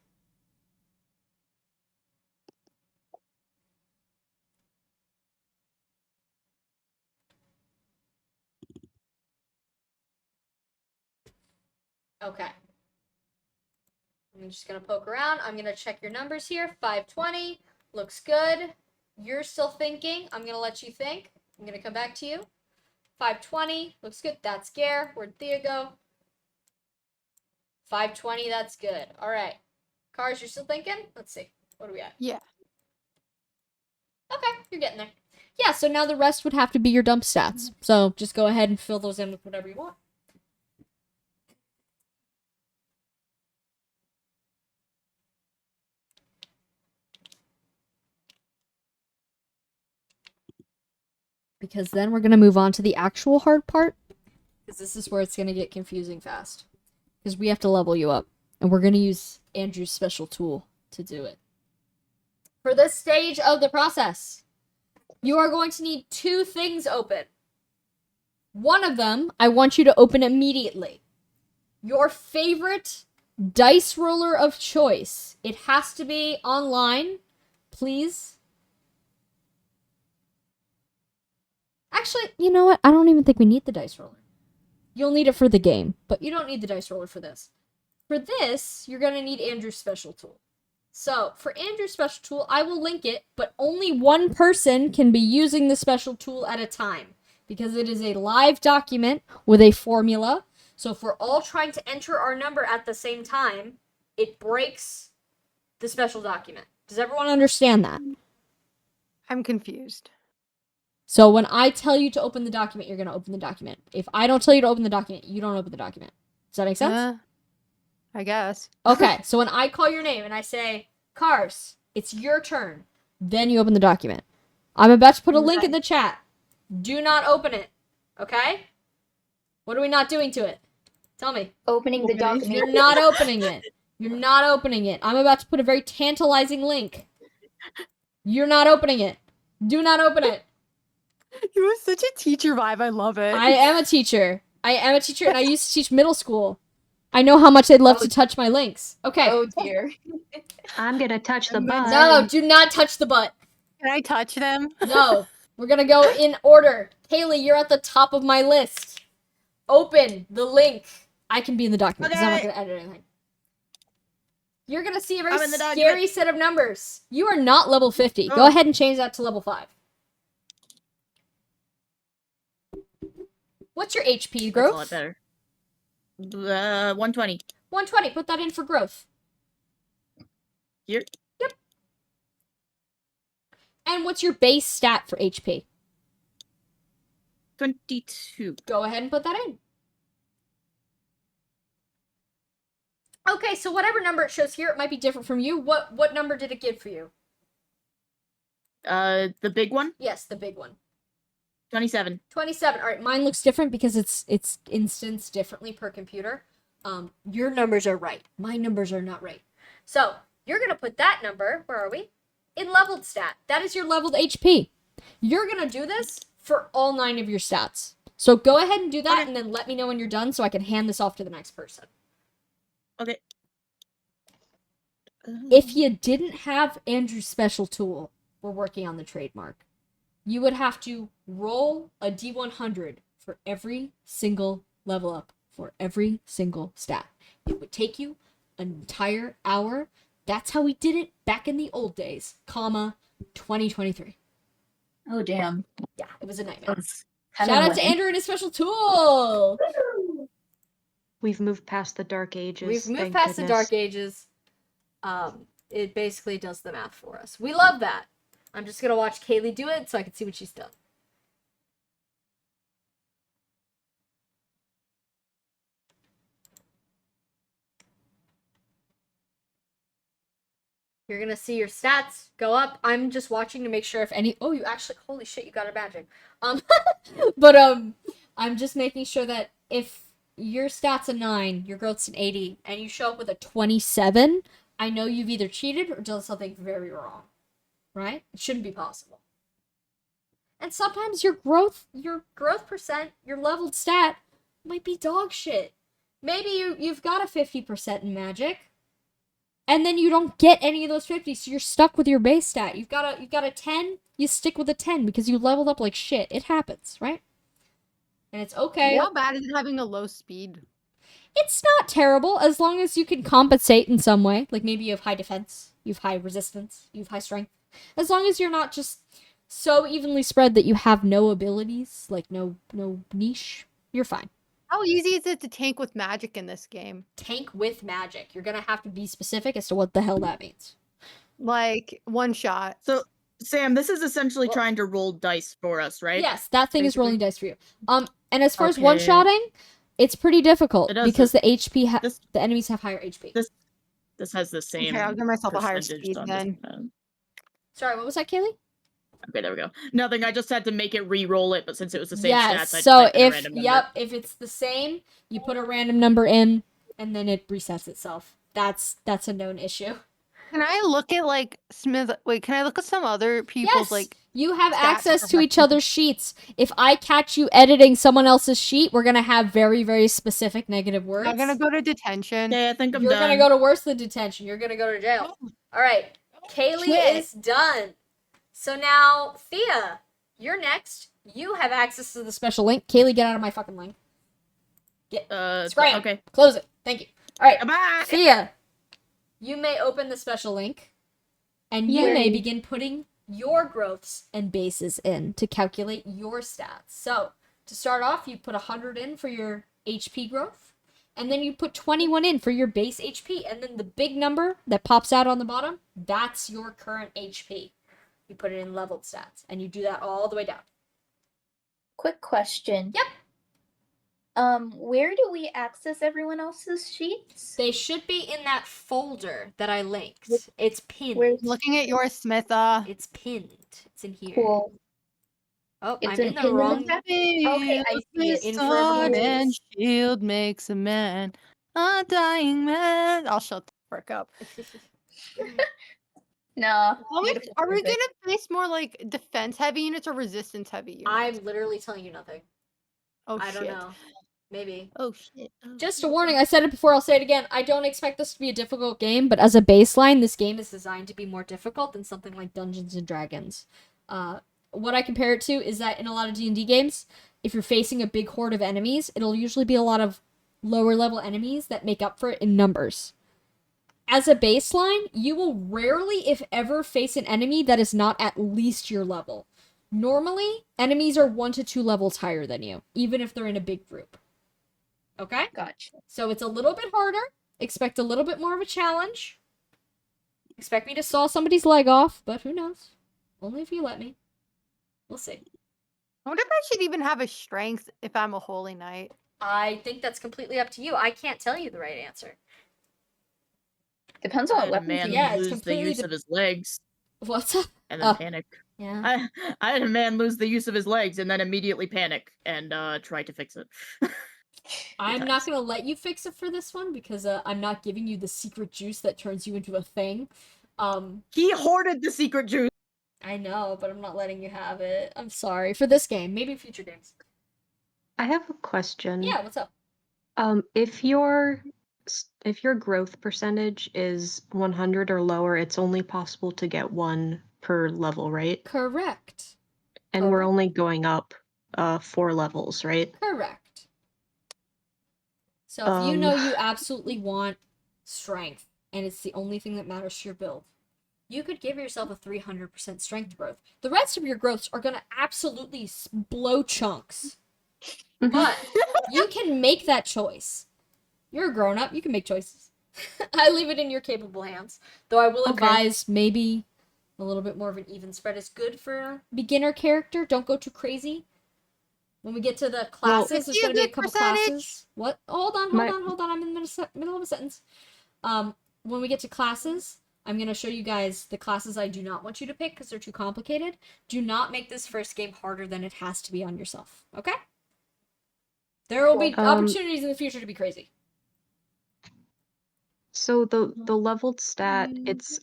Okay. I'm just going to poke around. I'm going to check your numbers here. 520. Looks good. You're still thinking. I'm going to let you think. I'm going to come back to you. 520. Looks good. That's Gare. Where'd Thea go? 520. That's good. All right. Cars, you're still thinking? Let's see. What do we got? Yeah. Okay. You're getting there. Yeah, so now the rest would have to be your dump stats. So just go ahead and fill those in with whatever you want. Because then we're going to move on to the actual hard part. Because this is where it's going to get confusing fast. Because we have to level you up. And we're going to use Andrew's special tool to do it. For this stage of the process, you are going to need 2 things open. One of them, I want you to open immediately. Your favorite dice roller of choice. It has to be online, please. Actually, you know what? I don't even think we need the dice roller. You'll need it for the game, but you don't need the dice roller for this. For this, you're going to need Andrew's special tool. So, for Andrew's special tool, I will link it, but only one person can be using the special tool at a time, because it is a live document with a formula. So, if we're all trying to enter our number at the same time, it breaks the special document. Does everyone understand that? I'm confused. So when I tell you to open the document, you're going to open the document. If I don't tell you to open the document, you don't open the document. Does that make sense? I guess. Okay, so when I call your name and I say, Cars, it's your turn, then you open the document. I'm about to put a link in the chat. Do not open it. Okay? What are we not doing to it? Tell me. Opening the document. You're not opening it. You're not opening it. I'm about to put a very tantalizing link. You're not opening it. Do not open it. You have such a teacher vibe. I love it. I am a teacher. And I used to teach middle school. I know how much they'd love to touch my links. Okay. Oh dear. I'm gonna touch the butt. No, do not touch the butt. Can I touch them? No. We're gonna go in order. Kaylee, you're at the top of my list. Open the link. I can be in the document because I'm not gonna edit anything. You're gonna see a very scary set of numbers. You are not level 50. Go ahead and change that to level 5. What's your HP growth? That's a lot better. 120. 120. Put that in for growth. Here? Yep. And what's your base stat for HP? 22. Go ahead and put that in. Okay, so whatever number it shows here, it might be different from you. What number did it give for you? The big one? Yes, the big one. 27. 27. All right, mine looks different because it's instanced differently per computer. Your numbers are right. My numbers are not right. So, you're going to put that number, where are we? in leveled stat. That is your leveled HP. You're gonna do this for all 9 of your stats. So go ahead and do that, Okay. and then let me know when you're done so I can hand this off to the next person. Okay. If you didn't have Andrew's special tool, we're working on the trademark, you would have to roll a D100 for every single level up, for every single stat. It would take you an entire hour. That's how we did it back in the old days, 2023. Oh damn. Yeah, it was a nightmare. That's kind Shout of out to lame. Andrew and his special tool! We've moved past the dark ages. We've moved thank past the goodness. dark ages. It basically does the math for us. We love that. I'm just gonna watch Kaylee do it so I can see what she's done. You're gonna see your stats go up. I'm just watching to make sure if any. Oh, you actually. Holy shit! You got a magic. But I'm just making sure that if your stat's a 9, your growth's an 80, and you show up with a 27, I know you've either cheated or done something very wrong. Right? It shouldn't be possible. And sometimes your growth percent, your leveled stat, might be dog shit. Maybe you've got a 50% in magic. And then you don't get any of those 50s, so you're stuck with your base stat. You've got a 10, you stick with a 10 because you leveled up like shit. It happens, right? And it's okay. How bad is it having a low speed? It's not terrible as long as you can compensate in some way. Like maybe you have high defense, you have high resistance, you have high strength. As long as you're not just so evenly spread that you have no abilities, like no niche, you're fine. How easy is it to tank with magic in this game? Tank with magic. You're gonna have to be specific as to what the hell that means. Like, one shot. So, Sam, this is essentially Well- trying to roll dice for us, right? Yes, that thing is Basically. rolling dice for you. And as far as Okay. one-shotting, it's pretty difficult It does because this- the HP, this- the enemies have higher HP. This has the same. Okay, I'll give myself a higher percentage, speed so I'm just then. gonna- Sorry, what was that, Kaylee? Okay, there we go. Nothing. I just had to make it re-roll it, but since it was the same Yes. stats, I So typed in a if random number. if it's the same, you put a random number in, and then it resets itself. That's a known issue. Can I look at, like, Smith? Wait, can I look at some other people's, Yes, like, you have stats access to each correctly? other's sheets. If I catch you editing someone else's sheet, we're gonna have very, very specific negative words. I'm gonna go to detention. Okay, I think I'm You're done. gonna go to worse than detention. You're gonna go to jail. All right, Kaylee Shit. is done. So now, Thea, you're next. You have access to the special link. Kaylee, get out of my fucking link. Scram. Okay. Close it. Thank you. All right, Bye. Thea, you may open the special link, and you may Yay. begin putting your growths and bases in to calculate your stats. So, to start off, you put 100 in for your HP growth, and then you put 21 in for your base HP, and then the big number that pops out on the bottom, that's your current HP. You put it in leveled stats, and you do that all the way down. Quick question. Yep. Where do we access everyone else's sheets? They should be in that folder that I linked. It's pinned. Where's Looking at yours, Smith. It's pinned. It's in here. cool? Oh, It's I'm in the wrong. Okay, I see it. Sword and Infirmaries. shield makes a man, a dying man. I'll shut the frick up. No. Are we beautiful, gonna perfect. face more like defense heavy units or resistance heavy units? I'm literally telling you nothing. Oh I shit. don't know. Maybe. Oh shit. Oh, Just a shit. warning, I said it before, I'll say it again. I don't expect this to be a difficult game, but as a baseline, this game is designed to be more difficult than something like Dungeons and Dragons. What I compare it to is that in a lot of D&D games, if you're facing a big horde of enemies, it'll usually be a lot of lower level enemies that make up for it in numbers. As a baseline, you will rarely, if ever, face an enemy that is not at least your level. Normally, enemies are 1 to 2 levels higher than you, even if they're in a big group. Okay? Gotcha. So it's a little bit harder. Expect a little bit more of a challenge. Expect me to saw somebody's leg off, but who knows? Only if you let me. We'll see. I wonder if I should even have a strength if I'm a holy knight. I think that's completely up to you. I can't tell you the right answer. Depends I on what had a weapons man you Yeah, it's lose the completely use of his legs What's up? and then Oh. panic. Yeah. I had a man lose the use of his legs and then immediately panic and try to fix it. I'm times. not going to let you fix it for this one because I'm not giving you the secret juice that turns you into a thing. He hoarded the secret juice. I know, but I'm not letting you have it. I'm sorry. For this game, maybe future games. I have a question. Yeah, what's up? If your growth percentage is 100 or lower, it's only possible to get one per level, right? Correct. And we're only going up 4 levels, right? Correct. So if you know you absolutely want strength, and it's the only thing that matters to your build, you could give yourself a 300% strength growth. The rest of your growths are gonna absolutely blow chunks. But you can make that choice. You're a grown up, you can make choices. I leave it in your capable hands. Though I will advise maybe a little bit more of an even spread is good for a beginner character. Don't go too crazy. When we get to the classes, there's going to be a couple classes. What? Hold on. I'm in the middle of a sentence. When we get to classes, I'm going to show you guys the classes I do not want you to pick because they're too complicated. Do not make this first game harder than it has to be on yourself. Okay? There will be opportunities in the future to be crazy. So the leveled stat, it's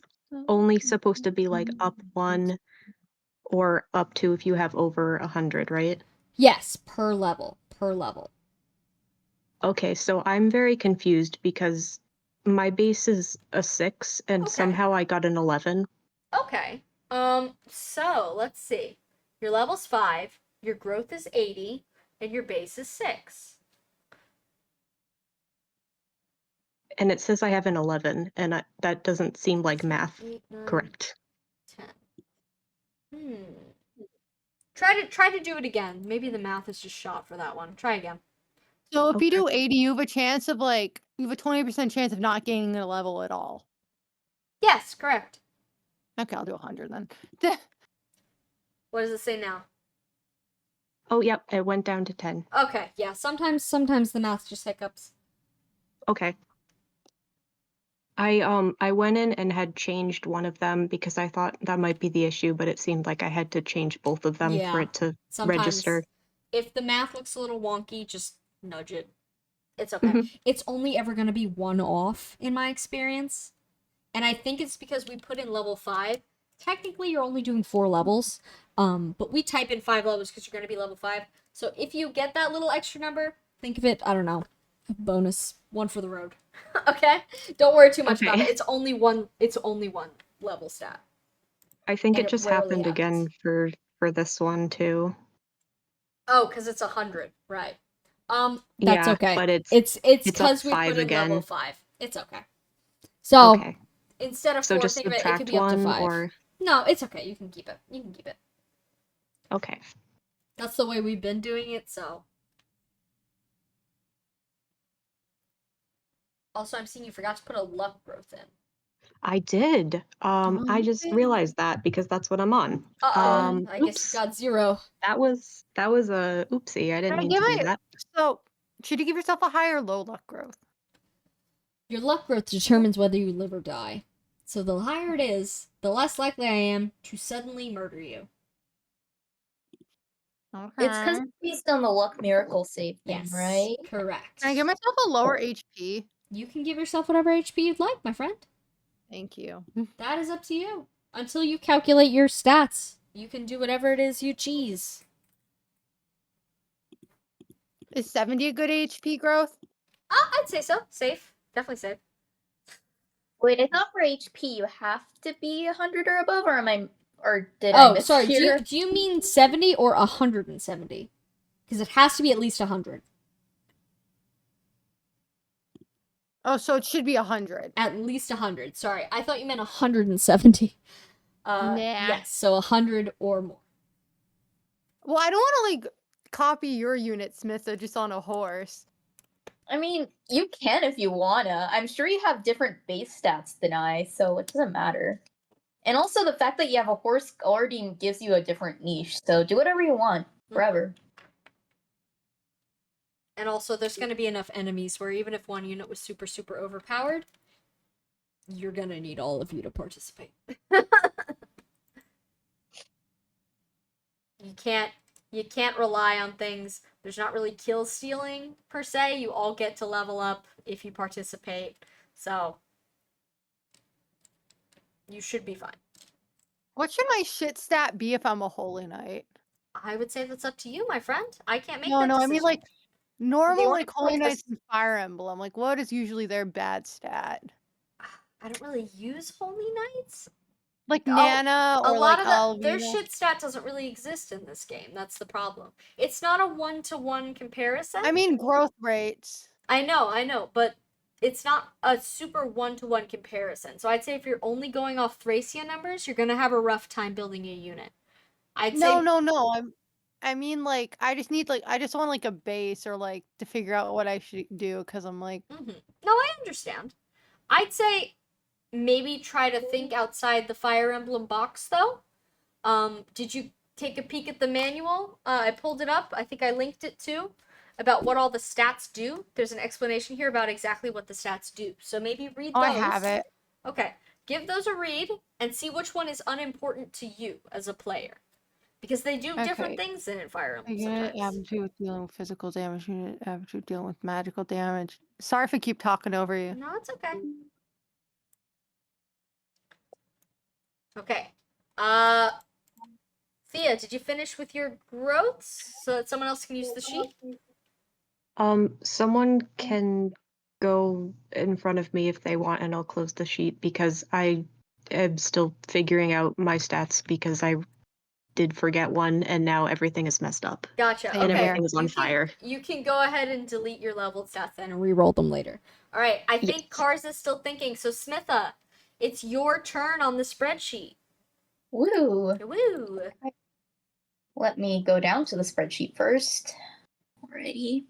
only supposed to be like up 1 or up 2 if you have over 100, right? Yes, per level. Per level. Okay, so I'm very confused because my base is a 6 and somehow I got an 11. Okay. So let's see. Your level's 5, your growth is 80, and your base is 6. And it says I have an 11, and that doesn't seem like math 8, 9, correct. 10. Try to do it again. Maybe the math is just shot for that one. Try again. So if you do 80, you have a chance of like, you have a 20% chance of not gaining a level at all. Yes, correct. Okay, I'll do 100 then. What does it say now? Oh, yep, it went down to 10. Okay, yeah. Sometimes the math just hiccups. Okay. I went in and had changed one of them because I thought that might be the issue, but it seemed like I had to change both of them for Yeah. it to Sometimes, register. if the math looks a little wonky, just nudge it. It's okay. It's only ever going to be one off in my experience. And I think it's because we put in level 5. Technically, you're only doing 4 levels. But we type in 5 levels because you're going to be level 5. So if you get that little extra number, think of it, I don't know, a bonus. One for the road. Okay? Don't worry too much about it. It's only one level stat. I think And it just rarely happened again for this one too. Oh, because it's 100, right? That's Yeah, okay. but it's because up we 5 put in level again. 5. It's okay. So Okay. instead of So 4, just think of it. It could subtract be up to 1 5. or No, it's okay. You can keep it. You can keep it. okay. That's the way we've been doing it. So. Also, I'm seeing you forgot to put a luck growth in. I did. I just realized that because that's what I'm on. I guess Oops. you got 0. That was a oopsie. I didn't mean to do that. So, should you give yourself a high or low luck growth? Your luck growth determines whether you live or die. So the higher it is, the less likely I am to suddenly murder you. Okay. It's because it's based on the luck miracle save thing, Yes, right? correct. Can I give myself a lower HP? You can give yourself whatever HP you'd like, my friend. Thank you. That is up to you. Until you calculate your stats, you can do whatever it is you choose. Is 70 a good HP growth? I'd say so. Safe. Definitely safe. Wait, I thought for HP you have to be 100 or above, or did I miss sorry. here? Do you mean 70 or 170? Because it has to be at least 100. Oh, so it should be 100. At least 100. Sorry, I thought you meant 170. Nah. Yes, so 100 or more. Well, I don't want to like copy your unit, Smith, so just on a horse. I mean, you can if you wanna. I'm sure you have different base stats than I, so it doesn't matter. And also, the fact that you have a horse already gives you a different niche, so do whatever you want, forever. And also, there's going to be enough enemies where even if one unit was super, super overpowered, you're going to need all of you to participate. You can't rely on things. There's not really kill stealing, per se. You all get to level up if you participate. So, You should be fine. What should my shit stat be if I'm a Holy Knight? I would say that's up to you, my friend. I can't make No, that no, I decision. mean like normal only like Holy point Knights is- and Fire Emblem. Like what is usually their bad stat? I don't really use Holy Knights. Like A- Nana A or lot like of their Alvina? shit stat doesn't really exist in this game. That's the problem. It's not a one-to-one comparison. I mean growth rates. I know, but it's not a super one-to-one comparison. So I'd say if you're only going off Thracia numbers, you're gonna have a rough time building a unit. I'd No, say no. I mean like I just need like I just want like a base or like to figure out what I should do because I'm like No, I understand. I'd say maybe try to think outside the Fire Emblem box though. Did you take a peek at the manual? I pulled it up. I think I linked it too about what all the stats do. There's an explanation here about exactly what the stats do. So maybe read oh, those. I have it. Okay. Give those a read and see which one is unimportant to you as a player. Because they do different Okay. things in Fire A Emblem unit sometimes. average with dealing with physical damage, unit average with dealing with magical damage. Sorry if I keep talking over you. No, it's okay. Okay. Thea, did you finish with your growths so that someone else can use the sheet? Someone can go in front of me if they want, and I'll close the sheet because I am still figuring out my stats because I did forget one, and now everything is messed up. Gotcha. Same And Okay. here. everything is on You fire. You can go ahead and delete your leveled stats then and re-roll them later. All right. I think Yes. Cars is still thinking. So Smitha, it's your turn on the spreadsheet. Woo! Woo. Let me go down to the spreadsheet first. Alrighty.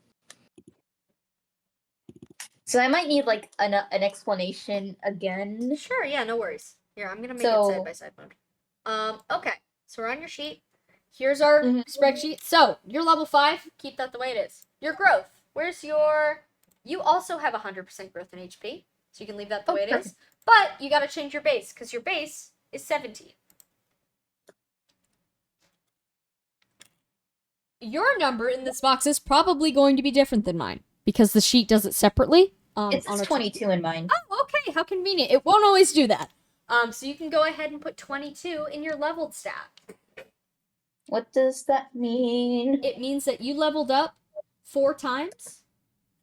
So I might need like an explanation again. Sure. Yeah. No worries. Here, I'm gonna make it So- side by side mode. Okay. So we're on your sheet. Here's our Mhm. spreadsheet. So you're level 5. Keep that the way it is. Your growth. Where's your? You also have 100% growth in HP, so you can leave that the Oh, way it perfect. is. But you got to change your base because your base is 17. Your number in this box is probably going to be different than mine because the sheet does it separately. It on says our 22 in mine. Oh, okay. How convenient. It won't always do that. So you can go ahead and put 22 in your leveled stat. What does that mean? It means that you leveled up 4 times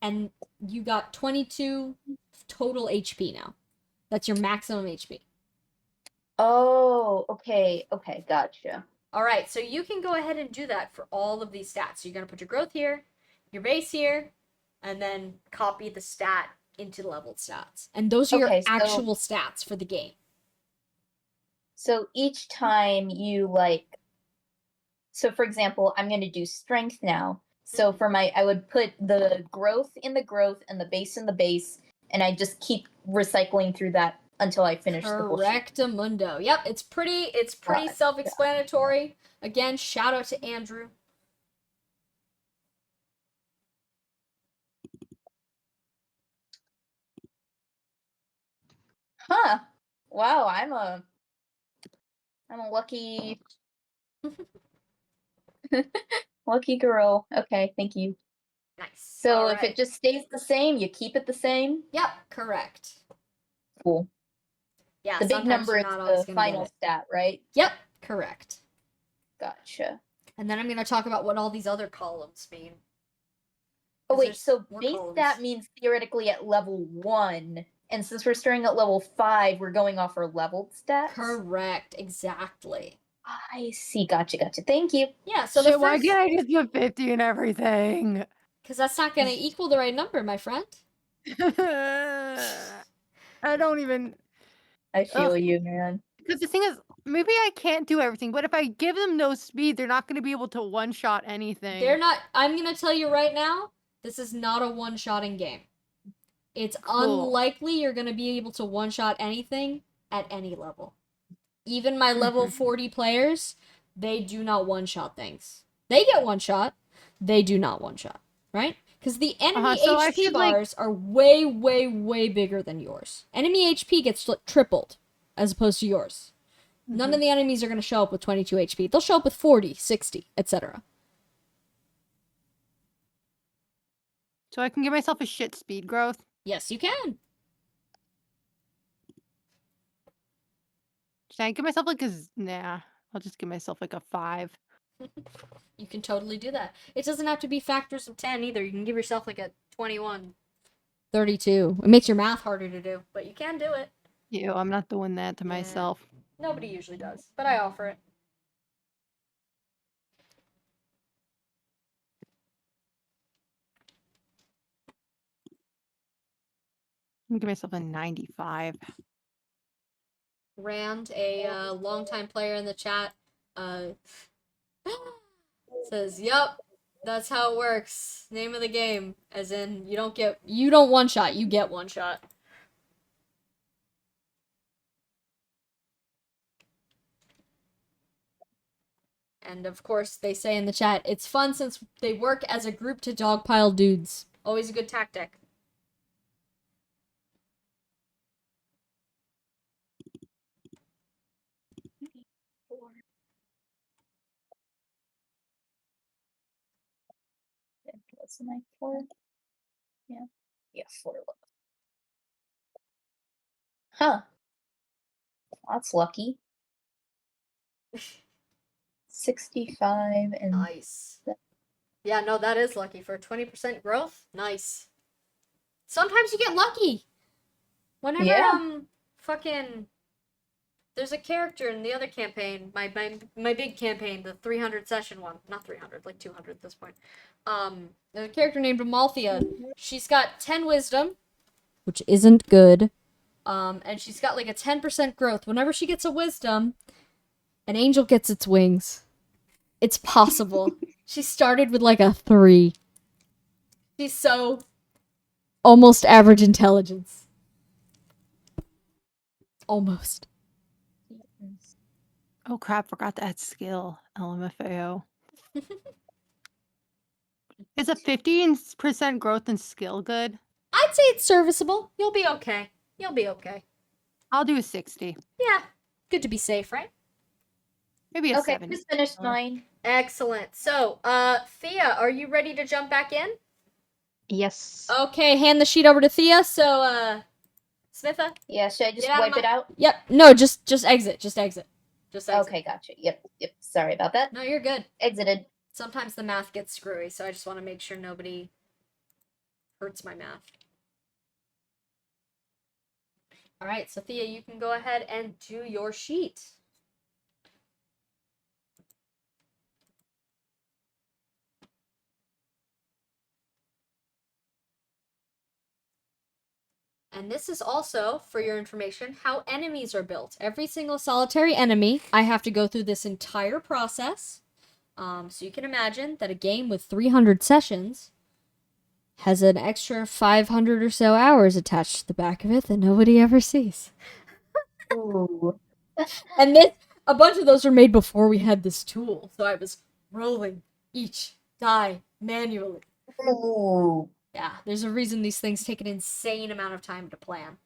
and you got 22 total HP now. That's your maximum HP. Oh, okay, gotcha. All right, so you can go ahead and do that for all of these stats. So you're going to put your growth here, your base here, and then copy the stat into leveled stats. And those are your Okay, so- actual stats for the game. So each time you so for example, I'm going to do strength now. So for I would put the growth in the growth and the base in the base, and I just keep recycling through that until I finish the whole sheet. Correctamundo. Yep, it's pretty Gotcha. self-explanatory. Again, shout out to Andrew. Huh. Wow, I'm a lucky lucky girl. Okay, thank you. Nice. So All if right. it just stays the same, you keep it the same? Yep, correct. Cool. Yeah, The big sometimes number you're is not always the gonna get final it. stat, right? Yep, correct. Gotcha. And then I'm gonna talk about what all these other columns mean. Oh 'Cause wait, there's so more base columns. stat means theoretically at level 1, and since we're starting at level 5, we're going off our leveled stats? Correct, exactly. I see. Gotcha. Thank you. Yeah, so Shit, the why first, can't I just put 50 and everything? because that's not gonna equal the right number, my friend. I don't even. I feel Ugh. you, man. Because the thing is, maybe I can't do everything, but if I give them no speed, they're not going to be able to one shot anything. They're not. I'm gonna tell you right now, this is not a one-shotting game. It's Cool. unlikely you're gonna be able to one-shot anything at any level. Even my level 40 players, they do not one-shot things. They get one-shot, they do not one-shot, right? Because the enemy so I HP should, like- bars are way, way, way bigger than yours. Enemy HP gets tripled as opposed to yours. None of the enemies are going to show up with 22 HP. They'll show up with 40, 60, etc. So I can give myself a shit speed growth. Yes, you can. Can I give myself like nah? I'll just give myself like a 5. You can totally do that. It doesn't have to be factors of 10 either. You can give yourself like a 21, 32. It makes your math harder to do, but you can do it. Ew, I'm not doing that to Yeah. myself. Nobody usually does, but I offer it. I'm gonna give myself a 95. Rand, a longtime player in the chat, says, "Yup, that's how it works. Name of the game, as in you don't one shot, you get one shot." And of course, they say in the chat, it's fun since they work as a group to dogpile dudes. Always a good tactic. What's the night for? Yeah. Yeah, 4 left. Huh. That's lucky. 65 and Nice. Yeah, no, that is lucky for 20% growth. Nice. Sometimes you get lucky. Whenever Yeah. fucking there's a character in the other campaign, my big campaign, the 300 session one, not 300, like 200 at this point. There's a character named Amalthea. She's got 10 wisdom, which isn't good. And she's got like a 10% growth. Whenever she gets a wisdom, an angel gets its wings. It's possible. She started with like a 3. She's so almost average intelligence. Almost. Oh crap, forgot to add skill. LMFAO. Is a 15% growth in skill good? I'd say it's serviceable. You'll be okay. You'll be okay. I'll do a 60. Yeah. Good to be safe, right? Maybe a Okay, 70. just finished mine. Excellent. So, Thea, are you ready to jump back in? Yes. Okay, hand the sheet over to Thea. So, Smitha? Yeah, should I just Get out of wipe my- it out? Yep. No, just exit. Just exit. Just exit. Okay, gotcha. Yep. Sorry about that. No, you're good. Exited. Sometimes the math gets screwy, so I just want to make sure nobody hurts my math. All right, Sophia, you can go ahead and do your sheet. And this is also, for your information, how enemies are built. Every single solitary enemy, I have to go through this entire process. So you can imagine that a game with 300 sessions has an extra 500 or so hours attached to the back of it that nobody ever sees. Ooh. And a bunch of those were made before we had this tool, so I was rolling each die manually. Ooh. Yeah, there's a reason these things take an insane amount of time to plan.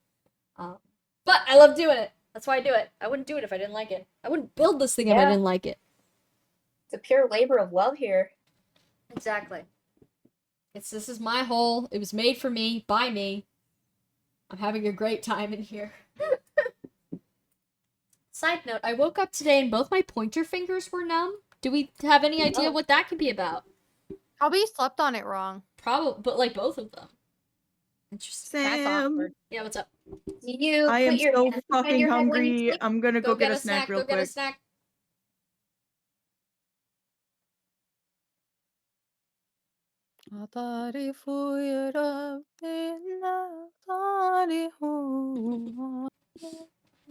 But I love doing it. That's why I do it. I wouldn't do it if I didn't like it. I wouldn't build this thing if I Yeah. didn't like it. It's a pure labor of love here. Exactly. This is my hole. It was made for me, by me. I'm having a great time in here. Side note, I woke up today and both my pointer fingers were numb. Do we have any idea what that could be about? Probably you slept on it wrong. Probably, but like both of them. Interesting. Sam, That's awkward. Yeah, what's up? You I put am your so hands behind fucking your head when you hungry. sleep? I'm gonna go get a snack real Go get a quick. snack.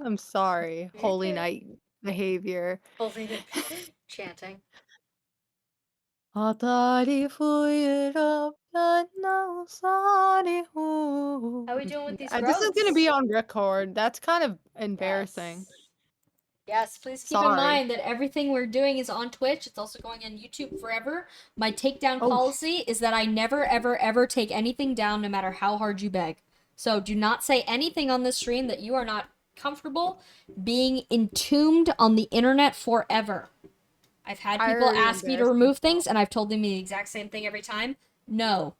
I'm sorry. You're Holy okay. night behavior. Holding it. Chanting. How How we doing with these This is gonna be growths? on record. That's kind of embarrassing. Yes, please keep in Sorry. mind that everything we're doing is on Twitch. It's also going on YouTube forever. My takedown policy is that I never, ever, ever take anything down no matter how hard you beg. So do not say anything on this stream that you are not comfortable being entombed on the internet forever. I've had I people already ask me to embarrassed remove things, and I've told them the exact same thing every time. No.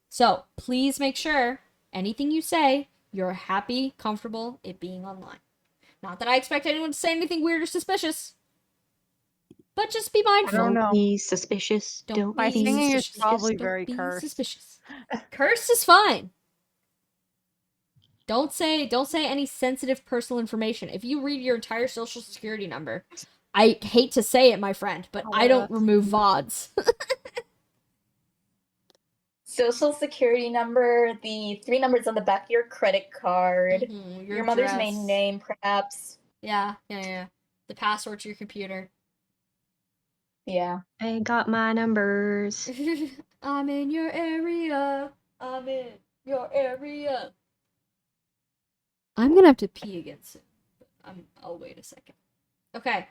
So please make sure anything you say, you're happy, comfortable it being online. Not that I expect anyone to say anything weird or suspicious. But just be mindful. don't know. Be suspicious. Don't My be singing is suspicious. probably Don't very be cursed. suspicious. Cursed is fine. Don't say any sensitive personal information. If you read your entire social security number, I hate to say it, my friend, but I don't remove VODs. Social security number, the 3 numbers on the back of your credit card, your mother's address. maiden name, perhaps. Yeah. The password to your computer. Yeah. I got my numbers. I'm in your area. I'm in your area. I'm gonna have to pee again soon. I'll wait a second. Okay.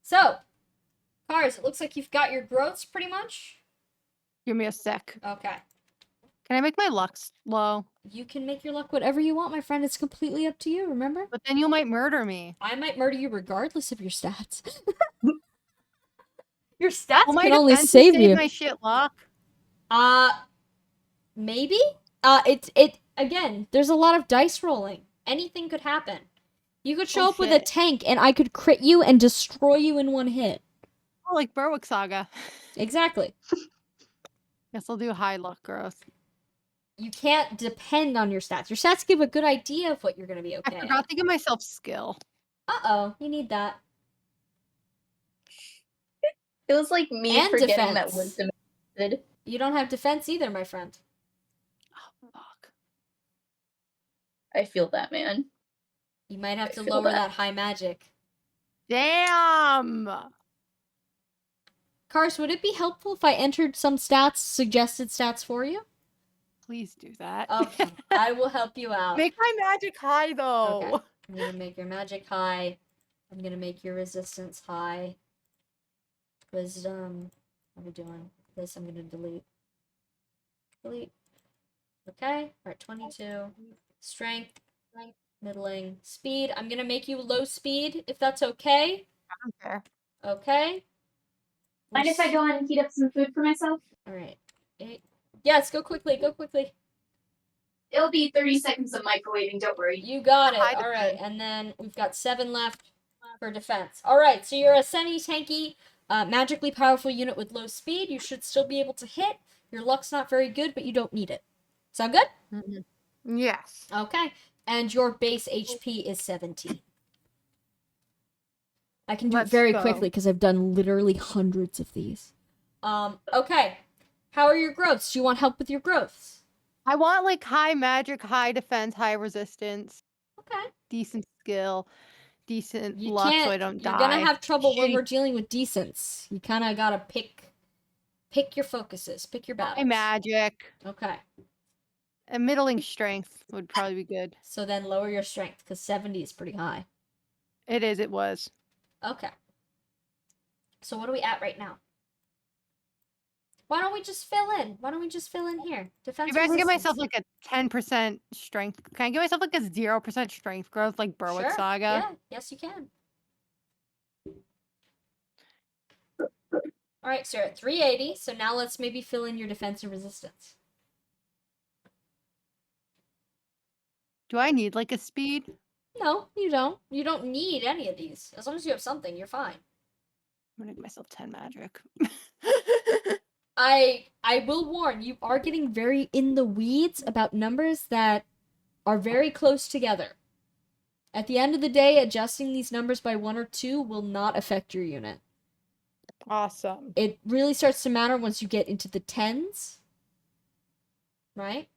So, Cars, it looks like you've got your growths pretty much. Give me a sec. Okay. Can I make my luck low? You can make your luck whatever you want, my friend. It's completely up to you, remember? But then you might murder me. I might murder you regardless of your stats. Your stats Will my can only defenses save you. my shit luck? Maybe? It again, there's a lot of dice rolling. Anything could happen. You could show up with a shit. tank and I could crit you and destroy you in one hit. Oh, like Berwick Saga. Exactly. Guess I'll do high luck growth. You can't depend on your stats. Your stats give a good idea of what you're gonna be okay. I forgot to give myself skill. Uh-oh, you need that. Feels like me And forgetting defense. that wisdom existed. You don't have defense either, my friend. Oh, fuck. I feel that, man. You might have I to feel lower that. that high magic. Damn! Cars, would it be helpful if I entered some suggested stats for you? Please do that. Okay, I will help you out. Make my magic high, though. Okay. I'm gonna make your magic high. I'm gonna make your resistance high. Wisdom. What are we doing? This I'm gonna delete. Delete. Okay. We're at 22. Strength. Middling. Speed. I'm gonna make you low speed, if that's okay. I don't care. Okay. Mind if I go on and heat up some food for myself? Alright. Yes, go quickly, go quickly. It'll be 30 seconds of microwaving, don't worry. You got it. High Alright, defense. and then we've got 7 left for defense. Alright, so you're a semi-tanky, magically powerful unit with low speed. You should still be able to hit. Your luck's not very good, but you don't need it. Sound good? Mm-hmm. Yes. Okay. And your base HP is 17. I can do Let's it very go. quickly because I've done literally hundreds of these. Okay. How are your growths? Do you want help with your growths? I want like high magic, high defense, high resistance, Okay. decent skill, decent You luck can't. so I don't You're die. gonna have trouble when Shitty we're dealing with decents. You kind of gotta pick your focuses, pick your battles. high magic. Okay. A middling strength would probably be good. So then lower your strength because 70 is pretty high. It is, it was. Okay. So what are we at right now? Why don't we just fill in? Why don't we just fill in here? Defense. Maybe I can give myself resistance. like a 10% strength. Can I give myself like a 0% strength growth like Berwick Sure. Saga? Yeah. Yes, you can. All right, so you're at 380. So now let's maybe fill in your defense and resistance. Do I need like a speed? No, you don't. You don't need any of these. As long as you have something, you're fine. I'm gonna give myself 10 magic. I will warn, you are getting very in the weeds about numbers that are very close together. At the end of the day, adjusting these numbers by 1 or 2 will not affect your unit. Awesome. It really starts to matter once you get into the tens, right?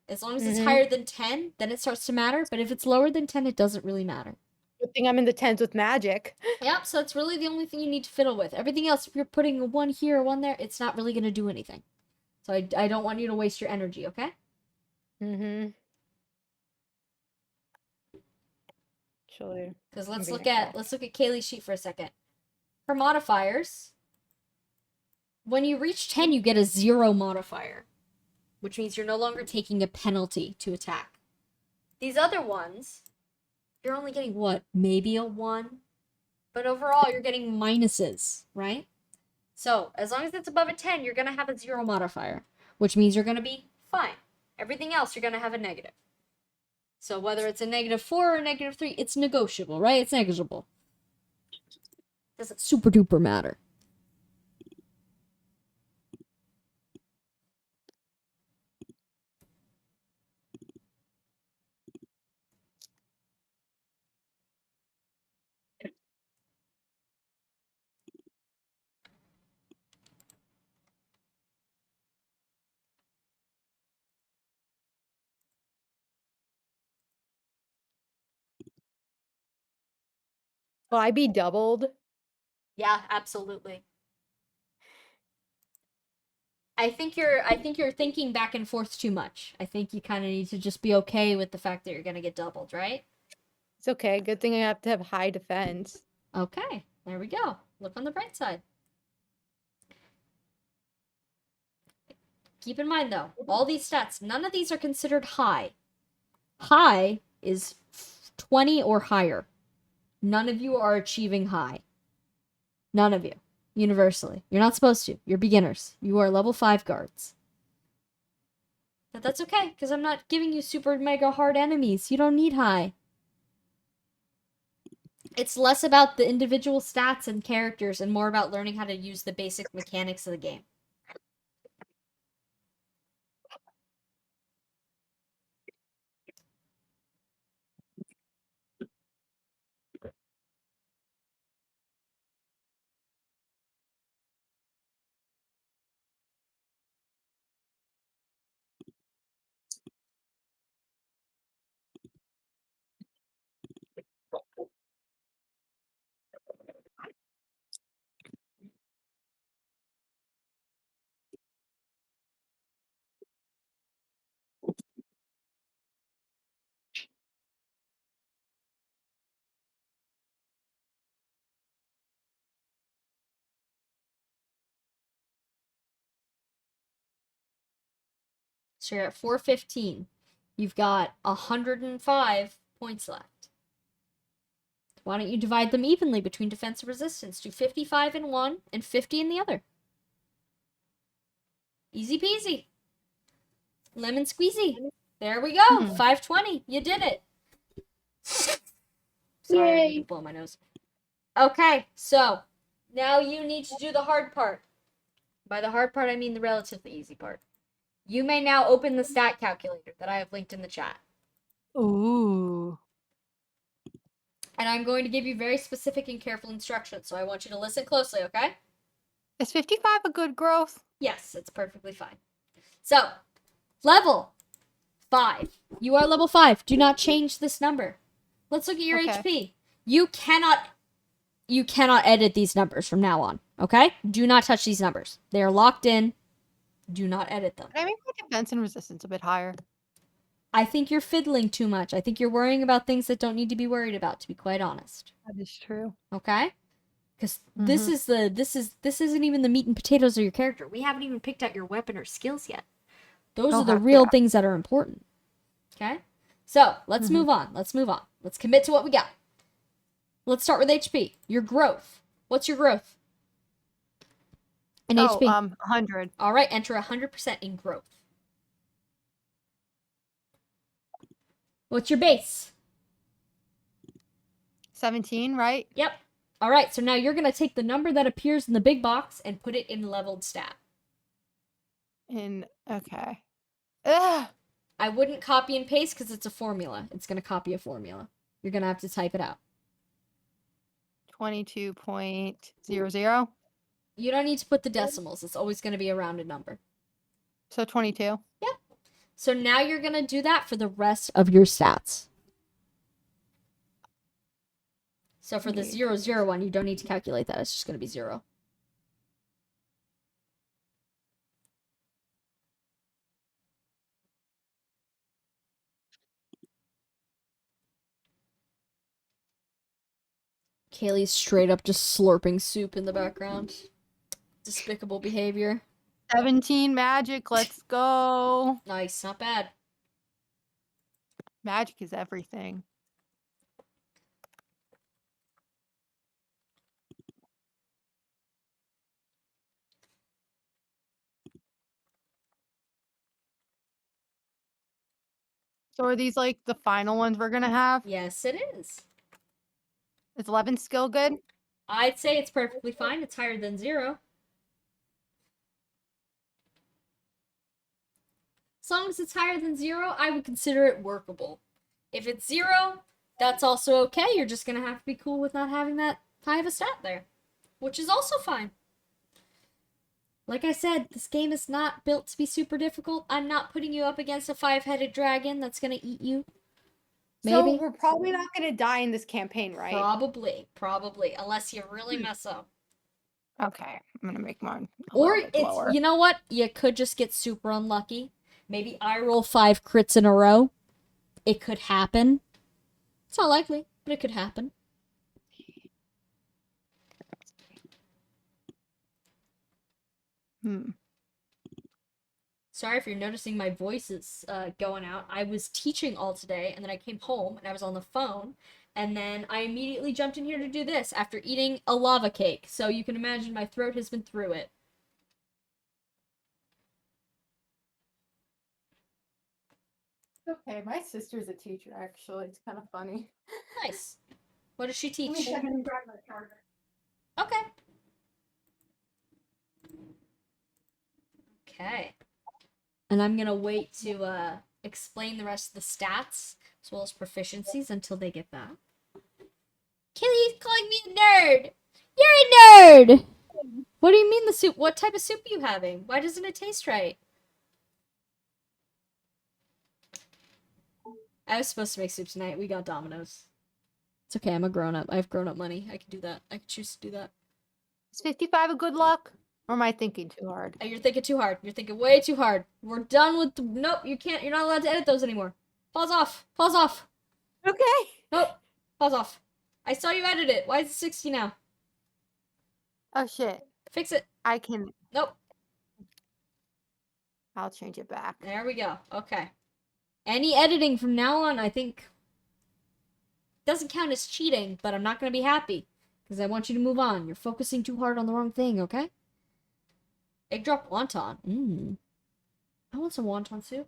As long as it's higher than 10, then it starts to matter. But if it's lower than 10, it doesn't really matter. Good thing I'm in the 10s with magic. Yep, so it's really the only thing you need to fiddle with. Everything else, if you're putting a 1 here or 1 there, it's not really going to do anything. So I don't want you to waste your energy, okay? Mm-hmm. Actually, Because let's Maybe look not. at Kaylee's sheet for a second. Her modifiers. When you reach 10, you get a 0 modifier, which means you're no longer taking a penalty to attack. These other ones, you're only getting what? Maybe a 1? But overall, you're getting minuses, right? So, as long as it's above a 10, you're going to have a 0 modifier, which means you're going to be fine. Everything else, you're going to have a negative. So whether it's a -4 or a -3, it's negotiable, right? It's negligible. Doesn't super duper matter. Will I be doubled? Yeah, absolutely. I think you're thinking back and forth too much. I think you kind of need to just be okay with the fact that you're going to get doubled, right? It's okay. Good thing I have to have high defense. Okay, there we go. Look on the bright side. Keep in mind, though, all these stats, none of these are considered high. High is 20 or higher. None of you are achieving high. None of you. Universally. You're not supposed to. You're beginners. You are level 5 guards. But that's okay, because I'm not giving you super mega hard enemies. You don't need high. It's less about the individual stats and characters and more about learning how to use the basic mechanics of the game. So you're at 415. You've got 105 points left. Why don't you divide them evenly between defense and resistance? Do 55 in one and 50 in the other. Easy peasy. Lemon squeezy. There we go. 520. You did it. Sorry, I need to blow my nose. Okay, so now you need to do the hard part. By the hard part, I mean the relatively easy part. You may now open the stat calculator that I have linked in the chat. Ooh. And I'm going to give you very specific and careful instructions, so I want you to listen closely, okay? Is 55 a good growth? Yes, it's perfectly fine. So, level 5. You are level 5. Do not change this number. Let's look at your Okay. HP. You cannot edit these numbers from now on, okay? Do not touch these numbers. They are locked in. Do not edit them. Can I make my defense and resistance a bit higher? I think you're fiddling too much. I think you're worrying about things that don't need to be worried about, to be quite honest. That is true. Okay? Because this isn't even the meat and potatoes of your character. We haven't even picked out your weapon or skills yet. Those Oh, are the heck real yeah. things that are important. Okay? So, let's move on. Let's move on. Let's commit to what we got. Let's start with HP. Your growth. What's your growth? In HP. 100. All right, enter 100% in growth. What's your base? 17, right? Yep. All right, so now you're going to take the number that appears in the big box and put it in leveled stat. Okay. Ugh. I wouldn't copy and paste because it's a formula. It's going to copy a formula. You're going to have to type it out. 22.00. You don't need to put the decimals. It's always going to be a rounded number. So 22. Yep. So now you're going to do that for the rest of your stats. So for the 0, 1, you don't need to calculate that. It's just going to be 0. Kaylee's straight up just slurping soup in the background. Despicable behavior. 17 magic. Let's go. Nice, not bad. Magic is everything. So are these like the final ones we're gonna have? Yes, it is. Is 11 skill good? I'd say it's perfectly fine. It's higher than 0. As long as it's higher than 0, I would consider it workable. If it's 0, that's also okay. You're just going to have to be cool with not having that high of a stat there, which is also fine. Like I said, this game is not built to be super difficult. I'm not putting you up against a 5-headed dragon that's going to eat you. So Maybe. we're probably not gonna die in this campaign, right? Probably, unless you really mess up. Okay, I'm gonna make mine a Or little bit it's, lower. you know what? You could just get super unlucky. Maybe I roll 5 crits in a row. It could happen. It's not likely, but it could happen. Sorry if you're noticing my voice is going out. I was teaching all today, and then I came home, and I was on the phone, and then I immediately jumped in here to do this after eating a lava cake. So you can imagine my throat has been through it. Okay, my sister's a teacher, actually. It's kind of funny. Nice. What does she teach? Let me check and grab my charger. Okay. Okay. And I'm gonna wait to explain the rest of the stats as well as proficiencies until they get that. Kelly's calling me a nerd. You're a nerd. What do you mean the soup? What type of soup are you having? Why doesn't it taste right? I was supposed to make soup tonight. We got Domino's. It's okay. I'm a grown up. I have grown up money. I can do that. I can choose to do that. Is 55 a good luck? Or am I thinking too hard? You're thinking too hard. You're thinking way too hard. We're done with. Nope. You can't. You're not allowed to edit those anymore. Pause off. Pause off. Okay. Nope. Pause off. I saw you edit it. Why is it 60 now? Oh shit. Fix it. I can. Nope. I'll change it back. There we go. Okay. Any editing from now on, I think, doesn't count as cheating, but I'm not going to be happy because I want you to move on. You're focusing too hard on the wrong thing, okay? Egg drop wonton. I want some wonton soup.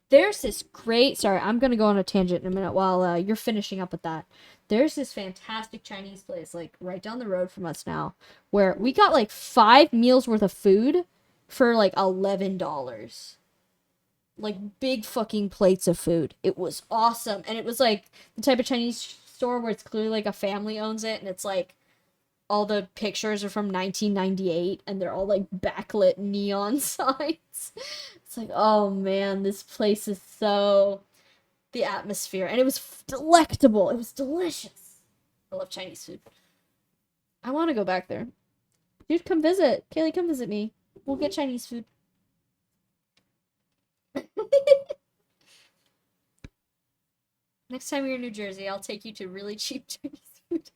There's this great. Sorry, I'm gonna go on a tangent in a minute while you're finishing up with that. There's this fantastic Chinese place like right down the road from us now, where we got like 5 meals worth of food for like $11. Like big fucking plates of food. It was awesome, and it was like the type of Chinese store where it's clearly like a family owns it, and it's like all the pictures are from 1998 and they're all like backlit neon signs. It's like, oh man, this place is so the atmosphere, and it was delectable. It was delicious. I love Chinese food. I want to go back there. Dude, come visit. Kaylee, come visit me. We'll get Chinese food. Next time you're in New Jersey, I'll take you to really cheap Chinese food.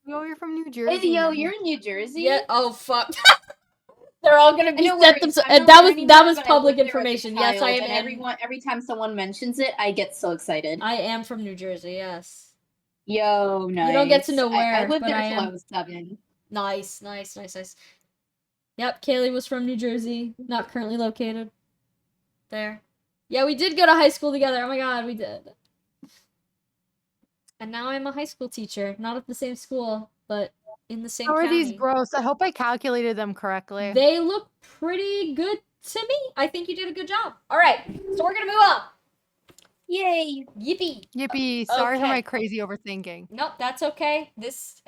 Yo, you're from New Jersey. Hey, yo, man. you're in New Jersey? Yeah. Oh fuck. They're all gonna be No set worries. them. I'm not That anymore, was but I public lived there as a information. Yes, I child, am. and every time someone mentions it, I get so excited. I am from New Jersey. Yes. Yo, nice. You don't get to know I where, lived but there I till I am. was 7. Nice. Yep, Kaylee was from New Jersey, not currently located there. Yeah, we did go to high school together. Oh my god, we did. And now I'm a high school teacher, not at the same school, but in the same How are county. these gross? I hope I calculated them correctly. They look pretty good to me. I think you did a good job. All right, so we're gonna move on. Yay! Yippee! Yippee. Sorry for Okay. my crazy overthinking. Nope, that's okay. This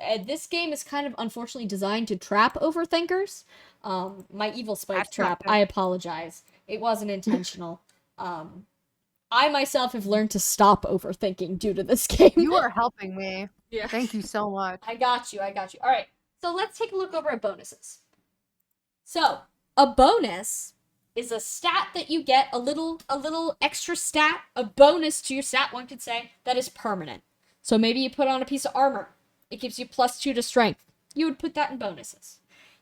game is kind of unfortunately designed to trap overthinkers. My evil spike That's not trap. good. I apologize. It wasn't intentional. I myself have learned to stop overthinking due to this game. You are helping me. Yeah. Thank you so much. I got you. All right. So let's take a look over at bonuses. So a bonus is a stat that you get, a little extra stat, a bonus to your stat, one could say, that is permanent. So maybe you put on a piece of armor. It gives you +2 to strength. You would put that in bonuses.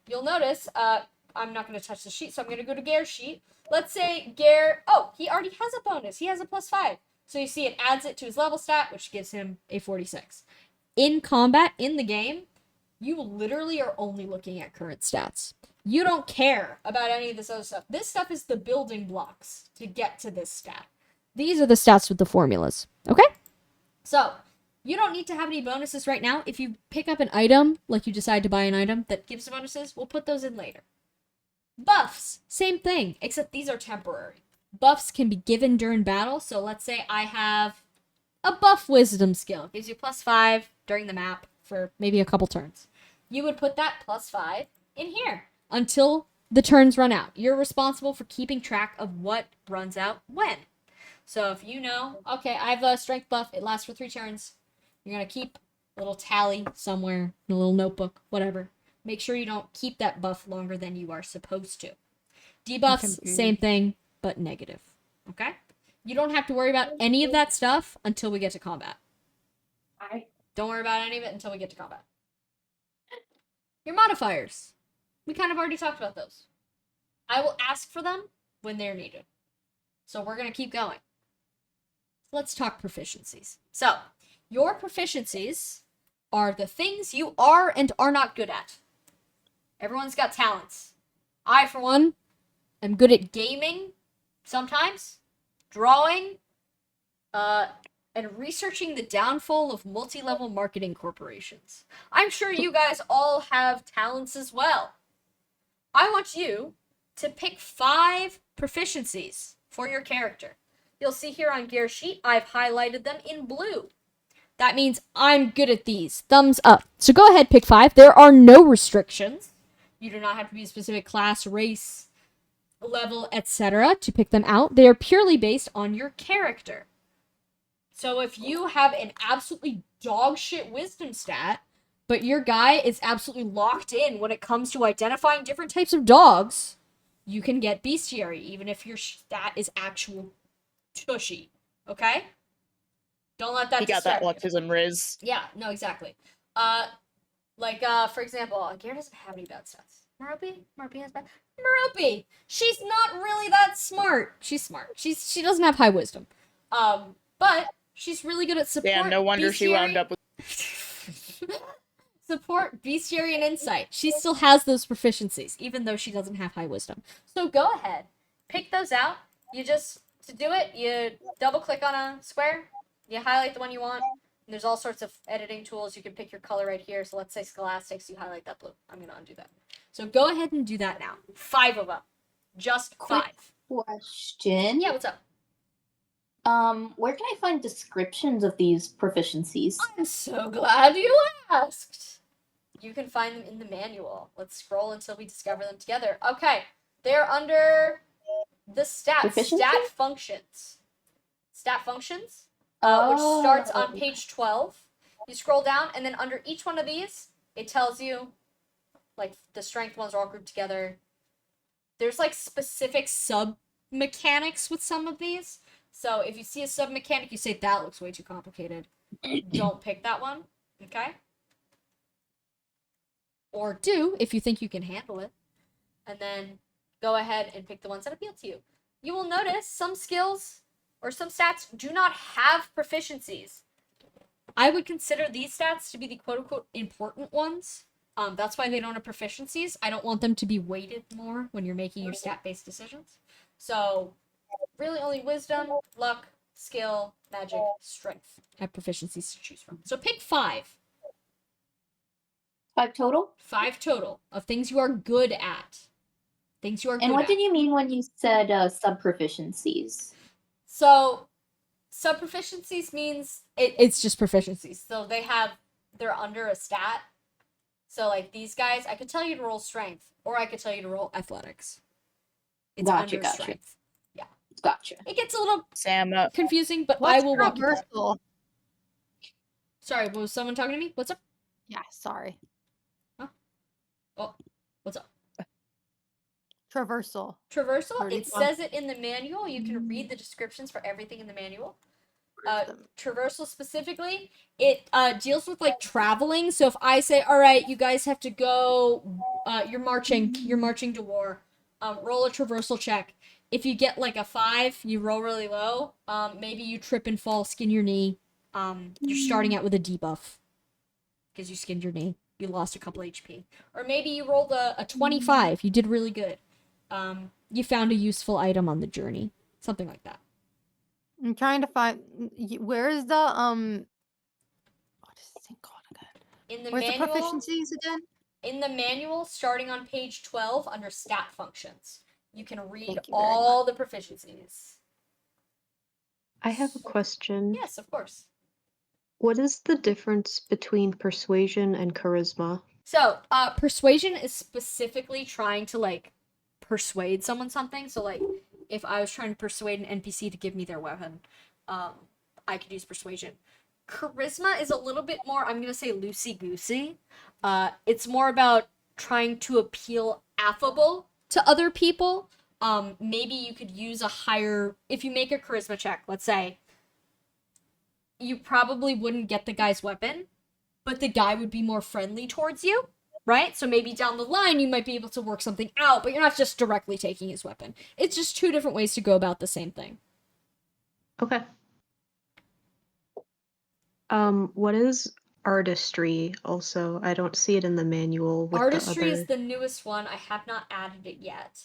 You'll notice, I'm not going to touch the sheet, so I'm going to go to Gare's sheet. Let's say Gare, he already has a bonus. He has a +5. So you see it adds it to his level stat, which gives him a 46. In combat, in the game, you literally are only looking at current stats. You don't care about any of this other stuff. This stuff is the building blocks to get to this stat. These are the stats with the formulas. Okay? So, you don't need to have any bonuses right now. If you pick up an item, like you decide to buy an item that gives bonuses, we'll put those in later. Buffs, same thing, except these are temporary. Buffs can be given during battle. So let's say I have a buff wisdom skill. It gives you +5 during the map for maybe a couple turns. You would put that +5 in here until the turns run out. You're responsible for keeping track of what runs out when. So if you know, okay, I have a strength buff, it lasts for 3 turns, you're going to keep a little tally somewhere in a little notebook, whatever. Make sure you don't keep that buff longer than you are supposed to. Debuffs, same thing, but negative. Okay? You don't have to worry about any of that stuff until we get to combat. Don't worry about any of it until we get to combat. Your modifiers. We kind of already talked about those. I will ask for them when they're needed. So we're going to keep going. Let's talk proficiencies. So, your proficiencies are the things you are and are not good at. Everyone's got talents. I, for one, am good at gaming, sometimes, drawing, and researching the downfall of multi-level marketing corporations. I'm sure you guys all have talents as well. I want you to pick 5 proficiencies for your character. You'll see here on Gear Sheet, I've highlighted them in blue. That means I'm good at these. Thumbs up. So go ahead, pick 5. There are no restrictions. You do not have to be a specific class, race, level, etc. to pick them out. They are purely based on your character. So if you have an absolutely dogshit wisdom stat, but your guy is absolutely locked in when it comes to identifying different types of dogs, you can get bestiary, even if your stat is actual tushy. Okay? Don't let that He got that distract you. autism riz. Yeah, no, exactly. For example, Gare doesn't have any bad stats. Merope has bad. Merope! She's not really that smart. She's smart. She doesn't have high wisdom. But she's really good at support. Damn, no wonder she wound up with. Support, bestiary, and insight. She still has those proficiencies, even though she doesn't have high wisdom. So go ahead, pick those out. To do it, you double click on a square, you highlight the one you want, and there's all sorts of editing tools. You can pick your color right here. So let's say scholastics, you highlight that blue. I'm going to undo that. So go ahead and do that now. 5 of them. Just 5. Question. Yeah, what's up? Where can I find descriptions of these proficiencies? I'm so glad you asked. You can find them in the manual. Let's scroll until we discover them together. Okay, they're under the stat functions. Stat functions, which starts on page 12. You scroll down, and then under each one of these, it tells you, like, the strength ones are all grouped together. There's, like, specific sub-mechanics with some of these. So if you see a sub-mechanic, you say, that looks way too complicated. Don't pick that one, okay? Or do, if you think you can handle it. And then go ahead and pick the ones that appeal to you. You will notice some skills or some stats do not have proficiencies. I would consider these stats to be the quote-unquote important ones. That's why they don't have proficiencies. I don't want them to be weighted more when you're making your stat-based decisions. So, really only wisdom, luck, skill, magic, strength have proficiencies to choose from. So pick 5. 5 total? 5 total of things you are good at. Things you are good at. And what did you mean when you said sub-proficiencies? So, sub-proficiencies means it's just proficiencies. So they're under a stat. So, like, these guys, I could tell you to roll strength, or I could tell you to roll athletics. It's under strength. Yeah. Gotcha. It gets a little Sam, confusing, but What's I will walk you through it. traversal? Sorry, was someone talking to me? What's up? Yeah, sorry. Oh, what's up? Traversal. Traversal, it 31. says it in the manual. You can read the descriptions for everything in the manual. Traversal specifically, it deals with, like, traveling. So if I say, all right, you guys have to go, you're marching to war, roll a traversal check. If you get, like, a 5, you roll really low. Maybe you trip and fall, skin your knee. You're starting out with a debuff because you skinned your knee. You lost a couple HP. Or maybe you rolled a 25. You did really good. You found a useful item on the journey. Something like that. I'm trying to find where is the what is this thing called again? In the Where's the manual, proficiencies again? starting on page 12 under stat functions, you can read Thank you very all the proficiencies. I have a question. Yes, of course. What is the difference between persuasion and charisma? So, persuasion is specifically trying to, like, persuade someone something. So, like, if I was trying to persuade an NPC to give me their weapon, I could use persuasion. Charisma is a little bit more, I'm gonna say, loosey-goosey. It's more about trying to appeal affable to other people. Maybe you could use a higher, if you make a charisma check, let's say, you probably wouldn't get the guy's weapon, but the guy would be more friendly towards you, right? So maybe down the line you might be able to work something out, but you're not just directly taking his weapon. It's just two different ways to go about the same thing. Okay. What is artistry also? I don't see it in the manual with Artistry the other... is the newest one. I have not added it yet.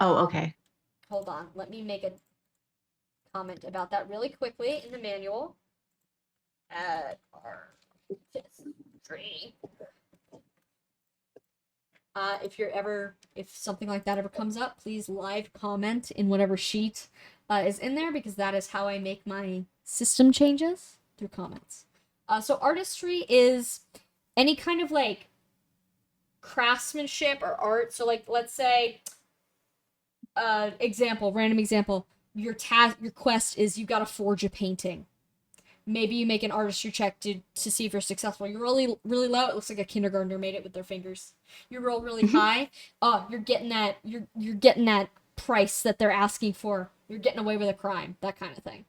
Oh, okay. Hold on. Let me make a comment about that really quickly in the manual. Add artistry. If something like that ever comes up, please live comment in whatever sheet is in there, because that is how I make my system changes, through comments. So artistry is any kind of like craftsmanship or art. So like, let's say, random example, your quest is you gotta forge a painting. Maybe you make an artistry check to see if you're successful. You're really, really low. It looks like a kindergartner made it with their fingers. You roll really high. Oh, you're getting that. You're getting that price that they're asking for. You're getting away with a crime. That kind of thing.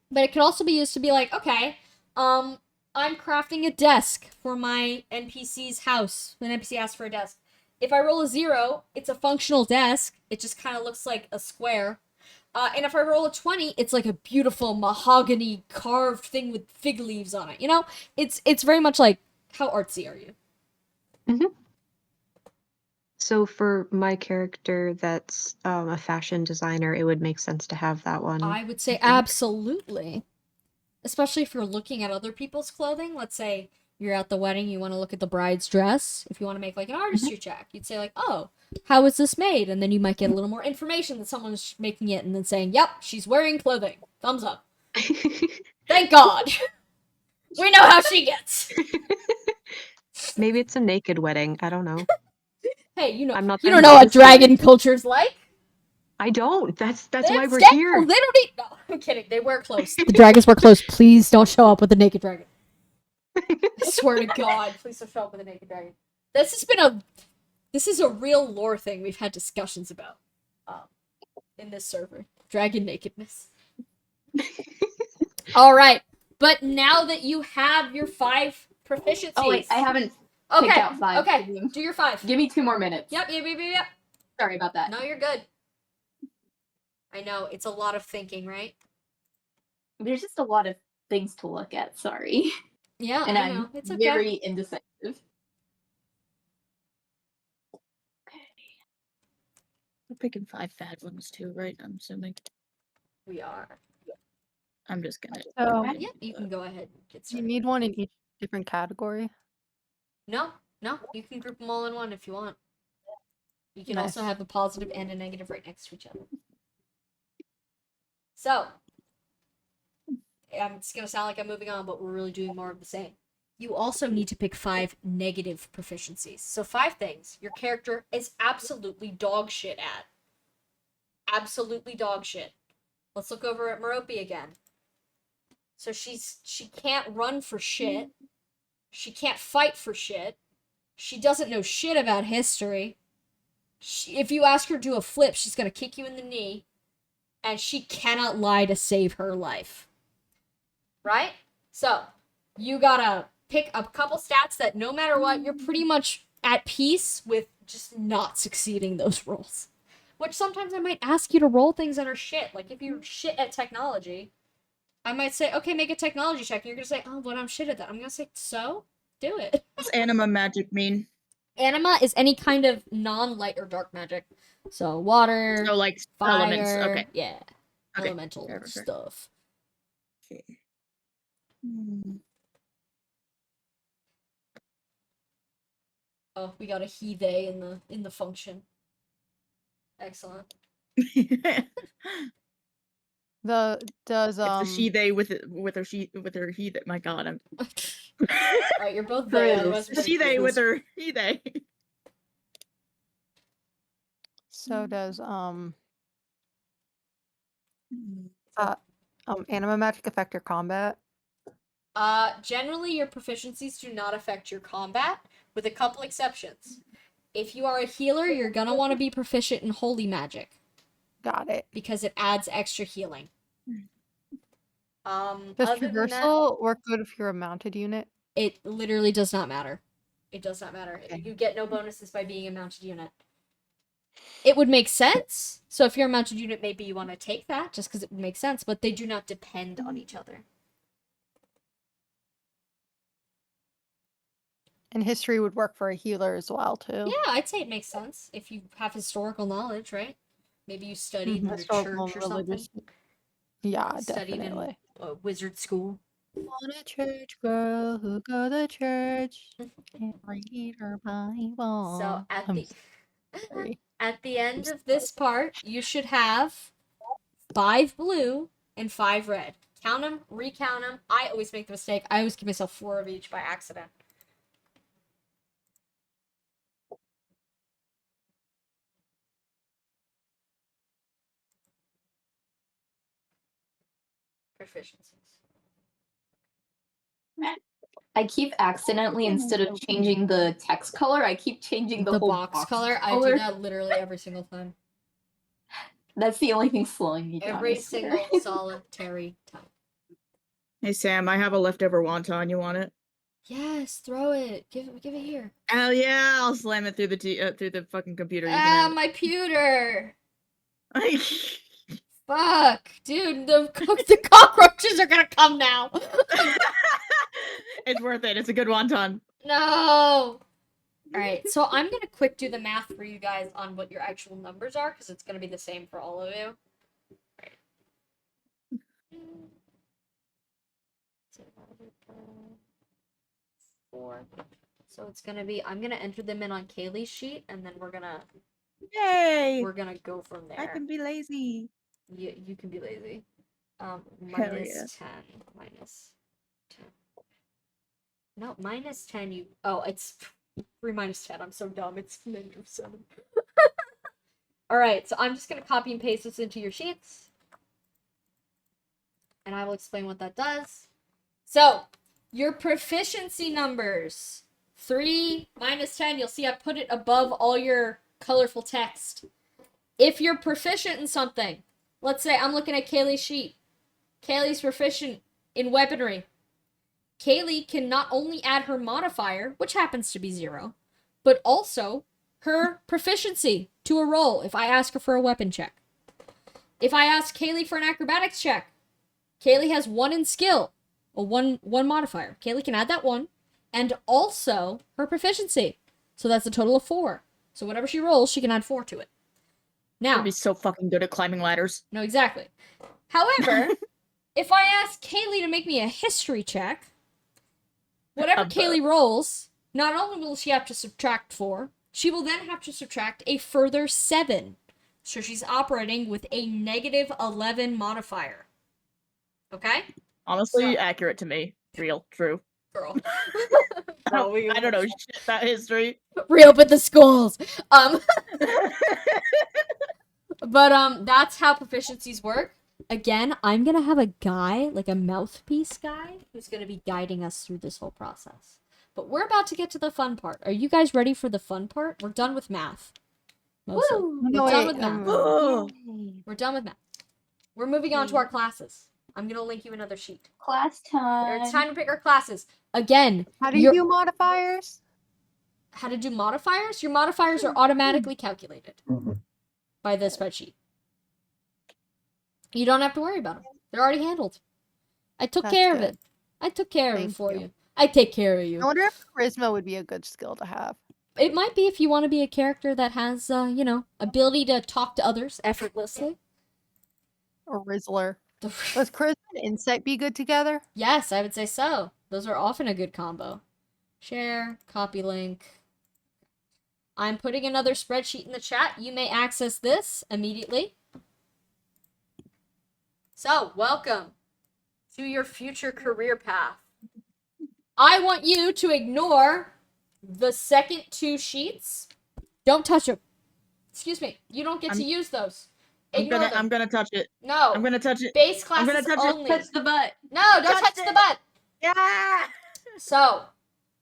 But it can also be used to be like, okay, I'm crafting a desk for my NPC's house. An NPC asks for a desk. If I roll a 0, it's a functional desk. It just kind of looks like a square. And if I roll a 20, it's like a beautiful mahogany carved thing with fig leaves on it. You know, it's very much like, how artsy are you? Mm-hmm. So for my character that's a fashion designer, it would make sense to have that one. I would say absolutely. Especially if you're looking at other people's clothing. Let's say you're at the wedding, you want to look at the bride's dress. If you want to make like an artistry check, you'd say like, oh, how is this made? And then you might get a little more information that someone's making it and then saying, yep, she's wearing clothing. Thumbs up. Thank God. We know how she gets. Maybe it's a naked wedding. I don't know. Hey, you I'm not you that don't know what interested. dragon culture's like. I don't. That's why we're Scale. here. They don't need. No, I'm kidding. They wear clothes. The dragons wear clothes. Please don't show up with a naked dragon. I swear to God, please don't show up with a naked dragon. This is a real lore thing we've had discussions about in this server. Dragon nakedness. All right, but now that you have your 5 proficiencies. Oh wait, I haven't picked out 5. Okay, do your 5. Give me 2 more minutes. Yep. Sorry about that. No, you're good. I know, it's a lot of thinking, right? There's just a lot of things to look at, sorry. Yeah, And I know. I'm It's okay. very indecisive. Okay. We're picking 5 bad ones too, right? I'm assuming. We are. I'm just gonna. So Yeah, you can go ahead and get do you started. need one in each different category? No, you can group them all in one if you want. You can also Nice. have a positive and a negative right next to each other. So, it's gonna sound like I'm moving on, but we're really doing more of the same. You also need to pick 5 negative proficiencies. So 5 things your character is absolutely dog shit at. Absolutely dog shit. Let's look over at Merope again. So she can't run for shit. She can't fight for shit. She doesn't know shit about history. If you ask her to do a flip, she's gonna kick you in the knee. And she cannot lie to save her life. Right? So, you gotta pick a couple stats that no matter what, you're pretty much at peace with just not succeeding those rolls. Which sometimes I might ask you to roll things that are shit. Like, if you're shit at technology, I might say, okay, make a technology check. And you're gonna say, oh, but I'm shit at that. I'm gonna say, so? Do it. What's anima magic mean? Anima is any kind of non-light or dark magic. So, water, So like fire. elements. Okay. Yeah. Okay. elemental Fair, fair. stuff. Okay. Oh, we got a he they in the function. Excellent. Does It's the she they with her he that. My God, I'm. Alright, you're both they, Bruce. otherwise The she they with her he they. so does anima magic affect your combat? Generally your proficiencies do not affect your combat, with a couple exceptions. If you are a healer, you're gonna want to be proficient in holy magic. Got it. Because it adds extra healing. Does Other than that, traversal work good if you're a mounted unit? it literally does not matter. It does not matter. Okay. You get no bonuses by being a mounted unit. It would make sense. So if you're a mounted unit, maybe you want to take that just because it would make sense, but they do not depend on each other. And history would work for a healer as well, too. Yeah, I'd say it makes sense if you have historical knowledge, right? Maybe you studied in a church or something. Yeah, Studied definitely. in a wizard school. Want a church girl who go to church and read her Bible. So sorry. at the end of this part, you should have 5 blue and 5 red. Count them, recount them. I always make the mistake. I always give myself 4 of each by accident. Proficiencies. I keep accidentally, instead of changing the text color, I keep changing the whole box color. I do that literally every single time. That's the only thing slowing me down. Every single solitary time. Hey Sam, I have a leftover wonton. You want it? Yes, throw it. Give it here. Hell yeah! I'll slam it through the fucking computer. You can have My pewter. it. Fuck, dude, the cockroaches are gonna come now. It's worth it. It's a good wonton. No. Alright, so I'm gonna quick do the math for you guys on what your actual numbers are, because it's gonna be the same for all of you. Four. So it's gonna be, I'm gonna enter them in on Kaylee's sheet, and then we're gonna Yay! go from there. I can be lazy. You can be lazy. Minus 10. Minus 10. No, minus 10, you... Oh, it's 3 minus 10. I'm so dumb. It's -7. Alright, so I'm just going to copy and paste this into your sheets. And I will explain what that does. So, your proficiency numbers. 3 minus 10, you'll see I put it above all your colorful text. If you're proficient in something, let's say I'm looking at Kaylee's sheet. Kaylee's proficient in weaponry. Kaylee can not only add her modifier, which happens to be 0, but also her proficiency to a roll if I ask her for a weapon check. If I ask Kaylee for an acrobatics check, Kaylee has 1 in skill, a one modifier. Kaylee can add that 1, and also her proficiency. So that's a total of 4. So whatever she rolls, she can add 4 to it. Now, I'd be so fucking good at climbing ladders. No, exactly. However, if I ask Kaylee to make me a history check, whatever Kaylee rolls, not only will she have to subtract 4, she will then have to subtract a further 7. So she's operating with a negative 11 modifier. Okay? Honestly, So- accurate to me. Real, true. Girl. I don't know shit about history. Reopen the schools. But that's how proficiencies work. Again, I'm gonna have a guy, like a mouthpiece guy, who's gonna be guiding us through this whole process. But we're about to get to the fun part. Are you guys ready for the fun part? We're done with math. Mostly. Woo! We're done with math. Oh. We're done with math. We're moving on to our classes. I'm gonna link you another sheet. Class time. It's time to pick our classes. Again, How do you do modifiers? how to do modifiers? Your modifiers are automatically calculated by the spreadsheet. You don't have to worry about them. They're already handled. I took That's care of good. it. I took care of it Thank for you. you. I take care of I you. wonder if charisma would be a good skill to have. It might be if you want to be a character that has, ability to talk to others effortlessly. or Rizzler. Does Charisma and Insight be good together? Yes, I would say so. Those are often a good combo. Share, copy link. I'm putting another spreadsheet in the chat. You may access this immediately. So, welcome to your future career path. I want you to ignore the second 2 sheets. Don't touch them. Excuse me. You don't get to use those. Ignore them. I'm gonna touch it. No. I'm gonna touch it. Base I'm gonna classes touch it. only. Touch the butt. No, don't touch the butt. Yeah. So,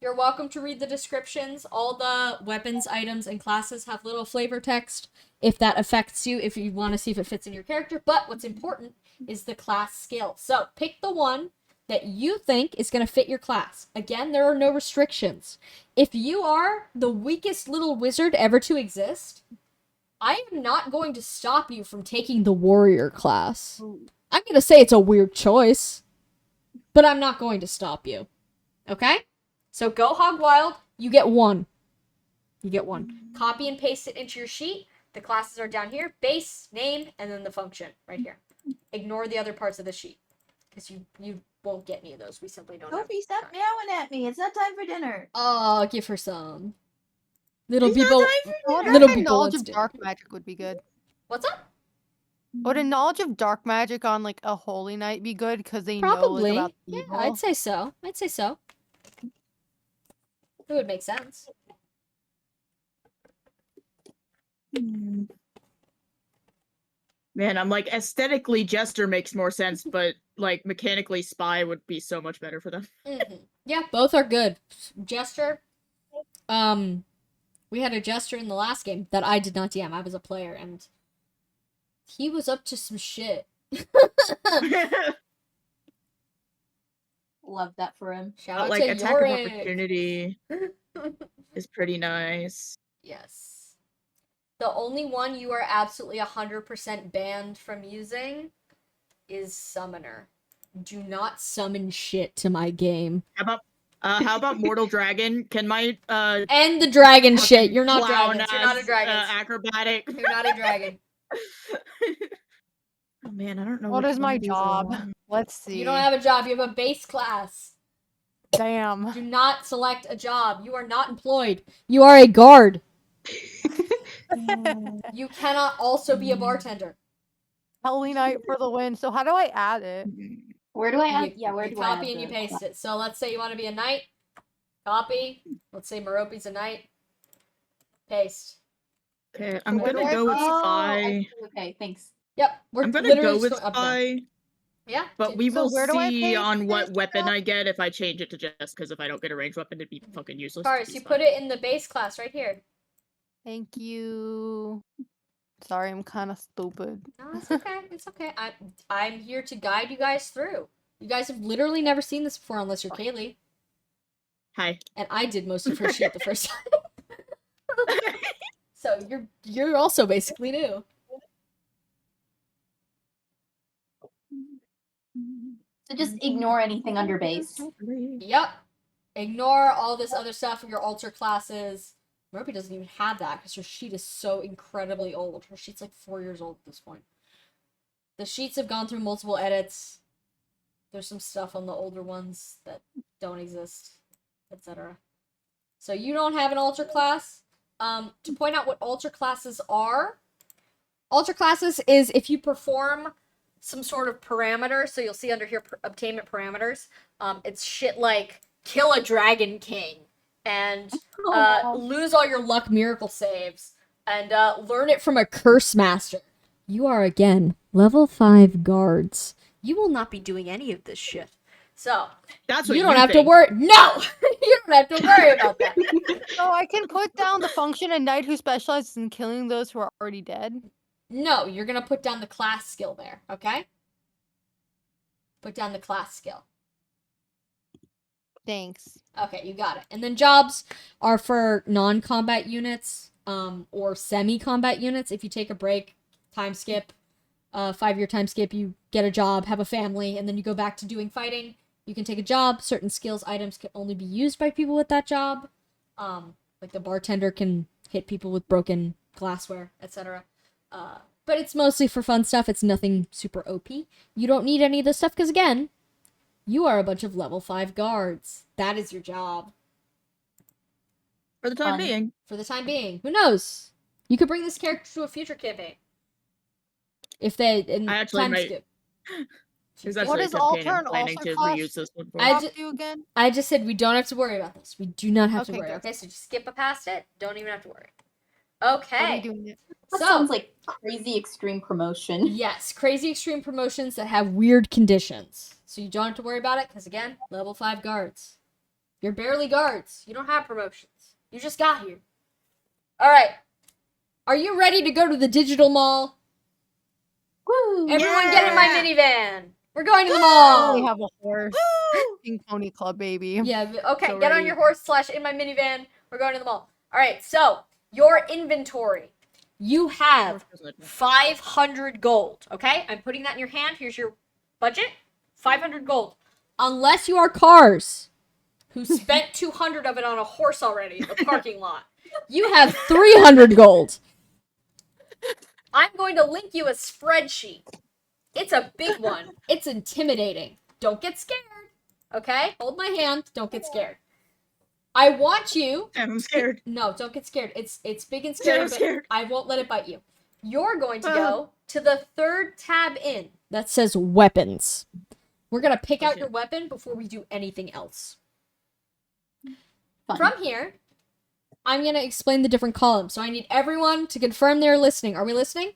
you're welcome to read the descriptions. All the weapons, items, and classes have little flavor text if that affects you, if you want to see if it fits in your character. But what's important is the class skill. So, pick the one that you think is going to fit your class. Again, there are no restrictions. If you are the weakest little wizard ever to exist, I am not going to stop you from taking the warrior class. I'm going to say it's a weird choice, but I'm not going to stop you. Okay? So go hog wild. You get 1. You get 1. Copy and paste it into your sheet. The classes are down here. Base, name, and then the function right here. Ignore the other parts of the sheet because you won't get any of those. We simply don't have Sophie, stop time. meowing at me. It's not time for dinner. Oh, give her some. Little It's not people. time for I wonder Little if a people knowledge wants of to- dark magic would be good. What's up? Would a knowledge of dark magic on like a holy knight be good because they know Probably. like, about the Yeah, evil? I'd say so. I'd say so. It would make sense. Man, I'm like aesthetically Jester makes more sense, but like mechanically Spy would be so much better for them. Yeah, both are good. Jester. We had a Jester in the last game that I did not DM. I was a player, and he was up to some shit. Love that for him. Shout But out like to attack of Yorick. opportunity is pretty nice. Yes. The only one you are absolutely 100% banned from using is Summoner. Do not summon shit to my game. How about Mortal Dragon? Can my And the dragon shit. You're not clown dragons. You're not a as, dragon. acrobatic? You're not a dragon. Oh man, I don't know What which is one my of these I job? want. Let's see. You don't have a job. You have a base class. Damn. Do not select a job. You are not employed. You are a guard. You cannot also be a bartender. Holy knight for the win. So how do I add it? Where do I add? You, Yeah, where you do I add copy and you the paste class? it. So let's say you want to be a knight. Copy. Let's say Merope's a knight. Paste. Okay, I'm Where do gonna I go with put- Spy. Okay, thanks. Yep. We're I'm gonna literally go with just going up and down. Spy, Yeah. but we So will where do I see paste on what this weapon stuff? I get if I change it to just because if I don't get a ranged weapon, it'd be fucking useless. to Karis, be you Spy. put it in the base class right here. Thank you. Sorry, I'm kind of stupid. No, it's okay. It's okay. I'm here to guide you guys through. You guys have literally never seen this before unless you're Kaylee. Hi. And I did most of her shit the first time. So you're also basically new. So just ignore anything under base. Yep. Ignore all this other stuff in your alter classes. Merope doesn't even have that because her sheet is so incredibly old. Her sheet's like 4 years old at this point. The sheets have gone through multiple edits. There's some stuff on the older ones that don't exist, etc. So you don't have an alter class. To point out what alter classes are, alter classes is if you perform some sort of parameter. So you'll see under here obtainment parameters. It's shit like kill a dragon king and lose all your luck miracle saves and learn it from a curse master. You are again level 5 guards. You will not be doing any of this shit. So That's what you don't have to think. worry. No, you don't have to worry about that. So I can put down the function a knight who specializes in killing those who are already dead. No, you're gonna put down the class skill there. Okay. Put down the class skill. Thanks. Okay, you got it. And then jobs are for non-combat units, or semi-combat units. If you take a break, time skip, 5-year time skip, you get a job, have a family, and then you go back to doing fighting. You can take a job. Certain skills items can only be used by people with that job. Like the bartender can hit people with broken glassware, etc. but it's mostly for fun stuff. It's nothing super OP. You don't need any of this stuff because, again, you are a bunch of level 5 guards. That is your job. For the time Fun. being. For the time being. Who knows? You could bring this character to a future campaign. If they... And I actually time might. skip. There's What actually a is campaign I'm Alter planning also to class? reuse this one for. I Talk ju- to you again? I just said we don't have to worry about this. We do not have to Okay, worry, good. okay? So just skip past it. Don't even have to worry. What are Okay. you doing it? That So- sounds like crazy extreme promotion. Yes, crazy extreme promotions that have weird conditions. So you don't have to worry about it, because again, level 5 guards. You're barely guards. You don't have promotions. You just got here. Alright. Are you ready to go to the digital mall? Woo! Everyone get in my Yeah. minivan. We're going to the We mall. have a horse. Pink Pony Club, baby. Yeah, okay, So get on ready. your horse / in my minivan. We're going to the mall. Alright, so, your inventory. You have 500 gold, okay? I'm putting that in your hand. Here's your budget. 500 gold. Unless you are cars, who spent 200 of it on a horse already in the parking lot. You have 300 gold. I'm going to link you a spreadsheet. It's a big one. It's intimidating. Don't get scared, okay? Hold my hand. Don't get scared. I want you... I'm scared. No, don't get scared. It's big and Yeah, scary, I'm but scared. I won't let it bite you. You're going to go to the 3rd tab in that says weapons. We're going to pick out Okay. your weapon before we do anything else. Fun. From here, I'm going to explain the different columns. So I need everyone to confirm they're listening. Are we listening?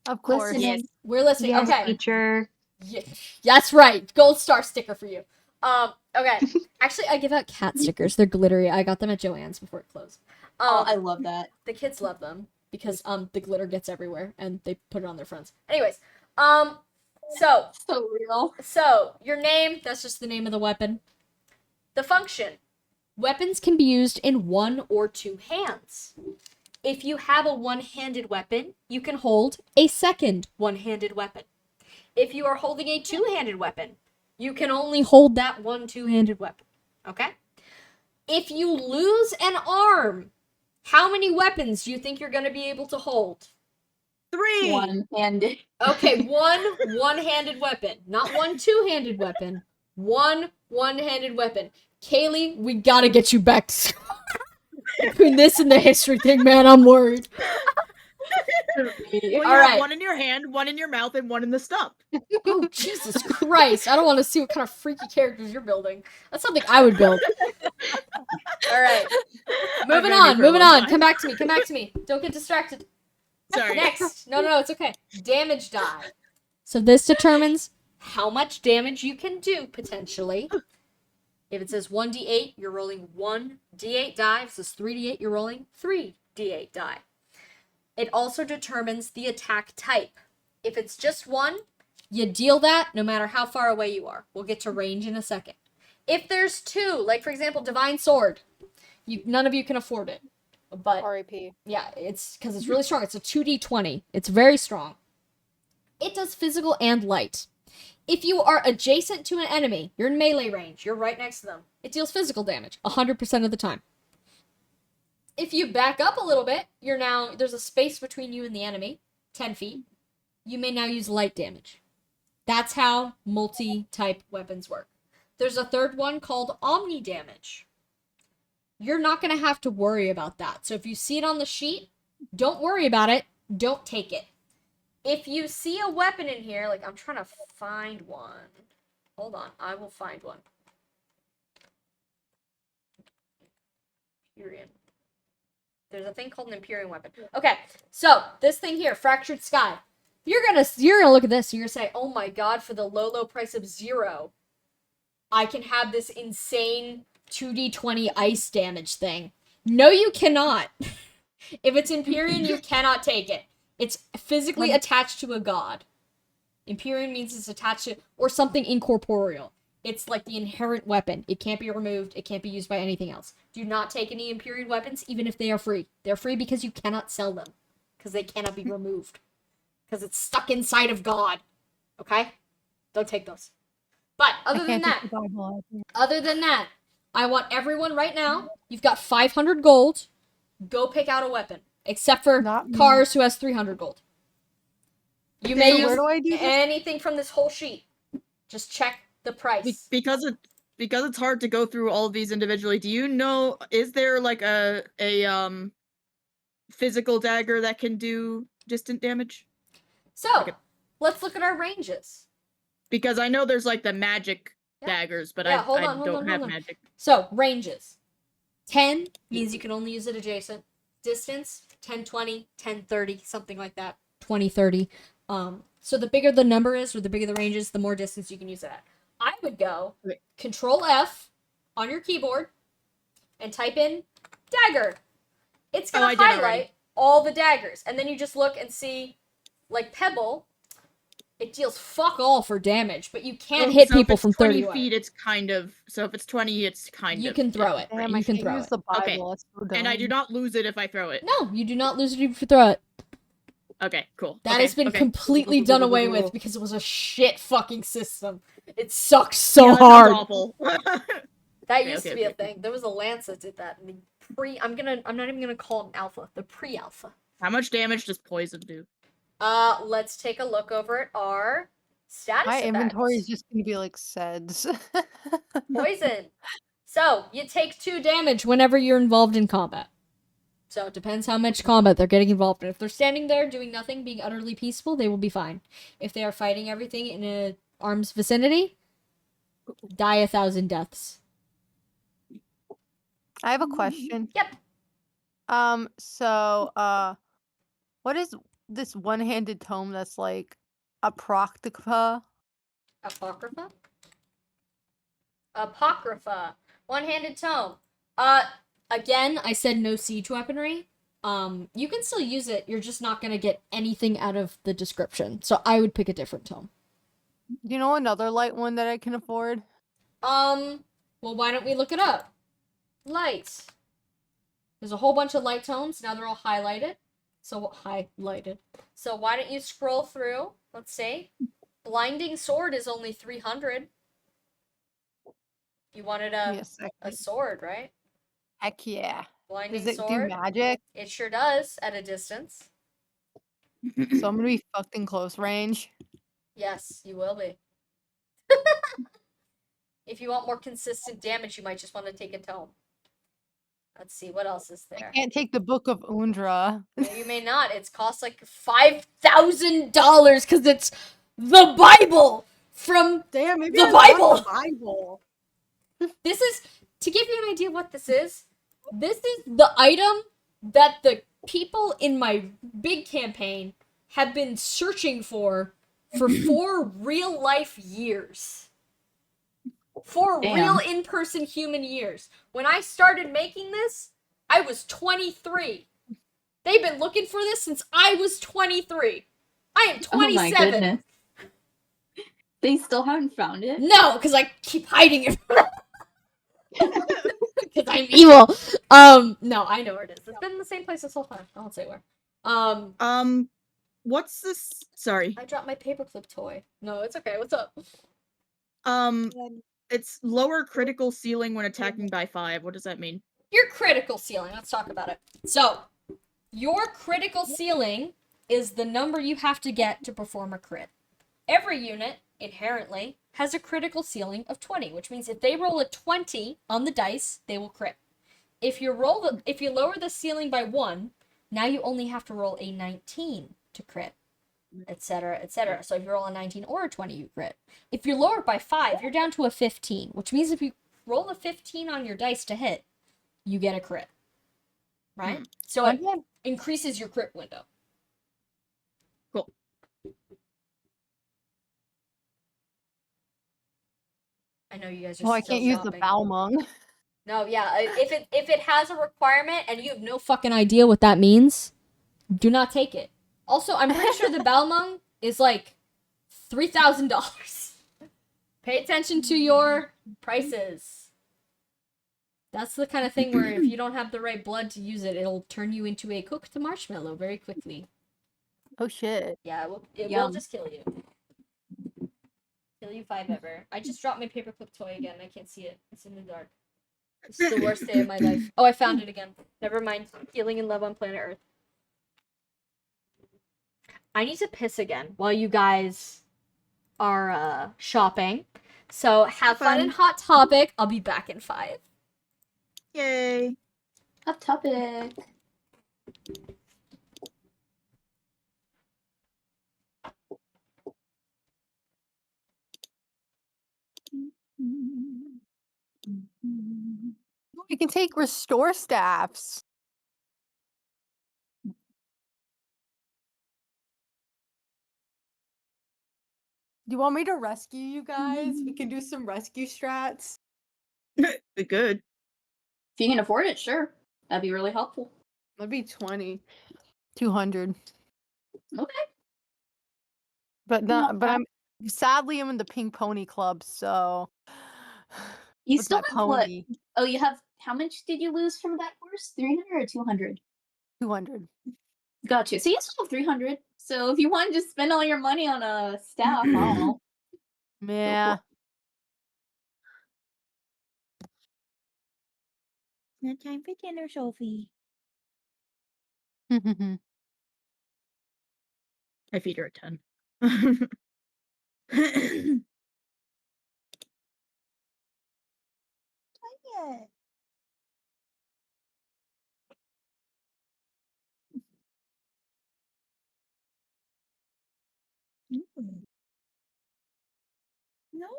Of course. Listening. Yes. We're listening. Yes, Okay. teacher. Yeah, that's right. Gold star sticker for you. Okay. Actually, I give out cat stickers. They're glittery. I got them at Joann's before it closed. Oh, I love that. The kids love them because the glitter gets everywhere and they put it on their friends. Anyways, so So real. your name, that's just the name of the weapon. The function. Weapons can be used in 1 or 2 hands. If you have a one-handed weapon, you can hold a second one-handed weapon. If you are holding a two-handed weapon, you can only hold that one two-handed weapon. Okay? If you lose an arm, how many weapons do you think you're going to be able to hold? 3. One-handed. Okay, one one-handed weapon. Not one two-handed weapon. One one-handed weapon. Kaylee, we gotta get you back to school. Between this and the history thing, man, I'm worried. Well, you All have right. one in your hand, one in your mouth, and one in the stump. Oh, Jesus Christ. I don't want to see what kind of freaky characters you're building. That's something I would build. All right. I've Moving known you on, for a moving long on. time. Come back to me. Don't get distracted. Sorry. Next. No, it's okay. Damage die. So this determines how much damage you can do, potentially. If it says 1d8, you're rolling 1d8 die. If it says 3d8, you're rolling 3d8 die. It also determines the attack type. If it's just 1, you deal that no matter how far away you are. We'll get to range in a second. If there's 2, like for example, Divine Sword, none of you can afford it. But R.I.P. yeah, it's because it's really strong. It's a 2d20. It's very strong. It does physical and light. If you are adjacent to an enemy, you're in melee range, you're right next to them, it deals physical damage 100% of the time. If you back up a little bit, there's a space between you and the enemy, 10 feet. You may now use light damage. That's how multi-type weapons work. There's a third one called Omni damage. You're not going to have to worry about that. So if you see it on the sheet, don't worry about it. Don't take it. If you see a weapon in here, like I'm trying to find one. Hold on, I will find one. Empyrean. There's a thing called an Empyrean weapon. Okay, so this thing here, Fractured Sky. You're gonna look at this and you're gonna say, oh my god, for the low price of 0, I can have this insane 2d20 ice damage thing. No, you cannot. If it's Empyrean, you cannot take it. It's physically attached to a god. Empyrean means it's attached to, or something incorporeal. It's like the inherent weapon. It can't be removed. It can't be used by anything else. Do not take any Empyrean weapons, even if they are free. They're free because you cannot sell them. Because they cannot be removed. Because it's stuck inside of God. Okay? Don't take those. But other than that, I want everyone right now, you've got 500 gold. Go pick out a weapon. Except for Not me. Cars, who has 300 gold. You may So use where do I do this? anything from this whole sheet. Just check the price. Because it's hard to go through all of these individually. Do you know, is there like a physical dagger that can do distant damage? So, let's look at our ranges. Because I know there's like the magic Yeah. daggers, but Yeah, I hold on. don't have magic. So, ranges. 10 means you can only use it adjacent. Distance, 10, 20, 10, 30, something like that. 20, 30. So the bigger the number is, or the bigger the range is, the more distance you can use it at. I would go Control F on your keyboard and type in dagger. It's going to highlight all the daggers. And then you just look and see, like Pebble, it deals fuck all for damage, but you can't hit people from 30 feet. It's kind of, so if it's 20, it's kind of. You can throw it. Damn, You can throw use it. the Bible. Okay. That's so And I dumb. do not lose it if I throw it. No, you do not lose it if you throw it. Okay, cool. That has been completely done away with because it was a shit fucking system. It sucks so that hard. sounds awful. That used to be a thing. There was a Lance that did that. In the I'm not even gonna call it alpha. The pre-alpha. How much damage does poison do? Let's take a look over at our status My effects. inventory is just gonna be like SEDS. Poison. So you take 2 damage whenever you're involved in combat. So it depends how much combat they're getting involved in. If they're standing there doing nothing, being utterly peaceful, they will be fine. If they are fighting everything in a arm's vicinity, die 1,000 deaths. I have a question. Yep. So, what is this one-handed tome that's like Apocrypha? Apocrypha? Apocrypha. One-handed tome. Again, I said no siege weaponry. You can still use it, you're just not gonna get anything out of the description. So I would pick a different tome. You know another light one that I can afford? Well, why don't we look it up? Light. There's a whole bunch of light tomes. Now they're all highlighted. So, highlighted. So why don't you scroll through? Let's see. Blinding Sword is only 300. You wanted a sword, right? Heck yeah. Blinding Does it Sword. do magic? It sure does, at a distance. So I'm gonna be fucked in close range. Yes, you will be. If you want more consistent damage, you might just want to take a tome. Let's see, what else is there? I can't take the Book of Undra. No, you may not. It's cost like $5,000 because it's the Bible from Damn, maybe the I want Bible. the Bible. This is, to give you an idea what this is the item that the people in my big campaign have been searching for 4 real life years. 4 real in-person human years. When I started making this, I was 23. They've been looking for this since I was 23. I am 27. Oh my goodness. They still haven't found it? No, because I keep hiding it. Because I'm evil. No, I know where it is. It's been in the same place this whole time. I won't say where. What's this? Sorry. I dropped my paperclip toy. No, it's okay. What's up? It's lower critical ceiling when attacking by 5. What does that mean? Your critical ceiling. Let's talk about it. So, your critical ceiling is the number you have to get to perform a crit. Every unit, inherently, has a critical ceiling of 20, which means if they roll a 20 on the dice, they will crit. If you lower the ceiling by 1, now you only have to roll a 19 to crit, etc., etc. So if you roll a 19 or a 20, you crit. If you lower it by 5, you're down to a 15, which means if you roll a 15 on your dice to hit, you get a crit. Right? So it increases your crit window. Cool. I know you guys are Oh, I still can't use shopping. the Balmung. No, yeah. If it has a requirement and you have no fucking idea what that means, do not take it. Also, I'm pretty sure the Balmung is like $3,000. Pay attention to your prices. That's the kind of thing where if you don't have the right blood to use it, it'll turn you into a cooked marshmallow very quickly. Oh shit. Yeah, it will just kill you. Kill you 5 ever. I just dropped my paperclip toy again. I can't see it. It's in the dark. It's the worst day of my life. Oh, I found it again. Never mind. Healing in love on planet Earth. I need to piss again while you guys are shopping. So have fun in Hot Topic. I'll be back in 5. Yay. Hot topic. We can take restore staffs. Do you want me to rescue you guys? We can do some rescue strats. Good. If you can afford it, sure. That'd be really helpful. That'd be 20. 200. Okay. But Not but bad. I'm in the Pink Pony Club, so You with still my have what? pony. Oh, you have how much did you lose from that horse? 300 or 200? 200. Gotcha. So you still have 300. So if you want to just spend all your money on a staff, I don't know. Yeah. No time for dinner, Sophie. I feed her at 10. No.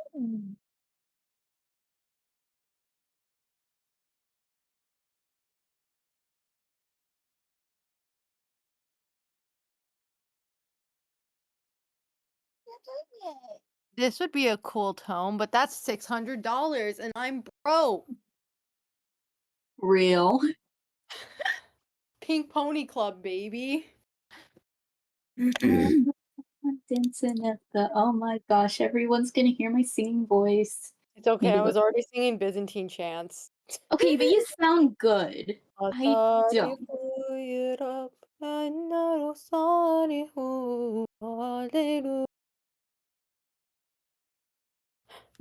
This would be a cool tome, but that's $600 and I'm broke. Real. Pink Pony Club, baby. I'm dancing at the. Oh my gosh! Everyone's gonna hear my singing voice. It's okay. Maybe I was already singing Byzantine chants. Okay, but you sound good. I don't.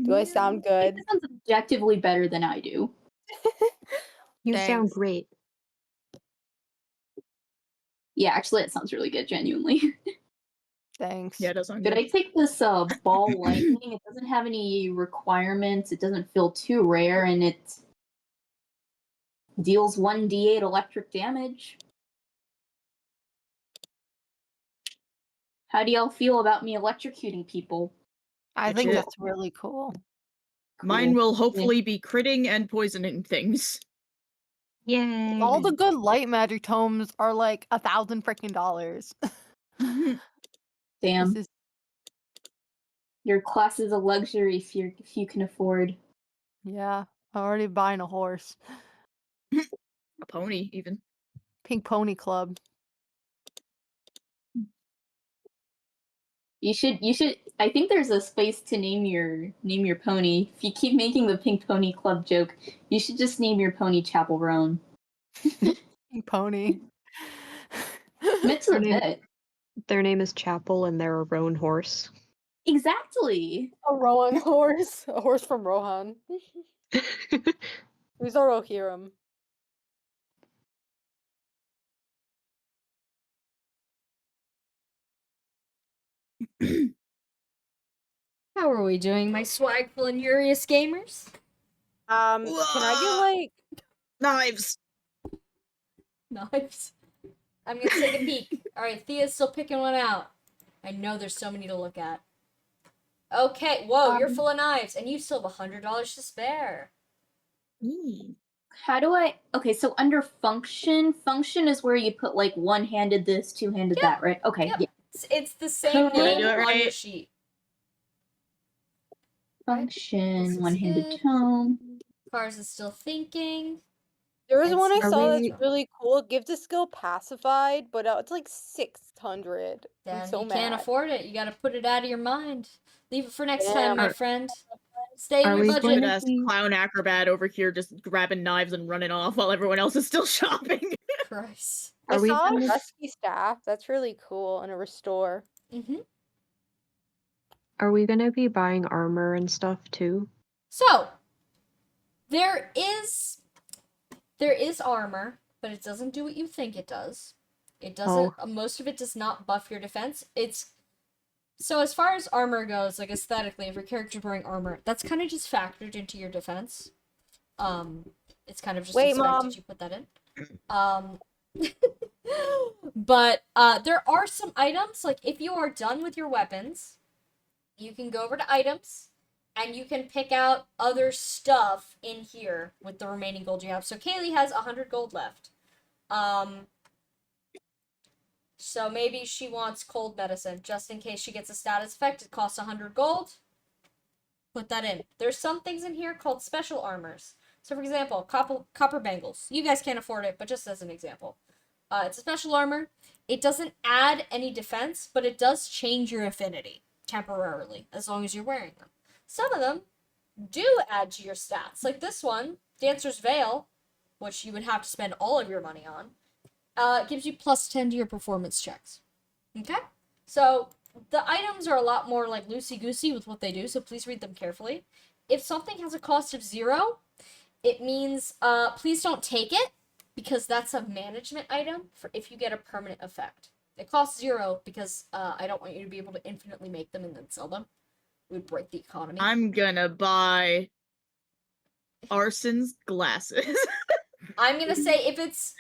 Do I sound I good? think it sounds objectively better than I do. You sound Thanks. great. Yeah, actually, it sounds really good. Genuinely. Thanks. Yeah, it does sound Could good. I take this ball lightning? It doesn't have any requirements. It doesn't feel too rare, and it deals 1d8 electric damage. How do y'all feel about me electrocuting people? I think Legit. that's really cool. Mine Cool. will hopefully be critting and poisoning things. Yay. All the good light magic tomes are like $1,000 freaking dollars. Damn. This is Your class is a luxury if you can afford. yeah. I'm already buying a horse. A pony, even. Pink Pony Club. You should I think there's a space to name your pony. If you keep making the Pink Pony Club joke, you should just name your pony Chapel Roan. Pink Pony. Commit to the Their name- bit. Their name is Chapel and they're a roan horse. Exactly. A Rohan horse. A horse from Rohan. Who's our Rohirrim? How are we doing, my swagful and furious gamers? Can I get like Knives! Knives. I'm gonna take a peek. Alright, Thea's still picking one out. I know there's so many to look at. Okay, whoa, you're full of knives, and you still have $100 to spare. How do I okay, so under function is where you put like one-handed this, two-handed Yep. that, right? Okay, Yep. yeah. It's the same Did I name do it on your right? sheet. Function, This is one-handed good. tome. Cars is still thinking. there was one I Are saw we- that's really cool. It gives a skill pacified, but it's like 600. I'm Then so you mad. can't afford it. You gotta put it out of your mind. Leave it for next Yeah. time, my Are- friend. Stay in are your we budget. going to- Stupid-ass clown acrobat over here just grabbing knives and running off while everyone else is still shopping. Christ. I Are we saw a gonna- rescue staff. That's really cool, and a restore. Mm-hmm. Are we gonna be buying armor and stuff too? So, there is armor, but it doesn't do what you think it does. It doesn't. Most of it does not buff your defense. So as far as armor goes, like aesthetically, if your character's wearing armor, that's kind of just factored into your defense. It's kind of just expected you put that in. But there are some items, like if you are done with your weapons, you can go over to items, and you can pick out other stuff in here with the remaining gold you have. So Kaylee has 100 gold left. So maybe she wants cold medicine, just in case she gets a status effect. It costs 100 gold. Put that in. There's some things in here called special armors. So for example, copper bangles. You guys can't afford it, but just as an example. It's a special armor. It doesn't add any defense, but it does change your affinity temporarily, as long as you're wearing them. Some of them do add to your stats. Like this one, Dancer's Veil, which you would have to spend all of your money on, gives you plus 10 to your performance checks. Okay? So the items are a lot more like loosey-goosey with what they do, so please read them carefully. If something has a cost of 0, it means please don't take it, because that's a management item for if you get a permanent effect. It costs 0 because I don't want you to be able to infinitely make them and then sell them. It would break the economy. I'm gonna buy Arson's glasses. I'm gonna say if it's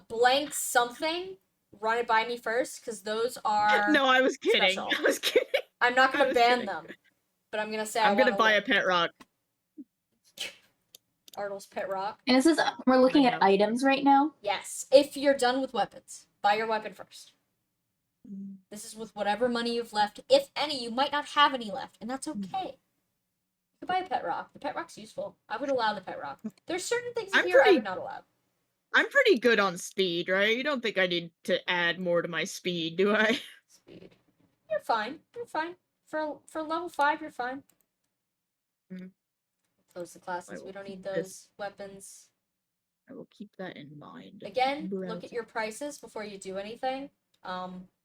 blank something, run it by me first, because those are No, I was kidding. special. I was kidding. I'm not I gonna was ban kidding. them, but I'm gonna say I'm gonna buy a a pet rock. Arnold's Pet Rock. And this is we're looking I at know. items right now. Yes, if you're done with weapons, buy your weapon first. This is with whatever money you've left. If any, you might not have any left, and that's okay. You can buy a pet rock. The pet rock's useful. I would allow the pet rock. There's certain things in here I would not allow. I'm pretty good on speed, right? You don't think I need to add more to my speed, do I? Speed. You're fine. You're fine. For level 5, you're fine. Mhm. Close the classes. will We don't need keep those this. weapons. I will keep that in mind. Again, look at your prices before you do anything.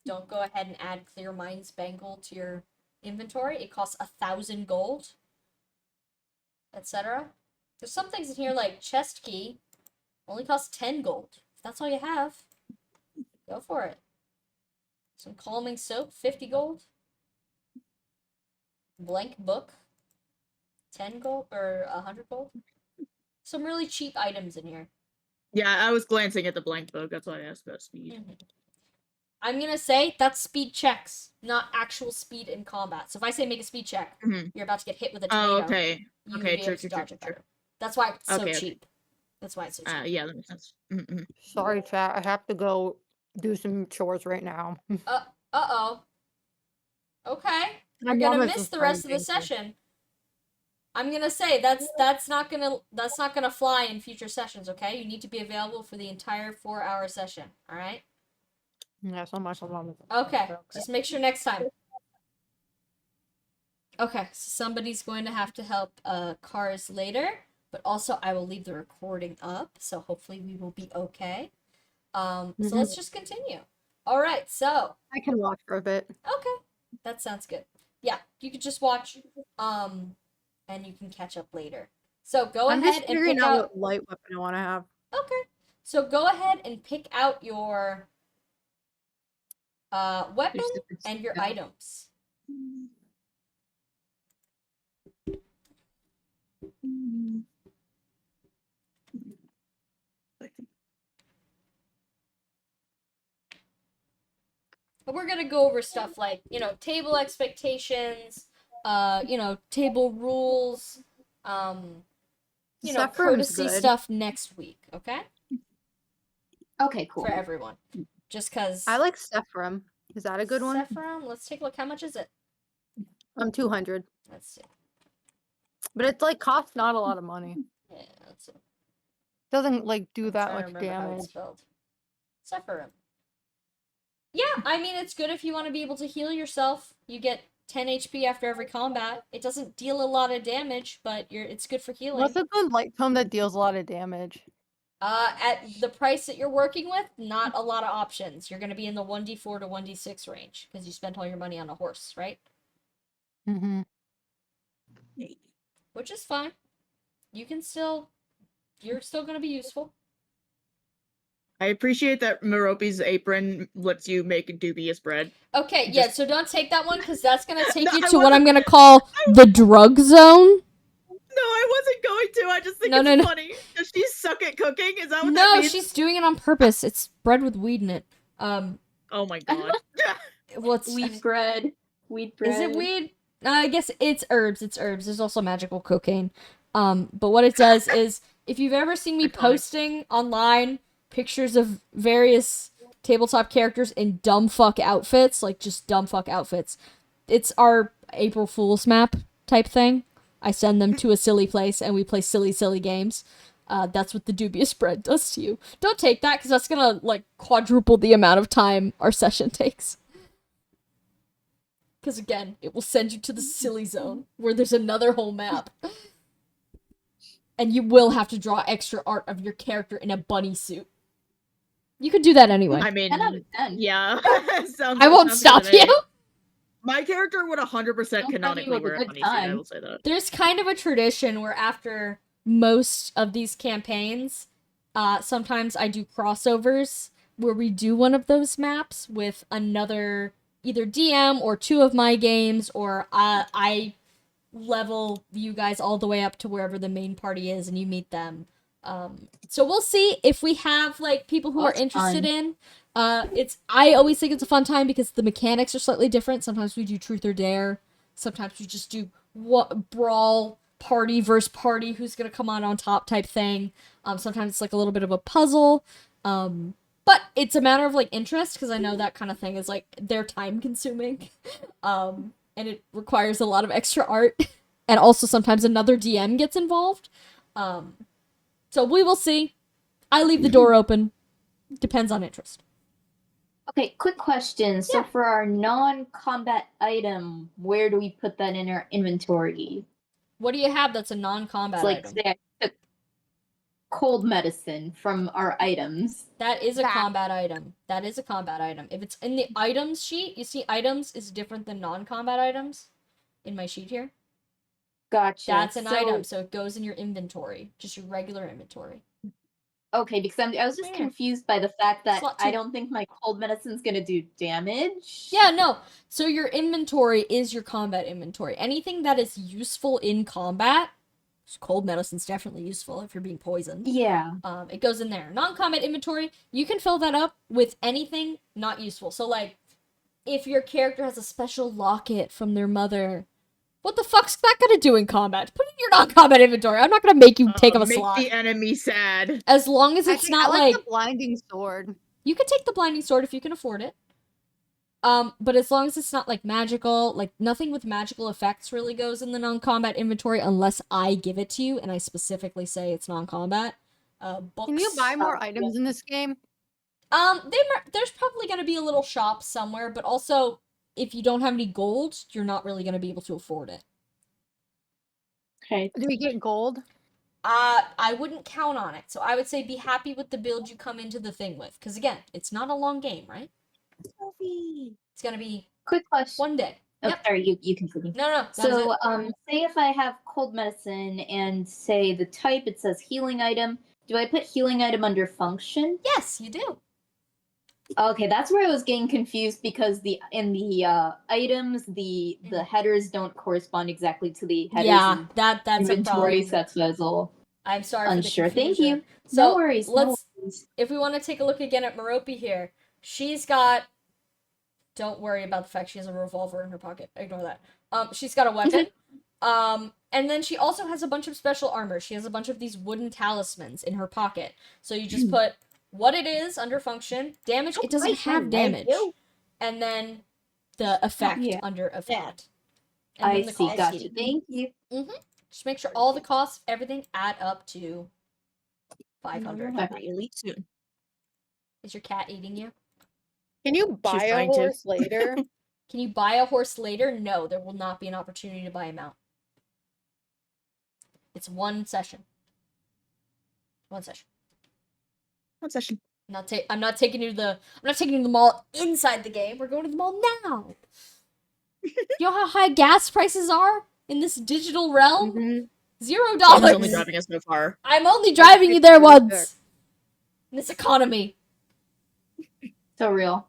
Don't go ahead and add Clear Mind's Bangle to your inventory. It costs 1,000 gold, etc. There's some things in here like chest key, only costs 10 gold. If that's all you have, go for it. Some calming soap, 50 gold. Blank book, 10 gold or 100 gold. Some really cheap items in here. Yeah, I was glancing at the blank book. That's why I asked about speed. Mm-hmm. I'm gonna say that's speed checks, not actual speed in combat. So if I say make a speed check, you're about to get hit with a tomato. Oh, okay. You Okay, would be true, able to true, dodge true, it true. better. That's why it's so Okay, cheap. That's why it's so cheap. Yeah, that makes sense. Sorry, chat. I have to go do some chores right now. Uh-oh. Okay. My You're gonna mom is miss just the rest of the trying to- session. I'm gonna say that's not gonna fly in future sessions, okay? You need to be available for the entire 4-hour session, alright? Yeah, so much. Okay, just make sure next time. Okay, so somebody's going to have to help Cars later, but also I will leave the recording up, so hopefully we will be okay. So let's just continue. Alright, so. I can watch for a bit. Okay, that sounds good. Yeah, you could just watch, and you can catch up later. So go I'm ahead just and figuring pick out out. what light weapon I want to have. Okay, so go ahead and pick out your weapon and your items. But we're gonna go over stuff like, table expectations, table rules, Zephyrum's courtesy good. stuff next week, okay? Okay, cool. For everyone. Just because. I like Sephirum. Is that a good one? Sephirum, let's take a look. How much is it? 200. Let's see. But it's like costs not a lot of money. Yeah, let's see. Doesn't like do I'm that trying to much remember how damage. it's spelled. Sephirum. Yeah, I mean, it's good if you want to be able to heal yourself. You get 10 HP after every combat. It doesn't deal a lot of damage, but it's good for healing. What's a good light tome that deals a lot of damage? At the price that you're working with, not a lot of options. You're going to be in the 1d4 to 1d6 range, because you spent all your money on a horse, right? Mm-hmm. Which is fine. You're still going to be useful. I appreciate that Merope's apron lets you make dubious bread. Okay, Just- yeah, so don't take that one, because that's going to take No, you I to what I'm wasn't- going to call the drug zone. No, I wasn't going to. I just think No, it's no, no. funny. Does she suck at cooking? Is that what that No, means? she's doing it on purpose. It's bread with weed in it. Oh my god. What's... Weed bread. Weed bread. Is it weed? I guess it's herbs. It's herbs. There's also magical cocaine. But what it does is, if you've ever seen me Iconic. posting online pictures of various tabletop characters in dumb fuck outfits, like just dumb fuck outfits, it's our April Fool's map type thing. I send them to a silly place and we play silly, silly games. That's what the dubious bread does to you. Don't take that, because that's gonna, like, quadruple the amount of time our session takes. Because, again, it will send you to the silly zone, where there's another whole map. And you will have to draw extra art of your character in a bunny suit. You could do that anyway. I mean, 10 out of 10. yeah. I won't sounds stop good to me. you! My character would 100% Sounds like canonically a wear a good bunny suit, I time. will say that. There's kind of a tradition where after most of these campaigns, sometimes I do crossovers where we do one of those maps with another either DM or two of my games, or I level you guys all the way up to wherever the main party is and you meet them. So we'll see if we have, like, people who are That's interested fun. in. I always think it's a fun time because the mechanics are slightly different. Sometimes we do truth or dare. Sometimes we just do brawl, party versus party, who's gonna come on top type thing. Sometimes it's like a little bit of a puzzle. But it's a matter of, like, interest, because I know that kind of thing is, like, they're time consuming. And it requires a lot of extra art. And also sometimes another DM gets involved. So we will see. I leave the door open. Depends on interest. Okay, quick question. So Yeah. for our non-combat item, where do we put that in our inventory? What do you have that's a non-combat It's like, item? say I took cold medicine from our items. That is a That- combat item. That is a combat item. If it's in the items sheet, you see items is different than non-combat items in my sheet here. Gotcha. That's an So- item, so it goes in your inventory. Just your regular inventory. Okay, because I was just Yeah. confused by the fact that Slot I two. don't think my cold medicine's gonna do damage. Yeah, no. So your inventory is your combat inventory. Anything that is useful in combat, cold medicine's definitely useful if you're being poisoned. Yeah. It goes in there. Non-combat inventory, you can fill that up with anything not useful. So, like, if your character has a special locket from their mother, what the fuck's that gonna do in combat? Put it in your non-combat inventory. I'm not gonna make you take up a Make slot. the enemy sad. As long as it's Actually, not I like the blinding sword. you could take the blinding sword if you can afford it. But as long as it's not, like, magical, like, nothing with magical effects really goes in the non-combat inventory unless I give it to you and I specifically say it's non-combat. Books. Can you buy more Oh, items in this game? There's probably gonna be a little shop somewhere, but also, if you don't have any gold, you're not really gonna be able to afford it. Okay. Do we get gold? I wouldn't count on it. So I would say be happy with the build you come into the thing with. Because, again, it's not a long game, right? It's gonna be Quick question. one day. Oh, Yep. sorry, you continue. No, that is So, it. say if I have cold medicine and say the type it says healing item, do I put healing item under function? Yes, you do. Okay, that's where I was getting confused because in the items the headers don't correspond exactly to the headers Yeah, in that's a inventory. problem. So that's why I was a little I'm sorry for unsure. the Thank confusion. you. So No worries. No let's, worries. if we want to take a look again at Merope here, she's got. Don't worry about the fact she has a revolver in her pocket. Ignore that. She's got a weapon. And then she also has a bunch of special armor. She has a bunch of these wooden talismans in her pocket. So you just put what it is under function, damage. It doesn't have damage, and then the effect under effect. And I then the see. cost. Gotcha. Thank you. Just make sure all the costs, everything add up to 500. Really soon. Is your cat eating you? Can you buy a trying to. horse later? Can you buy a horse later? No, there will not be an opportunity to buy a mount. It's one session. One session. One session. I'm not taking you to the mall inside the game. We're going to the mall now. You know how high gas prices are in this digital realm? Mhm. Someone's only $0. driving us so far. I'm only driving you there once. In this economy. So real.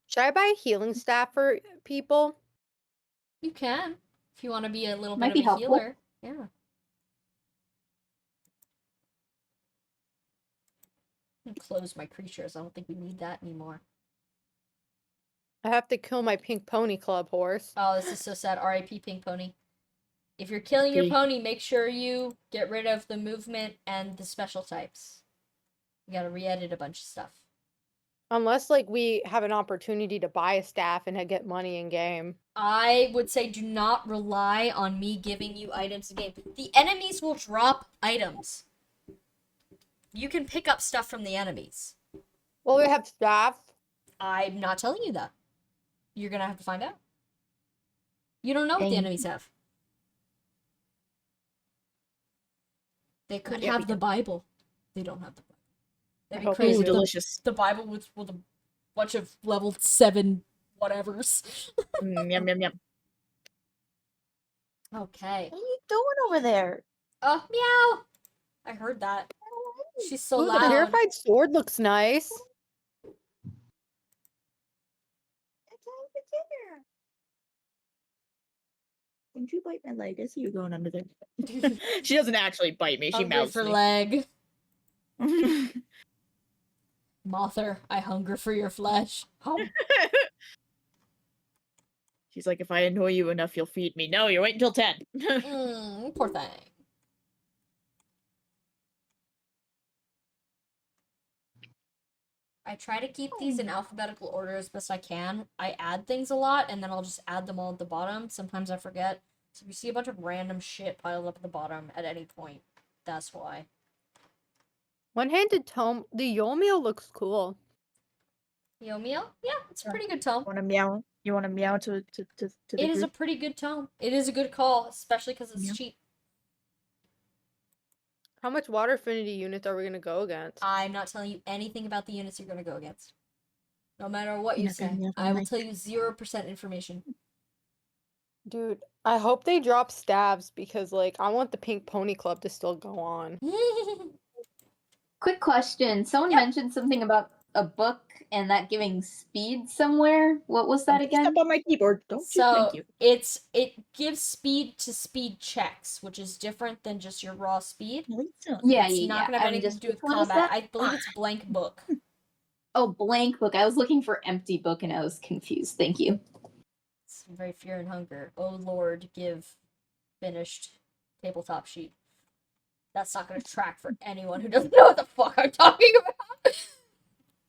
Should I buy a healing staff for people? You can, if you want to be a little Might bit be of a helpful. healer. Yeah. I'm gonna close my creatures. I don't think we need that anymore. I have to kill my pink pony club horse. Oh, this is so sad. R.I.P. Pink Pony. If you're killing your P. pony, make sure you get rid of the movement and the special types. You gotta re-edit a bunch of stuff. Unless like we have an opportunity to buy a staff and get money in game. I would say do not rely on me giving you items in game. The enemies will drop items. You can pick up stuff from the enemies. Well, we have staff. I'm not telling you that. You're gonna have to find out. You don't know what the Dang. enemies have. They could Yeah, have we the can- Bible. They don't have the Bible. That'd be hope crazy. they Ooh, do. delicious. The Bible with a bunch of level 7 whatevers. Yum, yum, yum. Okay. What are you doing over there? Oh, meow! I heard that. She's so Ooh, the loud. purified sword looks nice. It's time for dinner. Didn't you bite my leg? I see you going under there. She doesn't actually bite me. She Hungry mouths for me. leg. Mother, I hunger for your flesh. Hum. She's like, if I annoy you enough, you'll feed me. No, you're waiting until 10. Poor thing. I try to keep these in alphabetical order as best I can. I add things a lot, and then I'll just add them all at the bottom. Sometimes I forget. So if you see a bunch of random shit piled up at the bottom at any point, that's why. One-handed tome. The Yomio looks cool. Yomio? Yeah, it's a pretty good tome. Want to meow? You want to meow to the It is a group? pretty good tome. It is a good call, especially because it's Yeah. cheap. How much water affinity units are we gonna go against? I'm not telling you anything about the units you're going to go against. No matter what you Nothing, say, nothing I will like- tell you 0% information. Dude, I hope they drop stabs because like I want the pink pony club to still go on. Quick question. Someone Yep. mentioned something about a book and that giving speed somewhere. What was that Don't again? Step on my keyboard. Don't you? So Thank you. it gives speed to speed checks, which is different than just your raw speed. Yeah, It's yeah, not yeah. gonna have I'm anything just, to do with which one is combat. that? I believe it's blank book. Oh, blank book. I was looking for empty book and I was confused. Thank you. It's very fear and hunger. Oh Lord, give finished tabletop sheet. That's not gonna track for anyone who doesn't know what the fuck I'm talking about.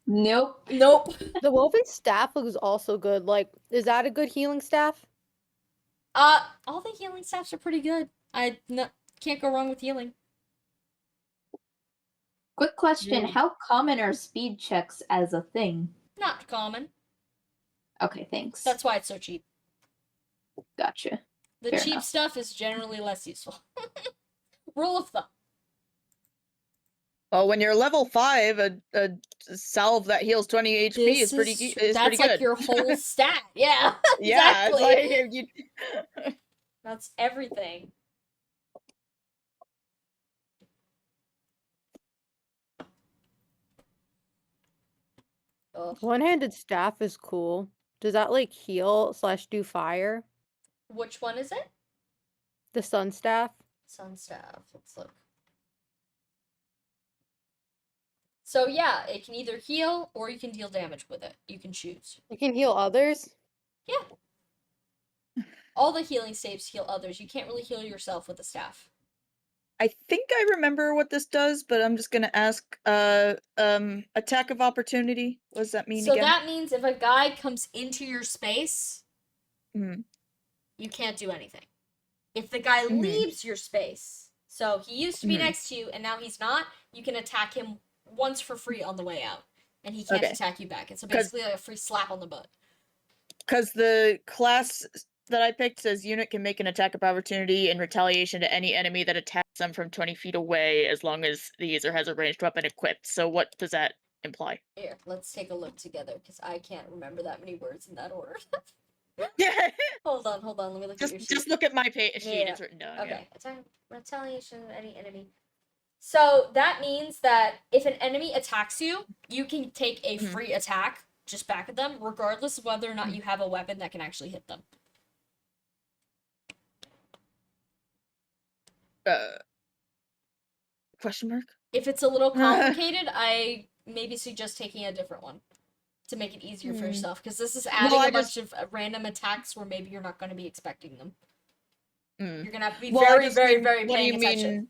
Nope. Nope. The woven staff looks also good. Like, is that a good healing staff? All the healing staffs are pretty good. Can't go wrong with healing. Quick question. Yeah. How common are speed checks as a thing? Not common. Okay, thanks. That's why it's so cheap. Gotcha. The Fair cheap enough. stuff is generally less useful. Rule of thumb. Well, when you're level 5, a salve that heals 20 HP is pretty That's pretty like good. your whole stat. Yeah, Yeah, exactly. it's like you. That's everything. Ugh. One-handed staff is cool. Does that like heal/do fire? Which one is it? The sun staff? Sun staff. Let's look. So yeah, it can either heal or you can deal damage with it. You can choose. You can heal others? Yeah. All the healing saves heal others. You can't really heal yourself with the staff. I think I remember what this does, but I'm just gonna ask. Attack of opportunity. What does that mean So again? that means if a guy comes into your space, Mhm. you can't do anything. If the guy Mhm. leaves your space, so he used to be Mhm. next to you and now he's not, you can attack him once for free on the way out. And he can't Okay. attack you back. It's 'Cause- basically like a free slap on the butt. Because the class that I picked says unit can make an attack of opportunity in retaliation to any enemy that attacks them from 20 feet away, as long as the user has a ranged weapon equipped. So what does that imply? Here, let's take a look together because I can't remember that many words in that order. Yeah. Hold on. Let me look at your sheet. Just look at my sheet. Yeah. It's written down. Okay. Attack retaliation of any enemy. So that means that if an enemy attacks you, you can take a Mhm. free attack just back at them, regardless of whether or not you have a weapon that can actually hit them. Question mark? If it's a little complicated, I maybe suggest taking a different one to make it easier for yourself, because this is adding a bunch of random attacks where maybe you're not going to be expecting them. You're going to have to be very paying attention.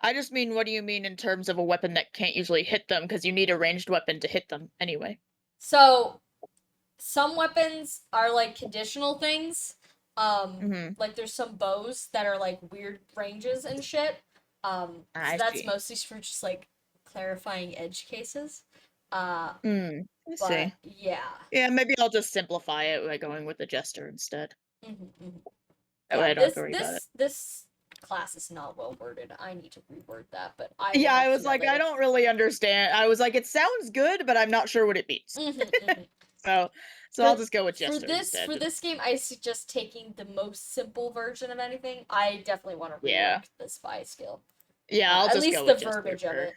I just mean, what do you mean in terms of a weapon that can't usually hit them, because you need a ranged weapon to hit them anyway? So, some weapons are like conditional things. Like there's some bows that are like weird ranges and shit. So that's mostly for just like clarifying edge cases. I But see. yeah. Yeah, maybe I'll just simplify it by going with the jester instead. That way I don't have to worry about it. This class is not well worded. I need to reword that, but I was like, I don't really understand. I was like, it sounds good, but I'm not sure what it means. So I'll just go with jester instead. For this game, I suggest taking the most simple version of anything. I definitely want to rework the spy skill. Yeah, I'll at just least go the with verbiage of it.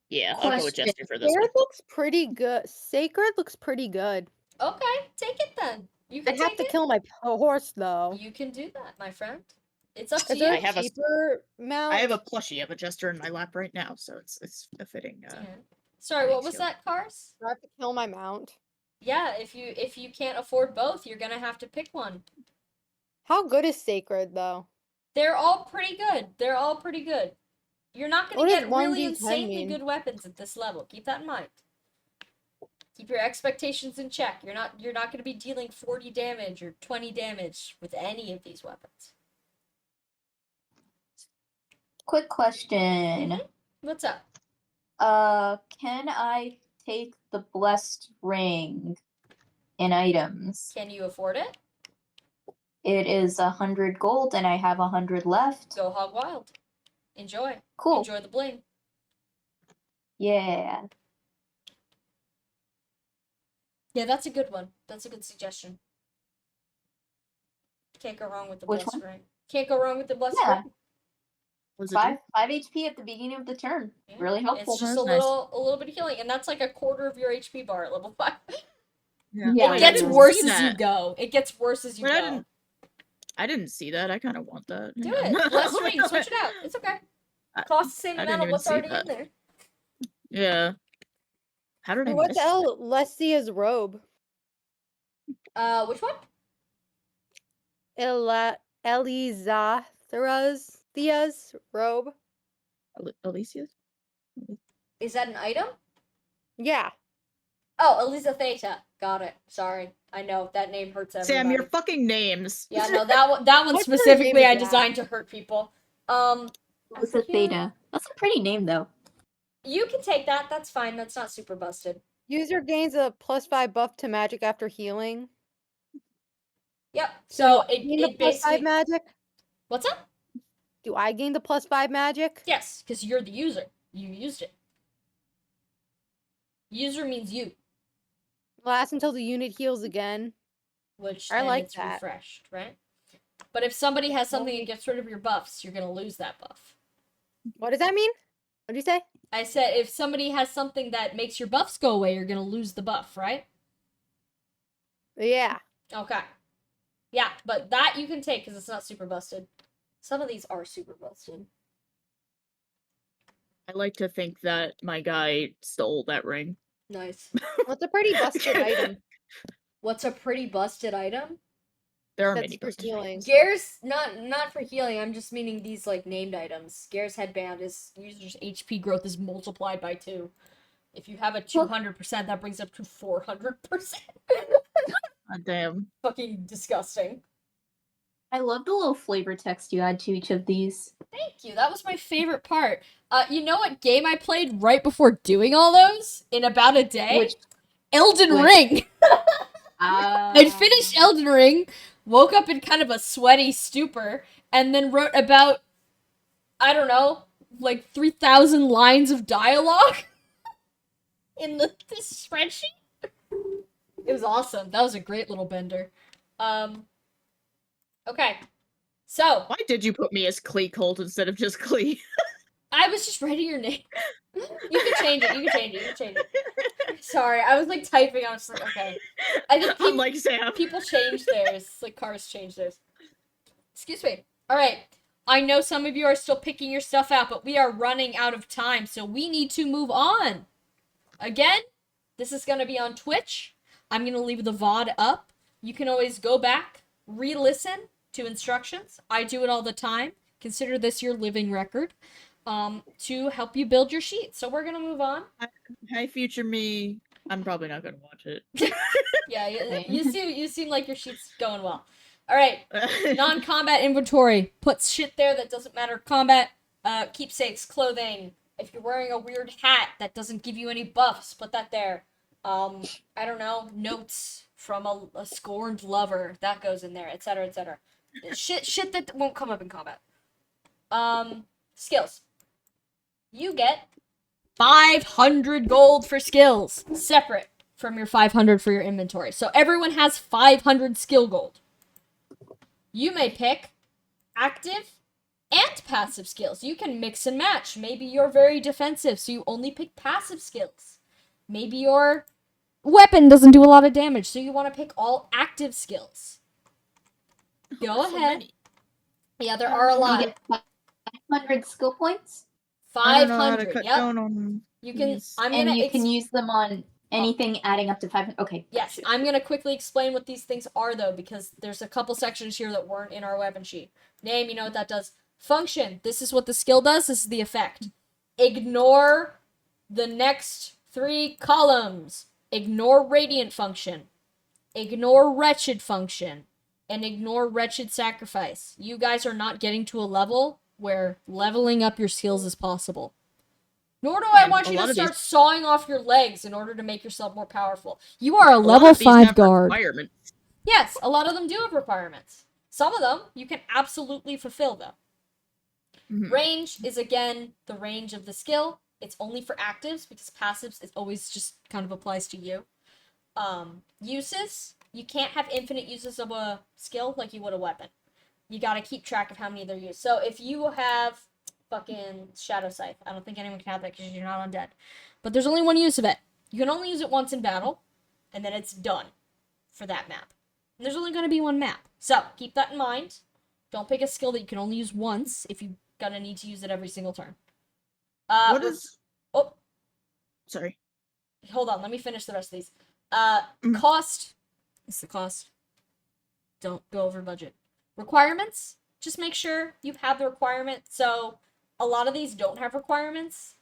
Yeah, I'll go with jester for this one. Sacred looks pretty good. Sacred looks pretty good. Okay, take it then. You can I have to kill my horse though. You can do that, my friend. It's up to Is you. there a cheaper mount? I have a plushie of a jester in my lap right now, so it's a fitting. Sorry, what was that, Cars? Do I have to kill my mount? Yeah, if you can't afford both, you're gonna have to pick one. How good is Sacred though? They're all pretty good. You're not gonna get really insanely good weapons at this level. Keep that in mind. Keep your expectations in check. You're not gonna be dealing 40 damage or 20 damage with any of these weapons. Quick question. What's up? Can I take the blessed ring in items? Can you afford it? It is 100 gold, and I have 100 left. Go hog wild. Enjoy. Cool. Enjoy the bling. Yeah. Yeah, that's a good one. That's a good suggestion. Can't go wrong with the blessed ring. Can't go wrong with the blessed ring. Five HP at the beginning of the turn. Yeah. Really helpful. It's just a little bit of healing, and that's like a quarter of your HP bar at level 5. Yeah. It gets worse as you go. It gets worse as you go. I didn't see that. I kind of want that. Do it. Blessed ring. Switch it out. It's okay. Costs the same amount of what's already in there. Yeah. How did I What's miss that? Lesia's robe? Which one? Thea's robe. Alicia's? Is that an item? Yeah. Oh, Elisa Theta. Got it. Sorry. I know that name hurts everybody. Sam, your fucking names. Yeah, no, that one specifically I designed to hurt people. Elisa Theta. That's a pretty name though. You can take that. That's fine. That's not super busted. User gains a +5 buff to magic after healing. Yep. So it basically +5 magic. What's up? Do I gain the +5 magic? Yes, because you're the user. You used it. User means you. Lasts until the unit heals again. Which I like it's that. refreshed, right? But if somebody has something that gets rid of your buffs, you're gonna lose that buff. What does that mean? What did you say? I said if somebody has something that makes your buffs go away, you're gonna lose the buff, right? Yeah. Okay. Yeah, but that you can take because it's not super busted. Some of these are super busted. I like to think that my guy stole that ring. Nice. What's a pretty busted item? What's a pretty busted item? There are That's many for busted healing. Gear's not for healing. I'm just meaning these like named items. Gear's headband is user's HP growth is multiplied by 2. If you have a 200%, that brings up to 400%. God damn. Fucking disgusting. I love the little flavor text you add to each of these. Thank you. That was my favorite part. You know what game I played right before doing all those in about a day? Elden Ring. I'd finished Elden Ring, woke up in kind of a sweaty stupor, and then wrote about, I don't know, like 3,000 lines of dialogue in this spreadsheet. It was awesome. That was a great little bender. Okay. So, Why did you put me as Clee Colt instead of just Clee? I was just writing your name. You can change it. You can change it. You can change it. Sorry, I was like typing. I was like, okay. I think Unlike Sam. people change theirs. Like cars change theirs. Excuse me. All right. I know some of you are still picking your stuff out, but we are running out of time, so we need to move on. Again, this is going to be on Twitch. I'm going to leave the VOD up. You can always go back, re-listen to instructions. I do it all the time. Consider this your living record. To help you build your sheet. So we're gonna move on. Hi, future me. I'm probably not gonna watch it. Yeah, you seem like your sheet's going well. All right, non-combat inventory. Put shit there that doesn't matter. Combat, keepsakes, clothing. If you're wearing a weird hat that doesn't give you any buffs, put that there. I don't know, notes from a scorned lover that goes in there, etc., etc. Shit that won't come up in combat. Skills. You get 500 gold for skills, separate from your 500 for your inventory. So everyone has 500 skill gold. You may pick active and passive skills. You can mix and match. Maybe you're very defensive, so you only pick passive skills. Maybe your weapon doesn't do a lot of damage, so you want to pick all active skills. Go ahead. Yeah, there are a lot. You get 500 skill points, 500. Yep. Down You can. these. I'm and gonna. you can use them on anything adding up to 500. Okay. Yes, I'm gonna quickly explain what these things are though, because there's a couple sections here that weren't in our weapon sheet. Name, you know what that does. Function. This is what the skill does. This is the effect. Ignore the next 3 columns. Ignore radiant function. Ignore wretched function. And ignore wretched sacrifice. You guys are not getting to a level where leveling up your skills is possible. Nor do I want you to start sawing off your legs in order to make yourself more powerful. You are a level 5 guard. Yes, a lot of them do have requirements. Some of them you can absolutely fulfill, though. Mm-hmm. Range is, again, the range of the skill. It's only for actives, because passives, it always just kind of applies to you. Uses, you can't have infinite uses of a skill like you would a weapon. You gotta keep track of how many they're used. So if you have fucking Shadow Scythe, I don't think anyone can have that because you're not undead. But there's only one use of it. You can only use it once in battle, and then it's done for that map. And there's only going to be one map. So keep that in mind. Don't pick a skill that you can only use once if you're gonna need to use it every single turn. What is... Oh. Sorry. Hold on, let me finish the rest of these. Mhm. Cost. It's the cost. Don't go over budget. Requirements. Just make sure you have the requirement. So a lot of these don't have requirements.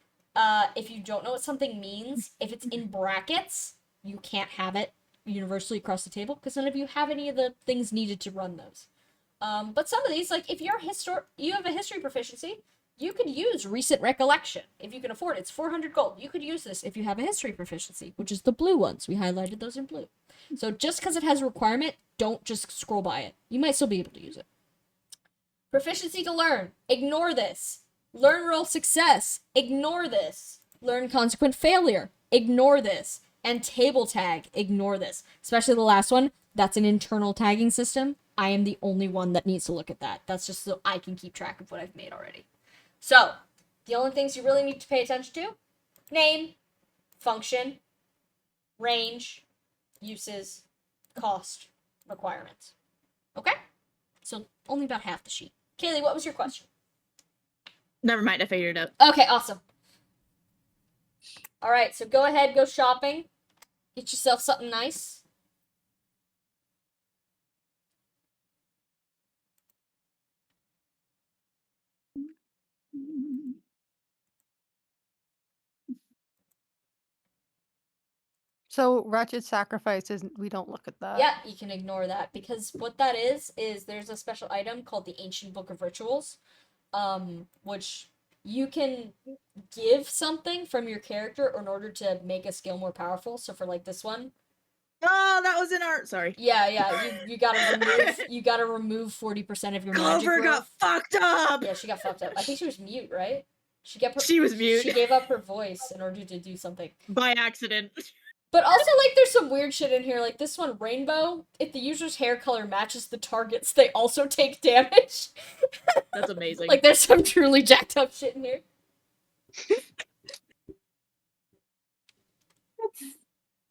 If you don't know what something means, if it's in brackets, you can't have it universally across the table because none of you have any of the things needed to run those. But some of these, like if you're you have a history proficiency, you could use recent recollection if you can afford it. It's 400 gold. You could use this if you have a history proficiency, which is the blue ones. We highlighted those in blue. So just because it has a requirement, don't just scroll by it. You might still be able to use it. Proficiency to learn. Ignore this. Learn roll success. Ignore this. Learn consequent failure. Ignore this. And table tag. Ignore this. Especially the last one. That's an internal tagging system. I am the only one that needs to look at that. That's just so I can keep track of what I've made already. So, the only things you really need to pay attention to: name, function, range, uses, cost, requirements. Okay? So, only about half the sheet. Kaylee, what was your question? Never mind, I figured it out. Okay, awesome. Alright, so go ahead, go shopping. Get yourself something nice. So wretched sacrifices, we don't look at that. Yeah, you can ignore that because what that is there's a special item called the Ancient Book of Rituals, which you can give something from your character in order to make a skill more powerful. So for like this one. Oh, that was in art. Sorry. Yeah, you gotta remove 40% of your magic Clover got fucked up. Yeah, she got fucked up. I think she was mute, right? She was mute. She gave up her voice in order to do something. By accident. But also, like, there's some weird shit in here. Like this one, Rainbow. If the user's hair color matches the targets, they also take damage. That's amazing. Like, there's some truly jacked up shit in here.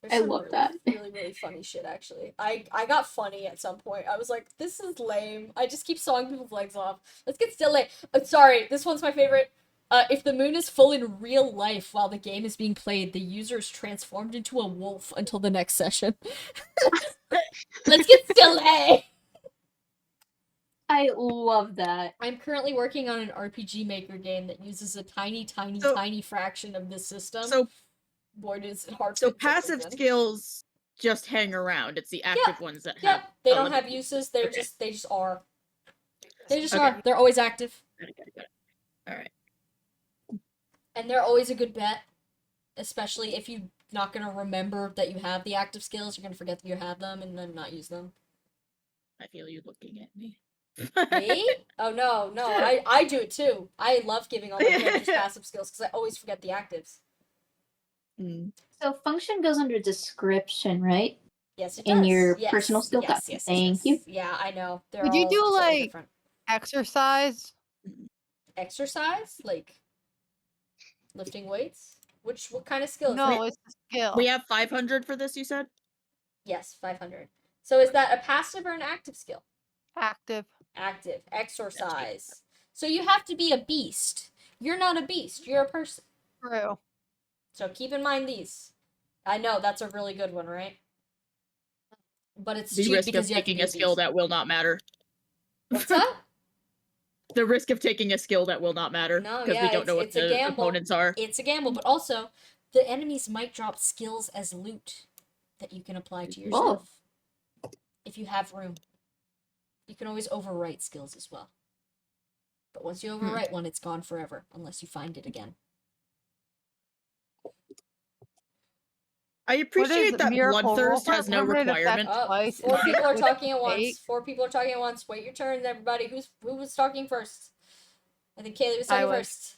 There's I some love really, that. really, really funny shit, actually. I got funny at some point. I was like, this is lame. I just keep sawing people's legs off. Let's get still late. Sorry, this one's my favorite. If the moon is full in real life while the game is being played, the user is transformed into a wolf until the next session. Let's get still late! I love that. I'm currently working on an RPG Maker game that uses a tiny, tiny, So- tiny fraction of this system. So Boy, does it hard to so fit things passive in. skills just hang around. It's the active ones that have. Yep, they a don't limit. have uses. They're Okay. they just are. They just Okay. are. They're always active, Got it. All right. and they're always a good bet. Especially if you're not gonna remember that you have the active skills, you're gonna forget that you have them and then not use them. I feel you looking at me. Me? Oh no, I do it too. I love giving all my characters passive skills because I always forget the actives. Mm. So function goes under description, right? Yes, it In does. your Yes. personal skill Yes, guide. yes, Thank you. Yeah, I know. They're Would you all do, so like, different. Exercise? Exercise? Like lifting weights? What kind of skill is No, that? it's a skill. We have 500 for this. You said. Yes, 500. So is that a passive or an active skill? Active. Active. Exercise. So you have to be a beast. You're not a beast. You're a person. True. So keep in mind these. I know that's a really good one, right? But it's The cheap risk of because you have to taking be a skill beast. that will not matter. What's that? The risk of taking a skill that will not matter No, because yeah, we don't know what it's a the gamble. opponents are. It's a gamble, but also the enemies might drop skills as loot that you can apply to your Whoa. stuff. If you have room. You can always overwrite skills as well. But once you overwrite one, it's gone forever, unless you find it again. I appreciate that Miracle? Roll Bloodthirst for has no permanent effect requirement. Oh, twice four and people are pick talking at which once. take. 4 people are talking at once. Wait your turn, everybody. Who was talking first? I think Kaylee was I talking was. first.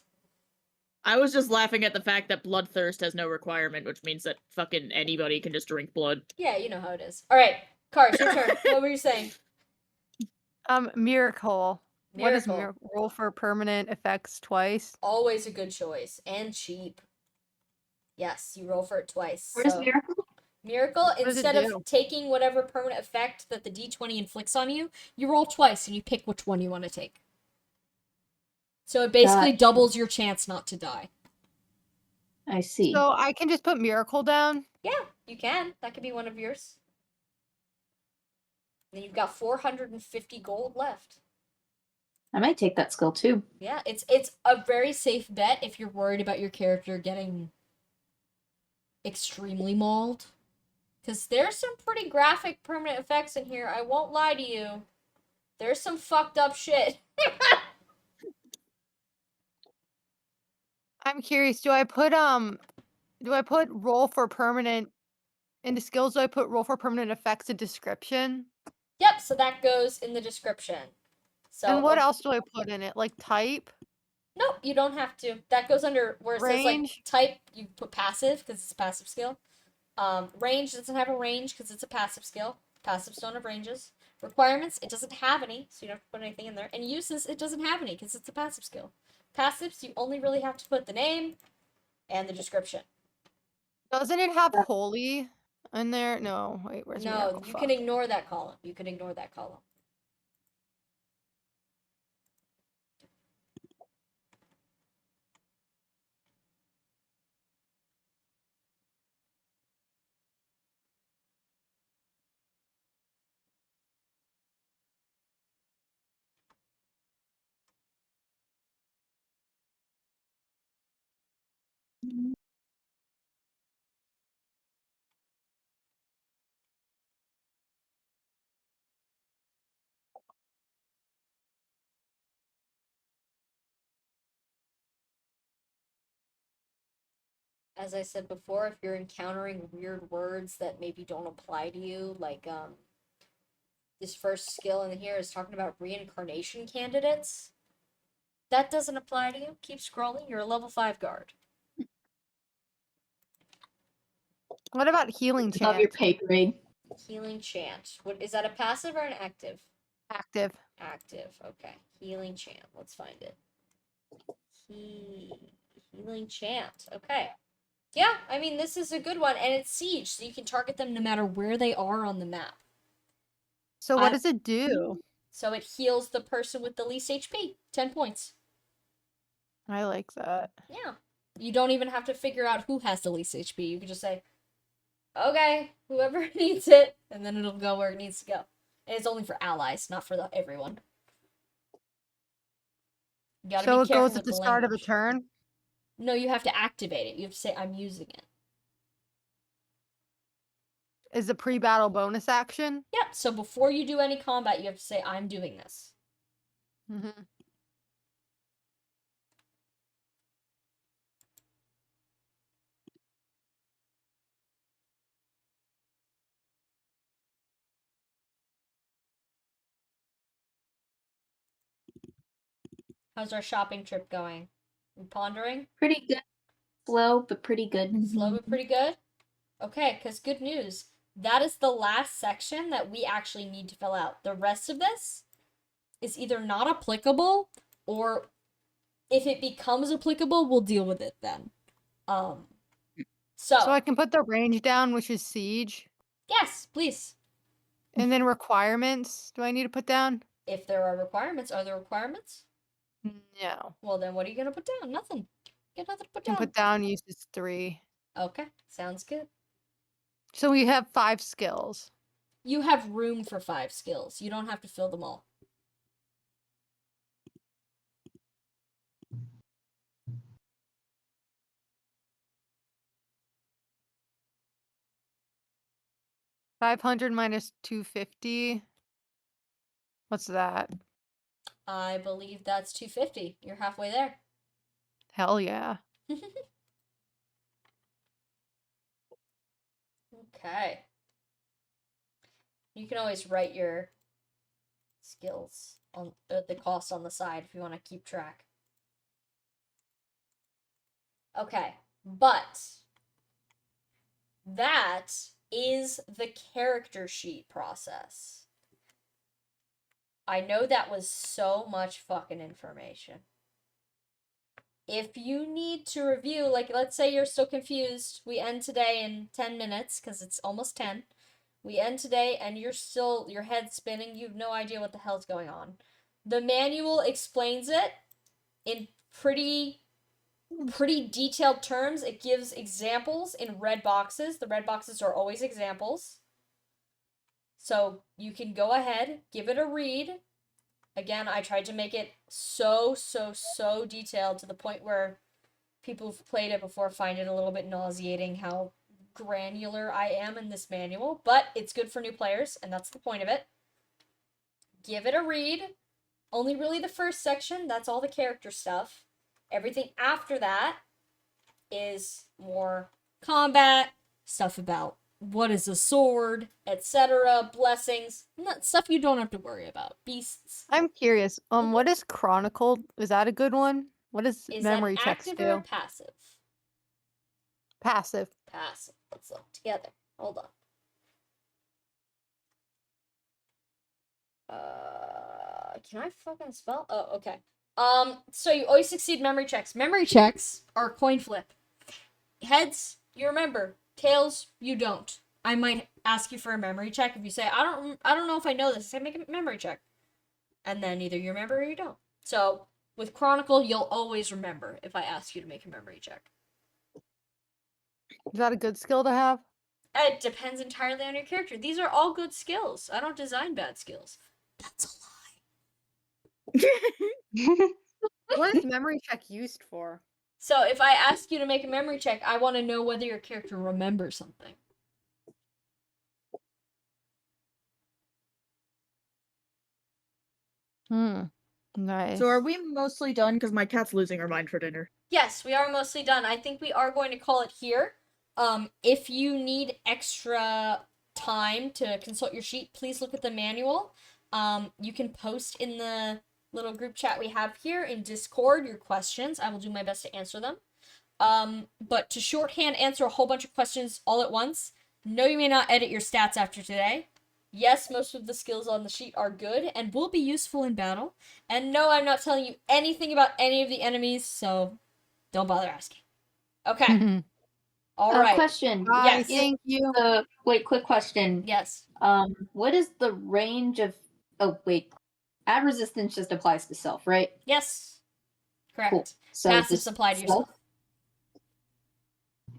I was just laughing at the fact that Bloodthirst has no requirement, which means that fucking anybody can just drink blood. Yeah, you know how it is. All right, Kars, your turn. What were you saying? Miracle. What is Miracle. roll for permanent effects twice? Always a good choice and cheap. Yes, you roll for it twice. Where does So miracle? Miracle, does it instead do? of taking whatever permanent effect that the D20 inflicts on you, you roll twice and you pick which one you want to take. So it basically Gotcha. doubles your chance not to die. I see. So I can just put miracle down? Yeah, you can. That could be one of yours. Then you've got 450 gold left. I might take that skill too. Yeah, it's a very safe bet if you're worried about your character getting extremely mauled. Because there's some pretty graphic permanent effects in here. I won't lie to you. There's some fucked up shit. I'm curious, do I put roll for permanent into skills? Do I put roll for permanent effects in description? Yep, so that goes in the description. So And what else do I put in it? Like type? Nope, you don't have to. That goes under where it says like Range? type. You put passive because it's a passive skill. Range doesn't have a range because it's a passive skill. Passives don't have ranges. Requirements, it doesn't have any, so you don't have to put anything in there. And uses, it doesn't have any because it's a passive skill. Passives, you only really have to put the name and the description. Doesn't it have holy in there? No, wait, where's No, miracle? you Fuck. can ignore that column. You can ignore that column. As I said before, if you're encountering weird words that maybe don't apply to you, like this first skill in here is talking about reincarnation candidates. That doesn't apply to you. Keep scrolling. You're a level 5 guard. What about healing Above your chant? pay grade. Healing chant. What is that? A passive or an active? Active. Active. Okay. Healing chant. Let's find it. Healing chant. Okay. Yeah, I mean this is a good one, and it's siege, so you can target them no matter where they are on the map. So what does it do? So it heals the person with the least HP. 10 points. I like that. Yeah. You don't even have to figure out who has the least HP. You can just say, okay, whoever needs it, and then it'll go where it needs to go. And it's only for allies, not for everyone. You gotta So be it careful goes with at the the start of a language. turn? No, you have to activate it. You have to say, I'm using it. Is the pre-battle bonus action? Yep, so before you do any combat, you have to say, I'm doing this. Mm-hmm. How's our shopping trip going? You pondering? Pretty good. Slow, but pretty good. Slow but pretty good? Okay, because good news. That is the last section that we actually need to fill out. The rest of this is either not applicable, or if it becomes applicable, we'll deal with it then. So I can put the range down, which is siege. Yes, please. And then requirements, do I need to put down? If there are requirements, are there requirements? No. Well, then what are you going to put down? Nothing. Get nothing to put I can down. put down uses 3. Okay, sounds good. So we have 5 skills. You have room for 5 skills. You don't have to fill them all. $500 minus 250. What's that? I believe that's 250. You're halfway there. Hell yeah. Okay. You can always write your skills on the cost on the side if you want to keep track. Okay, but that is the character sheet process. I know that was so much fucking information. If you need to review, like, let's say you're still confused, we end today in 10 minutes, because it's almost 10. We end today, and you're still, your head's spinning, you have no idea what the hell's going on. The manual explains it in pretty detailed terms. It gives examples in red boxes. The red boxes are always examples. So you can go ahead, give it a read. Again, I tried to make it so detailed to the point where people who've played it before find it a little bit nauseating how granular I am in this manual, but it's good for new players, and that's the point of it. Give it a read. Only really the first section, that's all the character stuff. Everything after that is more combat, stuff about what is a sword, etc., blessings, stuff you don't have to worry about. Beasts. I'm curious. What is Chronicled? Is that a good one? What does Is memory that checks active or do? passive? Passive. Passive. Let's look together. Hold on. Can I fucking spell? Oh, okay. So you always succeed memory checks. Memory checks are coin flip. Heads, you remember. Tails, you don't. I might ask you for a memory check if you say, I don't know if I know this. I say, make a memory check. And then either you remember or you don't. So with Chronicle, you'll always remember if I ask you to make a memory check. Is that a good skill to have? It depends entirely on your character. These are all good skills. I don't design bad skills. That's a lie. What is memory check used for? So if I ask you to make a memory check, I want to know whether your character remembers something. Nice. So are we mostly done? Because my cat's losing her mind for dinner. Yes, we are mostly done. I think we are going to call it here. If you need extra time to consult your sheet, please look at the manual. You can post in the little group chat we have here in Discord your questions. I will do my best to answer them. But to shorthand answer a whole bunch of questions all at once, no, you may not edit your stats after today. Yes, most of the skills on the sheet are good and will be useful in battle. And no, I'm not telling you anything about any of the enemies, so don't bother asking. Okay. All right. Question. Bye, Yes. thank you. Wait, quick question. Yes. What is the range of? Oh, wait. Add resistance just applies to self, right? Yes. Correct. Cool. So Passive just supply to yourself.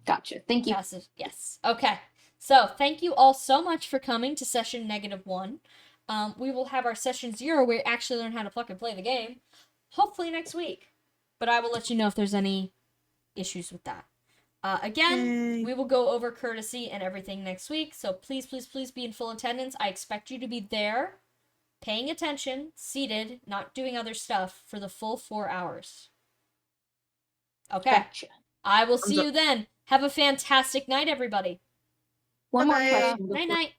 Gotcha. Thank you. Passive. Yes. Okay. So thank you all so much for coming to session -1. We will have our session 0 where we actually learn how to pluck and play the game, hopefully next week. But I will let you know if there's any issues with that. Again, Yay. we will go over courtesy and everything next week, so please, please, please be in full attendance. I expect you to be there, paying attention, seated, not doing other stuff for the full 4 hours. Okay. Gotcha. I will see you then. Have a fantastic night, everybody. One more Bye-bye. question. Night before- night.